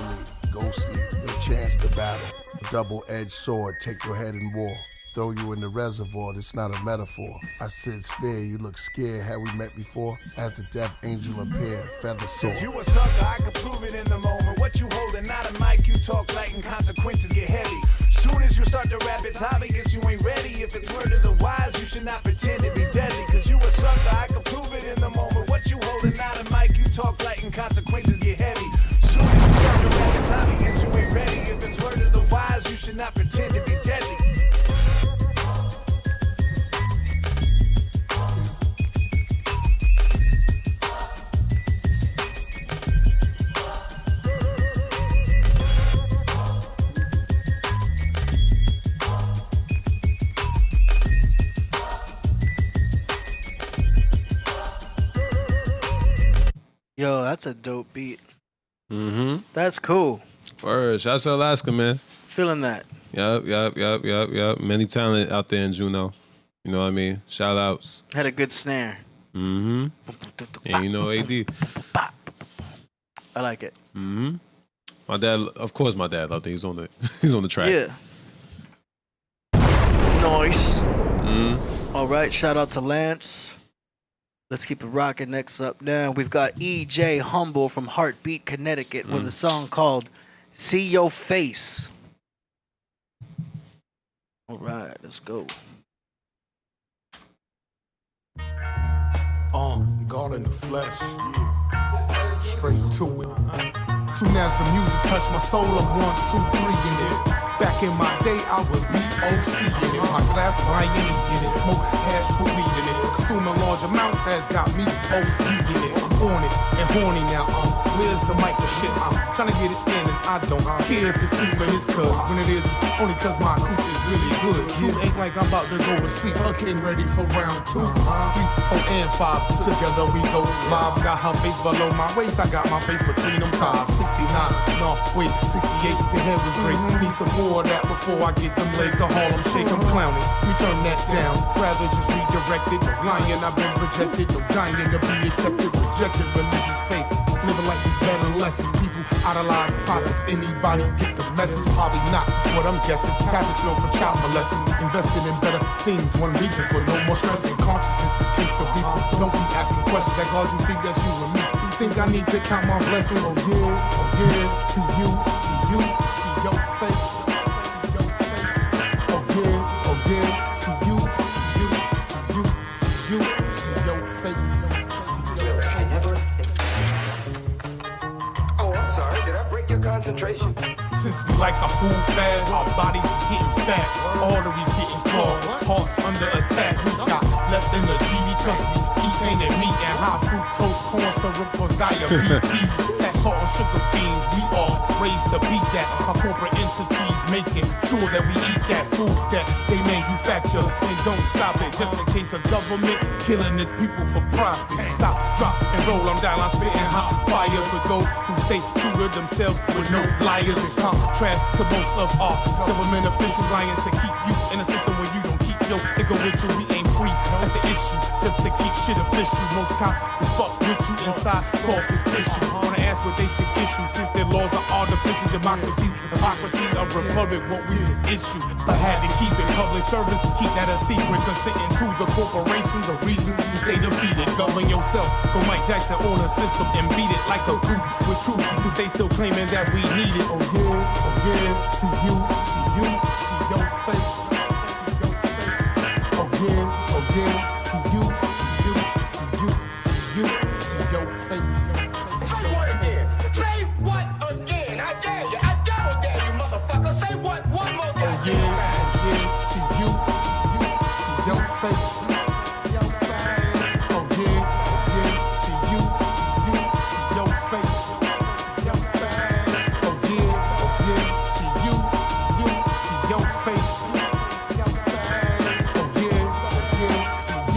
ghostly, no chance to battle. A double-edged sword, take your head in war. Throw you in the reservoir, this not a metaphor. I sense fear, you look scared, had we met before? As the death angel appear, feather sword. You a sucker, I could prove it in the moment. What you holding, not a mic, you talk light and consequences get heavy. Soon as you start to rap, it's obvious you ain't ready. If it's word of the wise, you should not pretend to be deadly. Cause you a sucker, I could prove it in the moment. What you holding, not a mic, you talk light and consequences get heavy. Soon as you start to rap, it's obvious you ain't ready. If it's word of the wise, you should not pretend to be deadly. Yo, that's a dope beat. Mm-hmm. That's cool. Word. Shouts to Alaska, man. Feeling that. Yep. Many talent out there in Juneau. You know what I mean? Shout outs. Had a good snare. Mm-hmm. And you know AD. I like it. Mm-hmm. My dad, of course my dad loved it. He's on the track. Yeah. Nice. Mm-hmm. All right, shout out to Lance. Let's keep it rocking. Next up now, we've got EJ Humble from Heartbeat, Connecticut with a song called See Your Face. All right, let's go. God in the flesh, yeah. Straight to it. Soon as the music touched my soul, I'm 1, 2, 3 in it. Back in my day, I was BOC in it. My glass Brian in it, smoke hash for weed in it. Consuming large amounts has got me OD in it. I'm on it and horny now. Where's the mic and shit? I'm trying to get it in and I don't care if it's 2 minutes, cause when it is, it's only cause my cooch is really good. You ain't like I'm about to go to sleep. Getting ready for round 2, 3, 4, and 5. Together we go live. Got her face below my waist. I got my face between them thighs. 69, no, wait, 68. The head was great. Need some more of that before I get them legs to Harlem shake. I'm clowning. We turn that down. Rather just redirected. No lying, I've been projected. No dying to be accepted. Rejected religious faith. Living like this better lessons. People idolize prophets. Anybody get the message? Probably not. What I'm guessing. Catholics known for child molesting. Investing in better things. One reason for no more stressing. Consciousness is case for people. Don't be asking questions. That God you see, that's you and me. You think I need to count my blessings? Oh yeah. See you, see your face. Oh yeah. See you, see your face. Oh, I'm sorry. Did I break your concentration? Since we like a food fast, our bodies is getting fat, arteries getting clogged, hearts under attack. We got less energy because we eat tainted meat and high fructose corn syrup cause diabetes. That's salt and sugar fiends, we all raised to beat that. Our corporate entities making sure that we eat that food that they manufacture and don't stop it. Just in case of government killing its people for profit. Stop, drop, and roll. I'm down, I'm spitting hot fire for those who stay true to themselves with no liars. In contrast to most of our government officials lying to keep you in a system where you don't keep your nigga with you. We ain't free, that's the issue. Just to keep shit official. Most cops will fuck with you inside soft as tissue. Wanna ask what they should issue since their laws are artificial. Democracy, hypocrisy, a republic, what we was issued. But had to keep it public service, keep that a secret. Consenting to the corporation, the reason you stay defeated. Govern yourself, go Mike Jackson on the system and beat it like a goose with truth. Cause they still claiming that we need it. Oh yeah, see you, see your face. Oh yeah, see you, see your face. Say what again? Say what again? I dare you, you motherfucker. Say what one more time. Oh yeah, see you, see your face. Oh yeah, see you, see your face. Oh yeah, see you, see your face. Oh yeah, see you,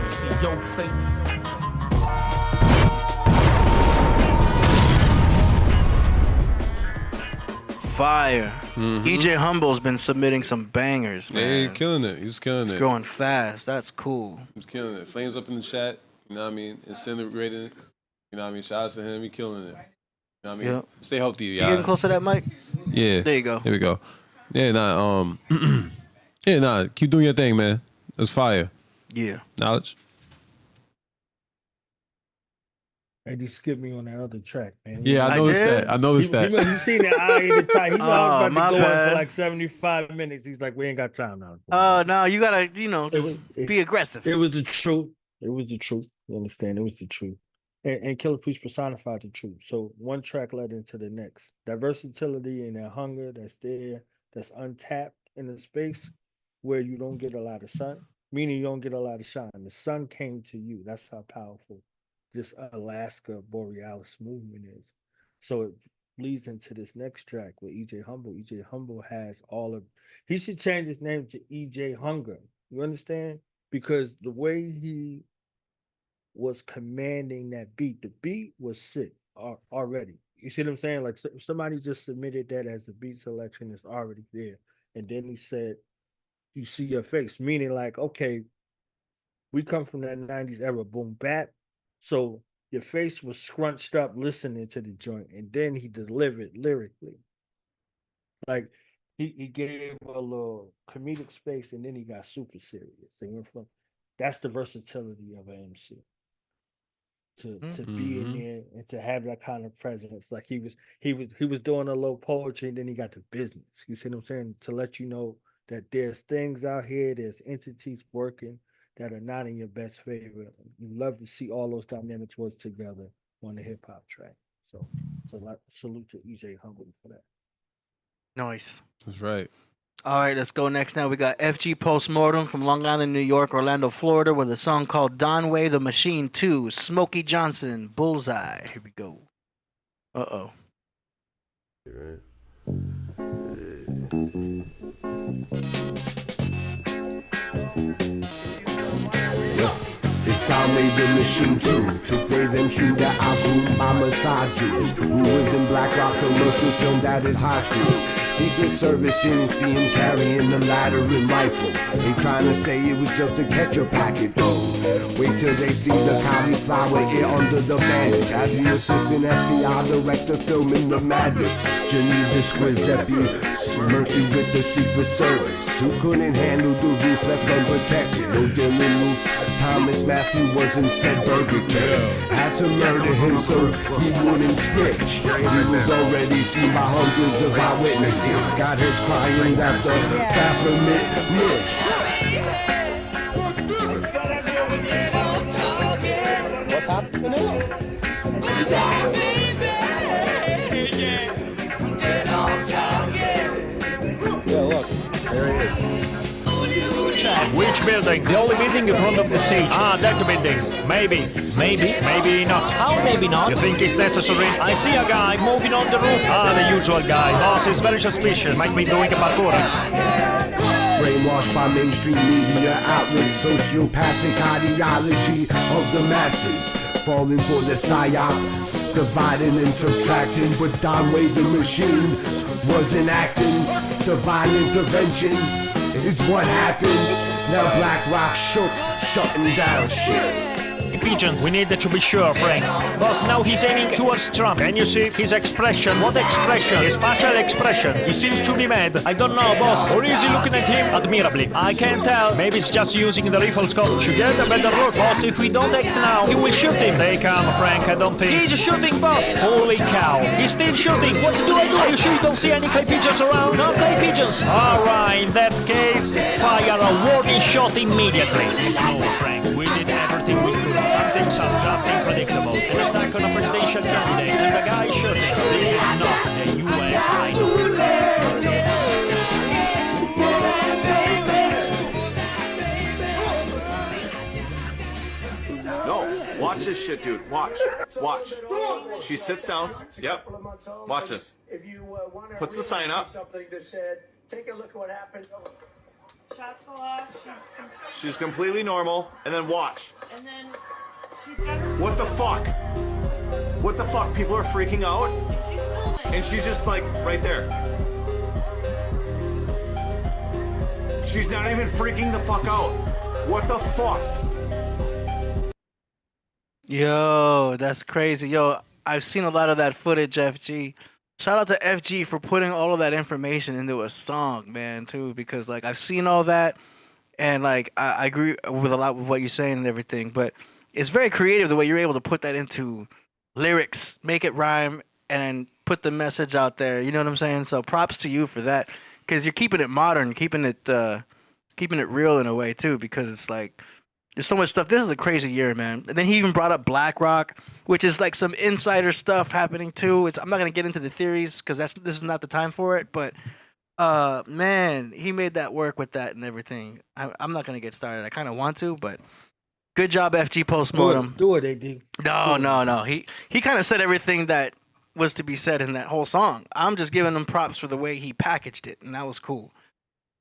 see your face. Fire. EJ Humble's been submitting some bangers, man. Yeah, he's killing it. He's killing it. It's growing fast. That's cool. He's killing it. Flames up in the chat. You know what I mean? Incinerating it. You know what I mean? Shout out to him. He killing it. You know what I mean? Yep. Stay healthy, You y'all. getting close to that mic? Yeah. There you go. Here we go. Yeah, keep doing your thing, man. It's fire. Yeah. Knowledge. And he skipped me on that other track, man. Yeah, I noticed that. I noticed that. He seen the eye in the time. He know I was my about to go on bad. for like 75 minutes. He's like, we ain't got time now. Oh, no, you gotta, just be aggressive. It was the truth. It was the truth. You understand? It was the truth. And Killah Priest personified the truth. So one track led into the next. That versatility and that hunger that's there, that's untapped in the space where you don't get a lot of sun, meaning you don't get a lot of shine. The sun came to you. That's how powerful this Alaska Borealis movement is. So it leads into this next track with EJ Humble. EJ Humble has he should change his name to EJ Hunger. You understand? Because the way he was commanding that beat, the beat was sick already. You see what I'm saying? Like somebody just submitted that as the beat selection is already there. And then he said, you see your face, meaning like, okay, we come from that 90s era, boom, bap. So your face was scrunched up listening to the joint, and then he delivered lyrically. Like he gave a little comedic space, and then he got super serious. That's the versatility of an MC. To be in there and to have that kind of presence. Like he was doing a little poetry, and then he got to business. You see what I'm saying? To let you know that there's things out here, there's entities working that are not in your best favor. You love to see all those dynamics work together on the hip hop track. So salute to EJ Humble for that. Nice. That's right. All right, let's go next now. We got FG Postmortem from Long Island, New York, Orlando, Florida, with a song called DONWAY, The Machine 2, Smokey Johnson, Bullseye. Here we go. Uh-oh. It's DONWAY the Machine 2. Took away them shooter Abu Mama Sajus, who was in Black Rock commercial filmed at his high school. Secret Service didn't see him carrying the ladder and rifle. They trying to say it was just a ketchup packet though. Wait till they see the cauliflower ear under the bandage. Have the assistant FBI director filming the madness. Janine Squizzepi smirking with the Secret Service, who couldn't handle the roof left unprotected. No Dylan Moose, Thomas Matthew wasn't fed Burger King. Had to murder him so he wouldn't snitch. He was already seen by hundreds of eyewitnesses. Got heads crying that the Baphomet missed. What's happening? Yeah, look, there he is. Which building? The only building in front of the stage. Ah, that building. Maybe. Maybe not. How maybe not? You think it's necessary? I see a guy moving on the roof. Ah, the usual guys. Boss is very suspicious. Might be doing a parkour. Brainwashed by mainstream media outlets, sociopathic ideology of the masses, falling for the psyop, dividing and subtracting. But DONWAY the machine wasn't acting. Divine intervention is what happened. Now Black Rock shook, shutting down shit. Pigeons, we need to be sure, Frank. Boss, now he's aiming towards Trump. Can you see his expression? What expression? His facial expression. He seems to be mad. I don't know, boss. Or is he looking at him admirably? I can't tell. Maybe it's just using the rifle scope to get a better look. Boss, if we don't act now, he will shoot him. Stay calm, Frank. I don't think. He's shooting, boss. Holy cow. He's still shooting. What do I do? Are you sure you don't see any clay pigeons around? No clay pigeons. Alright, in that case, fire a warning shot immediately. No, Frank. We did everything we could. Some things are just unpredictable. An attack on a presidential candidate and the guy shooting. This is not the U.S. I know. No, watch this shit, dude. Watch. She sits down. Yep. Watch this. Puts the sign up. Take a look at what happened. Shots go off. She's completely normal. And then watch. And then she's got her. What the fuck? What the fuck? People are freaking out. And she's just like right there. She's not even freaking the fuck out. What the fuck? Yo, that's crazy. Yo, I've seen a lot of that footage, FG. Shout out to FG for putting all of that information into a song, man, too, because like I've seen all that, and like I agree with a lot with what you're saying and everything, but it's very creative the way you're able to put that into lyrics, make it rhyme, and then put the message out there. You know what I'm saying? So props to you for that, because you're keeping it modern, keeping it real in a way too, because it's like there's so much stuff. This is a crazy year, man. And then he even brought up Black Rock, which is like some insider stuff happening too. I'm not gonna get into the theories because this is not the time for it. But man, he made that work with that and everything. I'm not gonna get started. I kind of want to, but good job, FG Postmortem. Do it, AD. No. He kind of said everything that was to be said in that whole song. I'm just giving him props for the way he packaged it, and that was cool.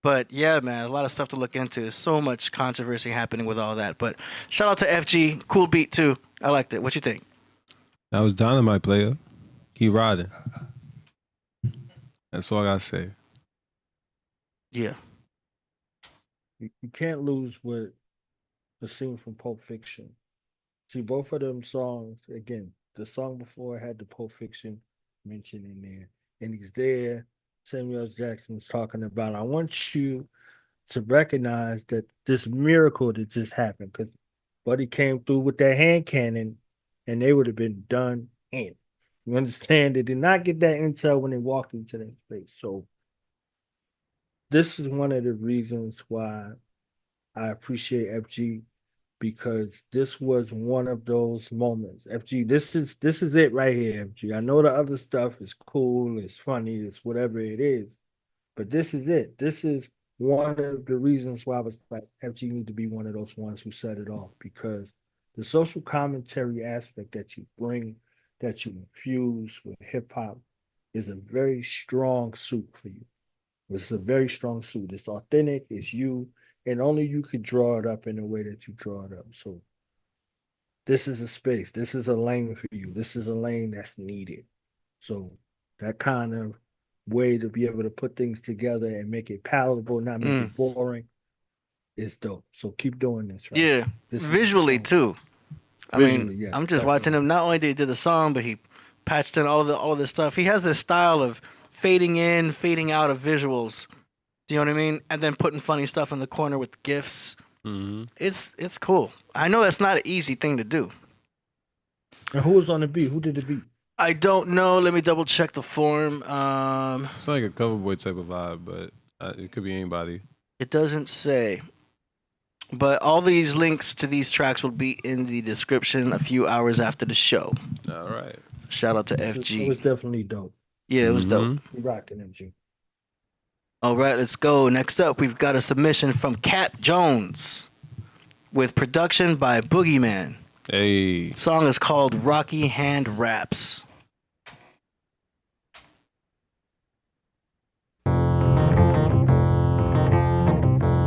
But yeah, man, a lot of stuff to look into. So much controversy happening with all that. But shout out to FG. Cool beat too. I liked it. What you think? That was Dynamite, player. He riding. That's all I gotta say. Yeah. You can't lose with the scene from Pulp Fiction. See, both of them songs, again, the song before had the Pulp Fiction mention in there. And he's there. Samuel L. Jackson's talking about, I want you to recognize that this miracle that just happened, because Buddy came through with that hand cannon and they would have been done in. You understand? They did not get that intel when they walked into that space. So this is one of the reasons why I appreciate FG, because this was one of those moments. FG, this is it right here, FG. I know the other stuff is cool, it's funny, it's whatever it is, but this is it. This is one of the reasons why I was like, FG need to be one of those ones who set it off, because the social commentary aspect that you bring, that you infuse with hip hop, is a very strong suit for you. It's a very strong suit. It's authentic, it's you, and only you could draw it up in the way that you draw it up. So this is a space. This is a lane for you. This is a lane that's needed. So that kind of way to be able to put things together and make it palatable, not make it boring, is dope. So keep doing this. Right? Yeah, visually too. I mean, yes, I'm just watching him. Not only did he do the song, but he patched in all of this stuff. He has this style of fading in, fading out of visuals. Do you know what I mean? And then putting funny stuff in the corner with GIFs. Mm-hmm. It's cool. I know that's not an easy thing to do. And who was on the beat? Who did the beat? I don't know. Let me double check the form. It's like a cover boy type of vibe, but it could be anybody. It doesn't say. But all these links to these tracks will be in the description a few hours after the show. All right. Shout out to FG. It was definitely dope. Yeah, it was dope. We rocked it, MG. All right, let's go. Next up, we've got a submission from Cap Jones with production by Boogeyman. Hey. Song is called Rocky Hand Raps.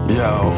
Yo,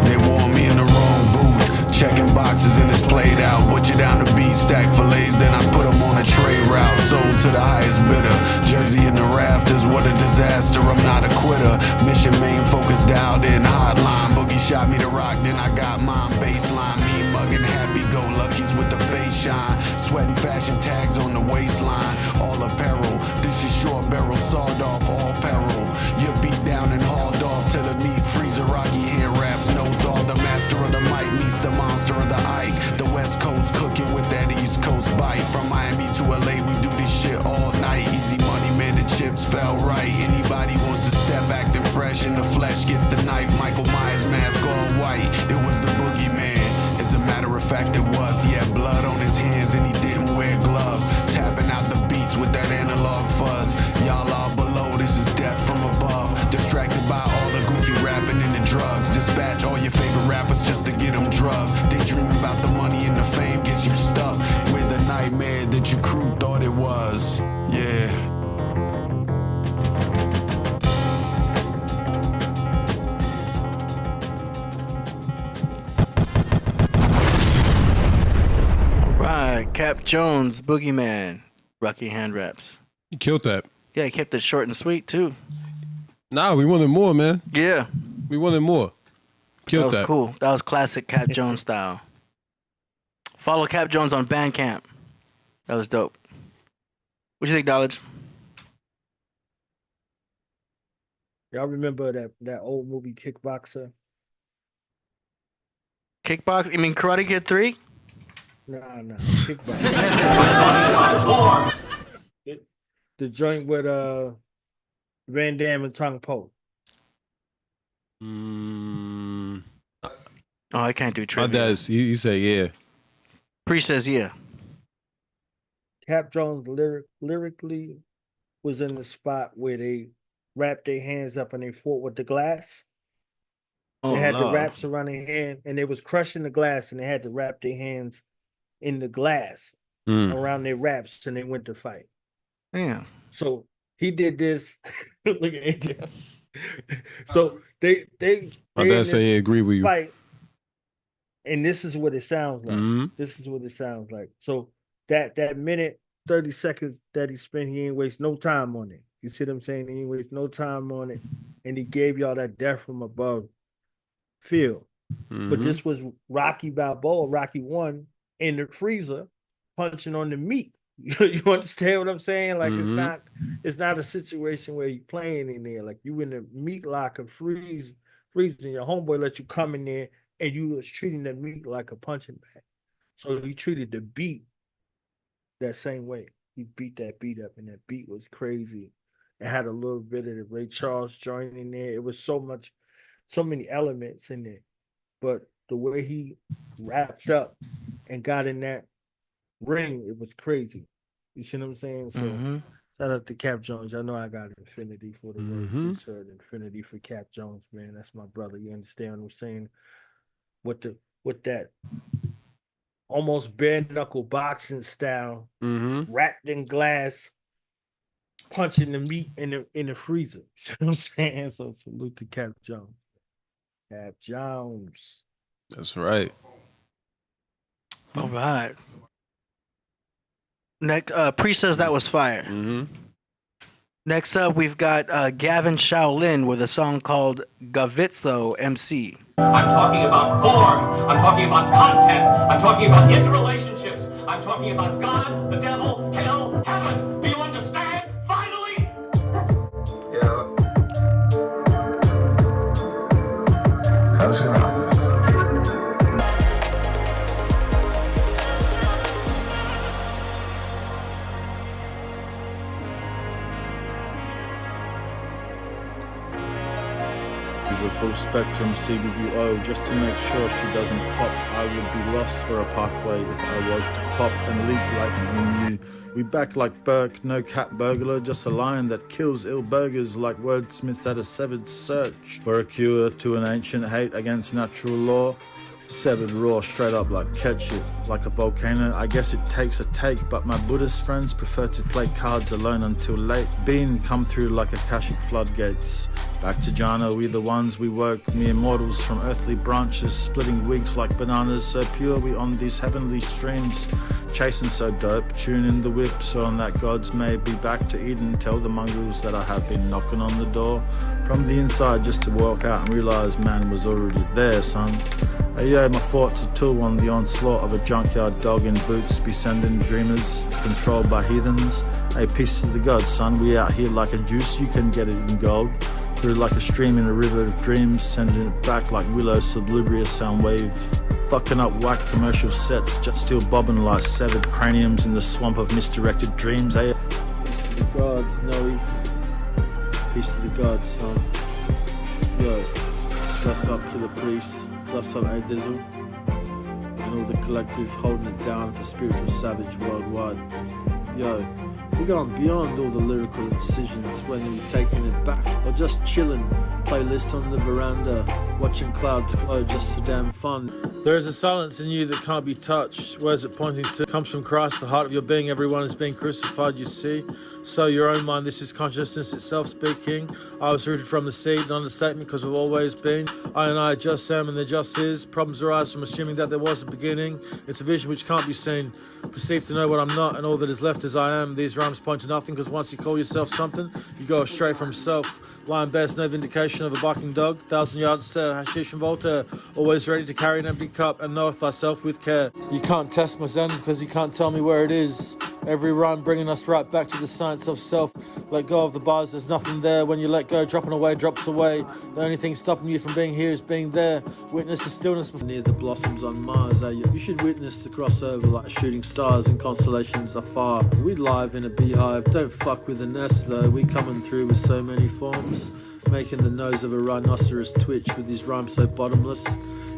they want me in the wrong booth, checking boxes and it's played out. Butcher down the beat, stack fillets, then I put them on a trade route. Sold to the highest bidder, jersey in the rafters, what a disaster, I'm not a quitter. Mission main focus dialed in, hotline. Boogie shot me the rock, then I got mine. Baseline, me mugging happy-go-luckies with the face shine. Sweating fashion tags on the waistline, all apparel. This is short barrel, sawed off, all peril. You're beat down and hauled off to the meat freezer. Rocky hand raps, no thought. The master of the mic meets the monster of the Ike. The West Coast cooking with that East Coast bite. From Miami to LA, we do this shit all night. Easy money, man, the chips fell right. Anybody wants to step acting fresh in the flesh gets the knife. Michael Myers mask all white. It was the boogeyman. As a matter of fact, it was. He had blood on his hands and he didn't wear gloves. Tapping out the beats with that analog fuzz. Y'all are below, this is death from above. Distracted by all the goofy rapping and the drugs. Dispatch all your favorite rappers just to get them drugged. They dream about the money and the fame gets you stuck with a nightmare that your crew thought it was. Yeah. Cap Jones, Boogeyman, Rocky Hand Raps. You killed that. Yeah, he kept it short and sweet too. Nah, we wanted more, man. Yeah. We wanted more. Killed that. That was cool. That was classic Cap Jones style. Follow Cap Jones on Bandcamp. That was dope. What you think, Knowledge? Y'all remember that old movie Kickboxer? Kickbox? You mean Karate Kid 3? Nah. Kickboxer. The joint with Van Damme and Tong Po. Oh, I can't do My trivia. dad's, you say yeah. Priest says yeah. Cap Jones lyrically was in the spot where they wrapped their hands up and they fought with the glass. Oh, they had no. the wraps around their hand and they was crushing the glass and they had to wrap their hands in the glass around their wraps and they went to fight. Yeah. So he did this. Look at India. So they My dad say he agree with you. fight, and this is what it sounds like. Mhm. This is what it sounds like. So that minute 30 seconds that he spent, he ain't waste no time on it. You see what I'm saying? He ain't waste no time on it, and he gave y'all that death from above feel. But this was Rocky Balboa, Rocky 1 in the freezer, punching on the meat. You understand what I'm saying? Like it's not a situation where you playing in there. Like you in the meat locker freezing. Your homeboy let you come in there and you was treating the meat like a punching bag. So he treated the beat that same way. He beat that beat up, and that beat was crazy. It had a little bit of the Ray Charles joint in there. It was so many elements in there. But the way he wrapped up and got in that ring, it was crazy. You see what I'm saying? So shout out to Cap Jones. I know I got infinity for the word shirt, infinity for Cap Jones, man. That's my brother. You understand what I'm saying? With that almost bare knuckle boxing style, wrapped in glass, punching the meat in the freezer. You know what I'm saying? So salute to Cap Jones. Cap Jones. That's right. All right. Next, Priest says that was fire. Next up, we've got Gavin Shaolin with a song called Gavitzo MC. I'm talking about form. I'm talking about content. I'm talking about interrelationships. I'm talking about God, the devil, hell, heaven. Do you understand? Finally! Yeah. How's it going? These are from spectrum CBDO just to make sure she doesn't pop. I would be lost for a pathway if I was to pop and leak like an emu. We back like Burke, no cat burglar, just a lion that kills ill burgers like wordsmiths at a severed search for a cure to an ancient hate against natural law. Severed raw, straight up like ketchup, like a volcano. I guess it takes a take, but my Buddhist friends prefer to play cards alone until late. Bean come through like Akashic floodgates. Back to Jhana, we the ones we woke, mere mortals from earthly branches, splitting wigs like bananas, so pure we on these heavenly streams. Chasing so dope, tune in the whip, so on that gods may be back to Eden. Tell the mongrels that I have been knocking on the door from the inside just to walk out and realize man was already there, son. Hey yo, my thoughts are too on the onslaught of a junkyard dog in boots, be sending dreamers, it's controlled by heathens. Hey, peace to the gods, son, we out here like a juice, you can get it in gold. Through like a stream in a river of dreams, sending it back like willow sublibrious sound wave. Fucking up whack commercial sets, just still bobbing like severed craniums in the swamp of misdirected dreams. Hey, peace to the gods, Noe. Peace to the gods, son. Yo, bless up Killah Priest, bless up A Dizzle, and all the collective holding it down for spiritual savage worldwide. Yo, we're going beyond all the lyrical incisions when we're taking it back, or just chilling, playlist on the veranda, watching clouds glow just for damn fun. There is a silence in you that can't be touched. Where's it pointing to? It comes from Christ, the heart of your being. Everyone is being crucified, you see. So your own mind, this is consciousness itself speaking. I was rooted from the seed, an understatement because we've always been. I and I just am and there just is. Problems arise from assuming that there was a beginning. It's a vision which can't be seen. Perceived to know what I'm not and all that is left as I am. These rhymes point to nothing because once you call yourself something, you go straight from self. Lion bears no vindication of a barking dog. 1,000 yards stare, hashish from Voltaire. Always ready to carry an empty cup and knoweth thyself with care. You can't test my zen because you can't tell me where it is. Every rhyme bringing us right back to the science of self. Let go of the bars, there's nothing there. When you let go, dropping away, drops away. The only thing stopping you from being here is being there. Witness the stillness near the blossoms on Mars. You should witness the crossover like shooting stars and constellations afar. We live in a beehive, don't fuck with the nest though. We coming through with so many forms, making the nose of a rhinoceros twitch with his rhyme so bottomless.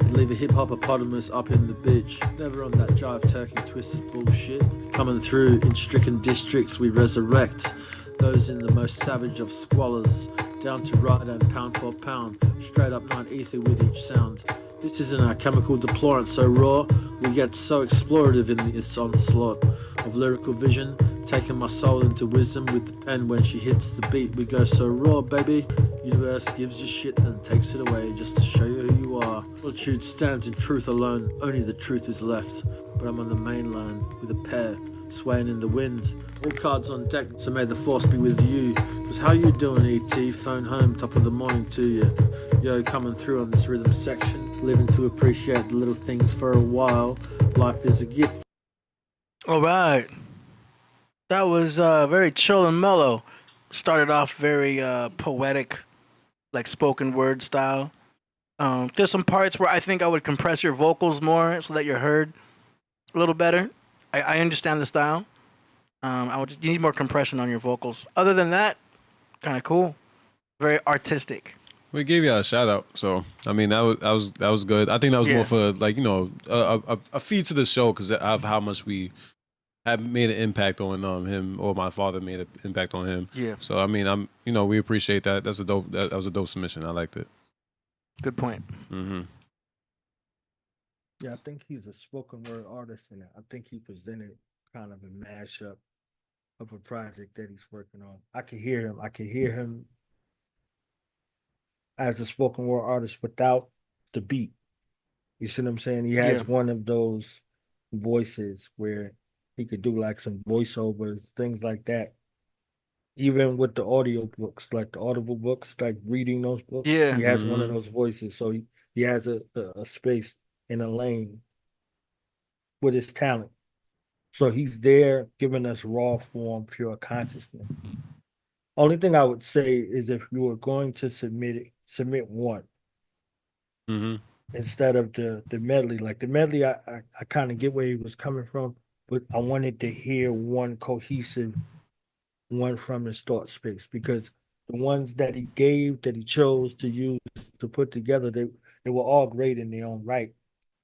He'd leave a hip-hop-opotamus up in the bitch. Never on that jive turkey twisted bullshit. Coming through in stricken districts we resurrect those in the most savage of squalors, down to ride and pound for pound, straight up mind ether with each sound. This isn't our chemical deplorant so raw, we get so explorative in this onslaught of lyrical vision, taking my soul into wisdom with the pen. When she hits the beat we go so raw, baby. Universe gives you shit and takes it away just to show you who you are. Solitude stands in truth alone, only the truth is left. But I'm on the mainland with a pair swaying in the wind. All cards on deck, so may the force be with you. Cause how you doing, E.T.? Phone home, top of the morning to you. Yo, coming through on this rhythm section, living to appreciate the little things for a while. Life is a gift. All right. That was very chill and mellow. Started off very poetic, like spoken word style. There's some parts where I think I would compress your vocals more so that you're heard a little better. I understand the style. You need more compression on your vocals. Other than that, kind of cool. Very artistic. We gave you a shout out, so I mean that was good. I think that was more for like a feed to the show because of how much we have made an impact on him, or my father made an impact on him. Yeah. So I mean we appreciate that. That's a dope. That was a dope submission. I liked it. Good point. Mm-hmm. Yeah, I think he's a spoken word artist, and I think he presented kind of a mashup of a project that he's working on. I can hear him. I can hear him as a spoken word artist without the beat. You see what I'm saying? He has one of those voices where he could do like some voiceovers, things like that. Even with the audio books, like the Audible books, like reading those books, he has one of those voices. So he has a space in a lane with his talent. So he's there giving us raw form, pure consciousness. Only thing I would say is if you were going to submit one instead of the medley. Like the medley, I kind of get where he was coming from, but I wanted to hear one cohesive one from his thought space, because the ones that he gave, that he chose to use to put together, they were all great in their own right.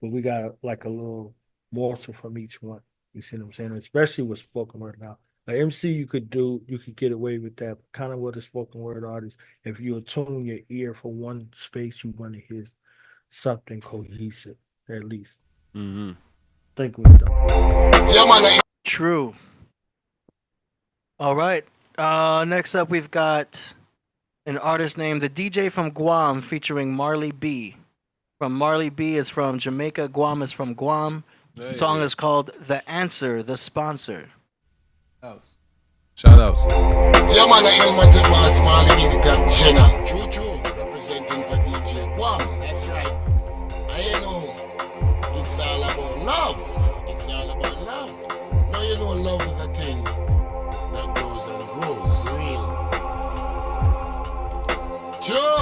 But we got like a little morsel from each one. You see what I'm saying? Especially with spoken word now. An MC you could get away with that. Kind of with a spoken word artist, if you attune your ear for one space, you want to hear something cohesive, at least. Mm-hmm. Think we're done. True. All right. Next up, we've got an artist named The DJ from Guam featuring Marley B. From Marley B is from Jamaica. Guam is from Guam. The song is called The Answer, The Sponsor. Shout outs. Yeah, man, the Helmet Boss Marley B, the top Jenna. True. Representing for DJ Guam. That's right. I know. It's all about love. It's all about love. Now you know love is a thing that grows and grows. Real. Joe.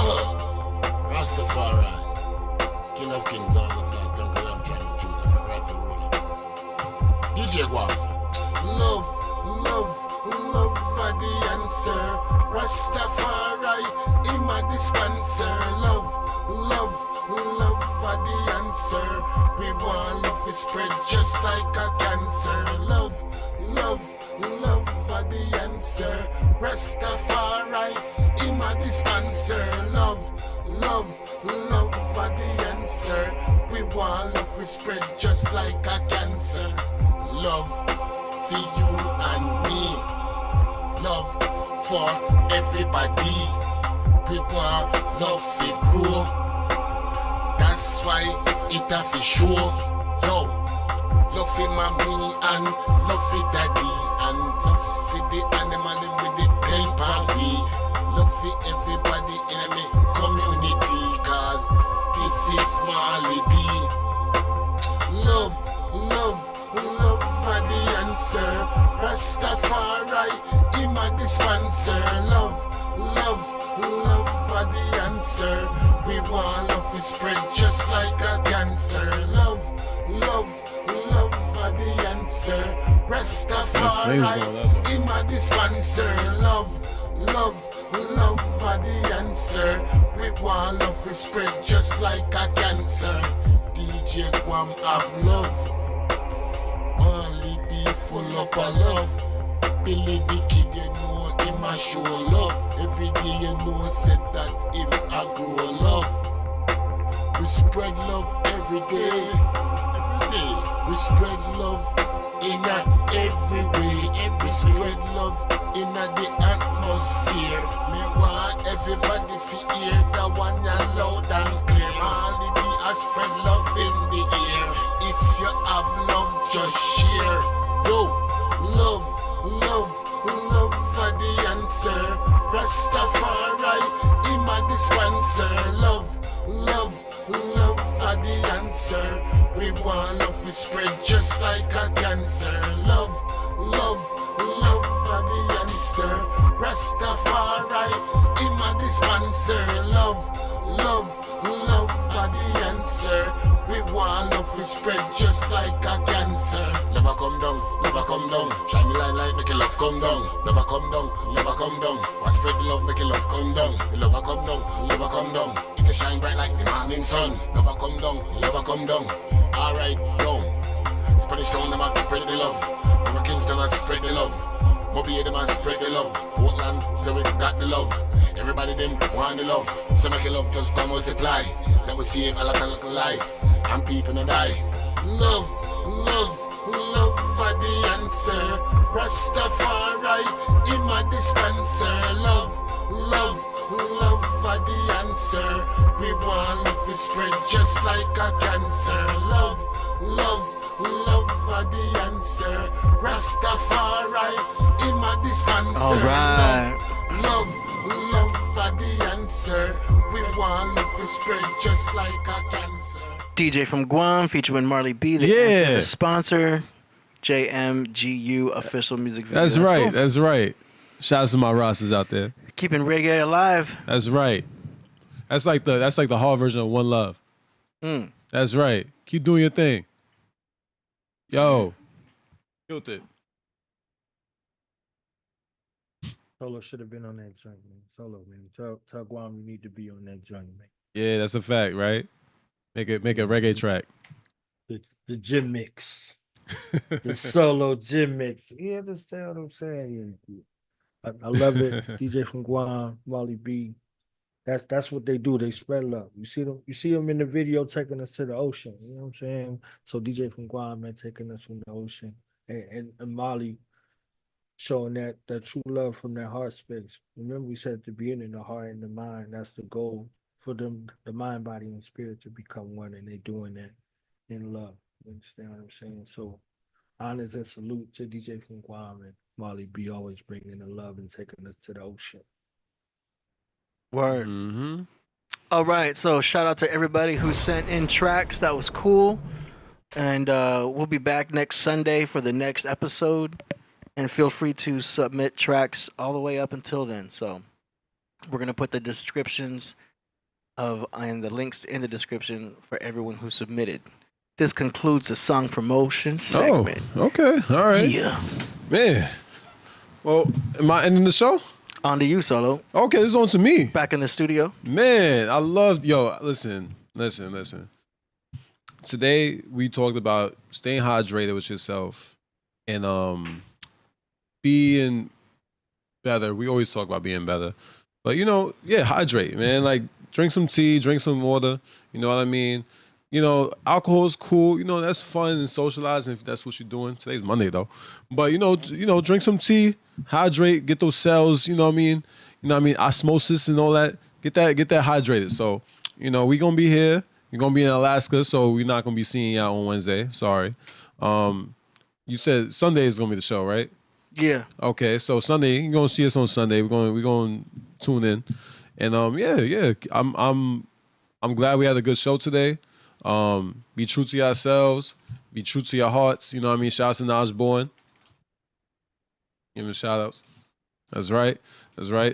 Rastafari. King of Kings, Lord of Lords, Conqueror of Tribe of Judah, the rightful ruler. DJ Guam. Love for the answer. Rastafari, him a dispenser. Love for the answer. We want love to spread just like a cancer. Love for the answer. Rastafari, him a dispenser. Love for the answer. We want love to spread just like a cancer. Love for you and me. Love for everybody. We want love to grow. That's why it a for sure. Yo, love for mommy and love for daddy and love for the animal with the pain we. Love for everybody in my community, cause this is Marley B. Love for the answer. Rastafari, him a dispenser. Love for the answer. We want love to spread just like a cancer. Love for the answer. Rastafari, him a dispenser. Love for the answer. We want love to spread just like a cancer. DJ Guam have love. Marley B full up of love. Billy the Kid, you know him a show love. Every day you know said that him a grow love. We spread love every day. We spread love in every way. We spread love in the atmosphere. Me want everybody to hear that one loud and clear. Marley B a spread love in the air. If you have love, just share. Yo, love for the answer. Rastafari, him a dispenser. Love for the answer. We want love to spread just like a cancer. Love for the answer. Rastafari, him a dispenser. Love for the answer. We want love to spread just like a cancer. Never come down. Shine the light, make your love come down. Never come down. Why spread the love, make your love come down. The love come down. It will shine bright like the morning sun. Never come down. Alright, yo. Spread the stone, man, spread the love. Never Kingston, man, spread the love. Moby, the man, spread the love. Portland, so we got the love. Everybody them want the love. So make your love just come multiply. That will save a lot of life. And people not die. Love for the answer. Rastafari, him a dispenser. Love for the answer. We want love to spread just like a cancer. Love for the answer. Rastafari, him a dispenser. Alright. Love for the answer. We want love to spread just like a cancer. DJ from Guam featuring Marley B. The Answer, the sponsor. JMGU official music video. That's right. That's right. Shout out to my rosters out there. Keeping reggae alive. That's right. That's like the hard version of One Love. That's right. Keep doing your thing. Yo. Killed it. Solo should have been on that joint, man. Solo, man. Tell Guam you need to be on that joint, man. Yeah, that's a fact, right? Make a reggae track. The gym mix. The solo gym mix. You understand what I'm saying? I love it. DJ from Guam, Molly B. That's what they do. They spread love. You see them in the video taking us to the ocean. You know what I'm saying? So DJ from Guam, man, taking us from the ocean. And Molly showing that true love from that heart space. Remember we said at the beginning, the heart and the mind, that's the goal for them, the mind, body, and spirit to become one, and they doing that in love. You understand what I'm saying? So honors and salute to DJ from Guam and Molly B, always bringing the love and taking us to the ocean. Word. Mm-hmm. All right, so shout out to everybody who sent in tracks. That was cool. And we'll be back next Sunday for the next episode. And feel free to submit tracks all the way up until then. So we're going to put the descriptions and the links in the description for everyone who submitted. This concludes the song promotion segment. Oh, okay. All right. Yeah. Man. Well, am I ending the show? On to you, Solo. Okay, this is on to me. Back in the studio. Man, I love, listen. Today, we talked about staying hydrated with yourself and being better. We always talk about being better. But, hydrate, man. Like, drink some tea, drink some water. You know what I mean? Alcohol is cool. That's fun and socializing if that's what you're doing. Today's Monday, though. But, drink some tea, hydrate, get those cells, you know what I mean? Osmosis and all that. Get that hydrated. So, we're going to be here. You're going to be in Alaska, so we're not going to be seeing you out on Wednesday. Sorry. You said Sunday is going to be the show, right? Yeah. Okay, so Sunday, you're going to see us on Sunday. We're going to tune in. And, yeah. I'm glad we had a good show today. Be true to yourselves. Be true to your hearts. You know what I mean? Shout out to Najborn. Give him shout outs. That's right.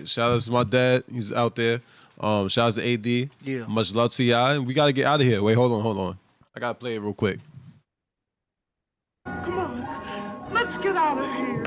Shout out to my dad. He's out there. Shout out to AD. Yeah. Much love to y'all. And we got to get out of here. Wait, hold on. I got to play it real quick. Come on, let's get out of here.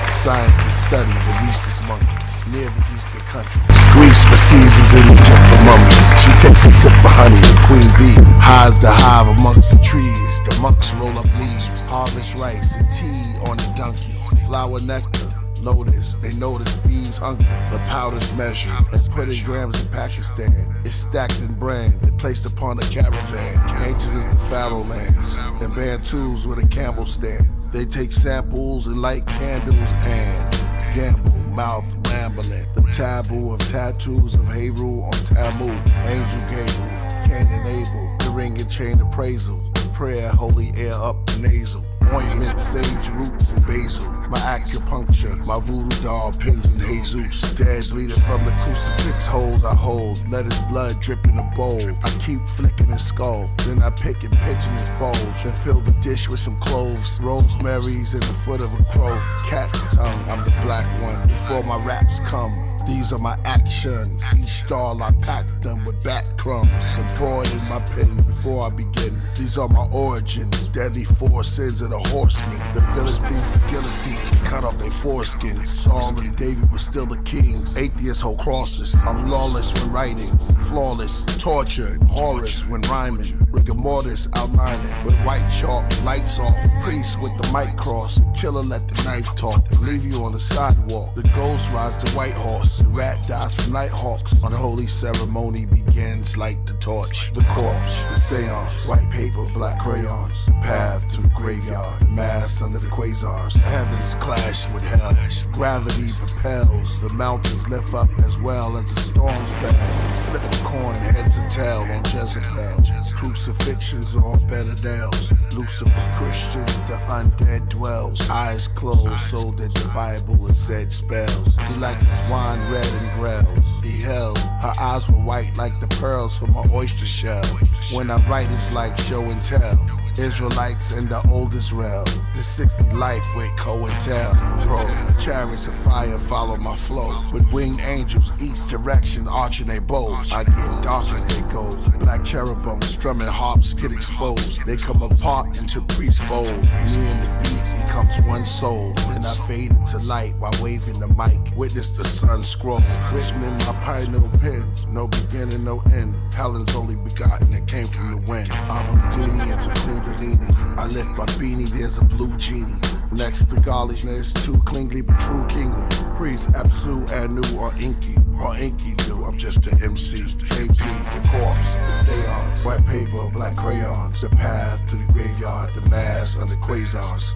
Scientists study the rhesus monkey near the eastern country. Greece for Caesars and Egypt for mummies. She takes a sip of honey, the queen bee hides the hive amongst the trees. The monks roll up leaves, harvest rice and tea on the donkey. Flower nectar, lotus, they notice bees hungry. The powder's measured and put in grams in Pakistan. It's stacked in brand and placed upon a caravan. Ancient as the Pharaoh lands and Bantus with a camel stand. They take samples and light candles and gamble, mouth rambling. The taboo of tattoos of Heru on Tamu. Angel Gabriel, Cain and Abel. The ring and chain appraisal. Prayer, holy air up the nasal. Ointment, sage roots, and basil. My acupuncture, my voodoo doll, pins and Jesus. Dead bleeding from the crucifix holes I hold. Let his blood drip in a bowl. I keep flicking his skull. Then I pick and pinch in his bulge. Then fill the dish with some cloves. Rosemary's in the foot of a crow. Cat's tongue, I'm the black one. Before my raps come, these are my actions. Each stall I pack them with bat crumbs. Embroidered in my pen before I begin. These are my origins. Deadly four sins of the horsemen. The Philistines, the guillotine, cut off their foreskins. Saul and David were still the kings. Atheists hold crosses. I'm lawless when writing. Flawless, tortured, Horus when rhyming. Rigor mortis outlining with white chalk, lights off. Priest with the mic cross. Killer let the knife talk. Leave you on the sidewalk. The ghost rides the white horse. The rat dies from nighthawks. Unholy ceremony begins, light the torch. The corpse, the seance. White paper, black crayons. The path to the graveyard. The mass under the quasars. The heavens clash with hell. Gravity propels. The mountains lift up as well as the storms fell. Flip a coin, heads or tail on Jezebel. Crucifixions or better nails. Lucifer Christians, the undead dwells. Eyes closed so that the Bible and said spells. He likes his wine red and grells. Beheld, her eyes were white like the pearls from an oyster shell. When I write it's like show and tell. Israelites in the oldest realm. The 60 life with COINTELPRO. Chariots of fire follow my flow. With winged angels, each direction arching their bows. I get dark as they go. Black cherubim strumming harps get exposed. They come apart into priest fold. Me and the beat becomes one soul. Then I fade into light while waving the mic. Witness the sun scroll. Written in my pineal pen. No beginning, no end. Helen's only begotten, it came from the wind. I'm Houdini into Kundalini. I lift my beanie, there's a blue genie. Next to godliness, too clingly but true kingly. Priest, Absu, Anu, or Inky. Or Inky too, I'm just an MC. KP, the corpse, the seance. White paper, black crayons. The path to the graveyard, the mass under quasars.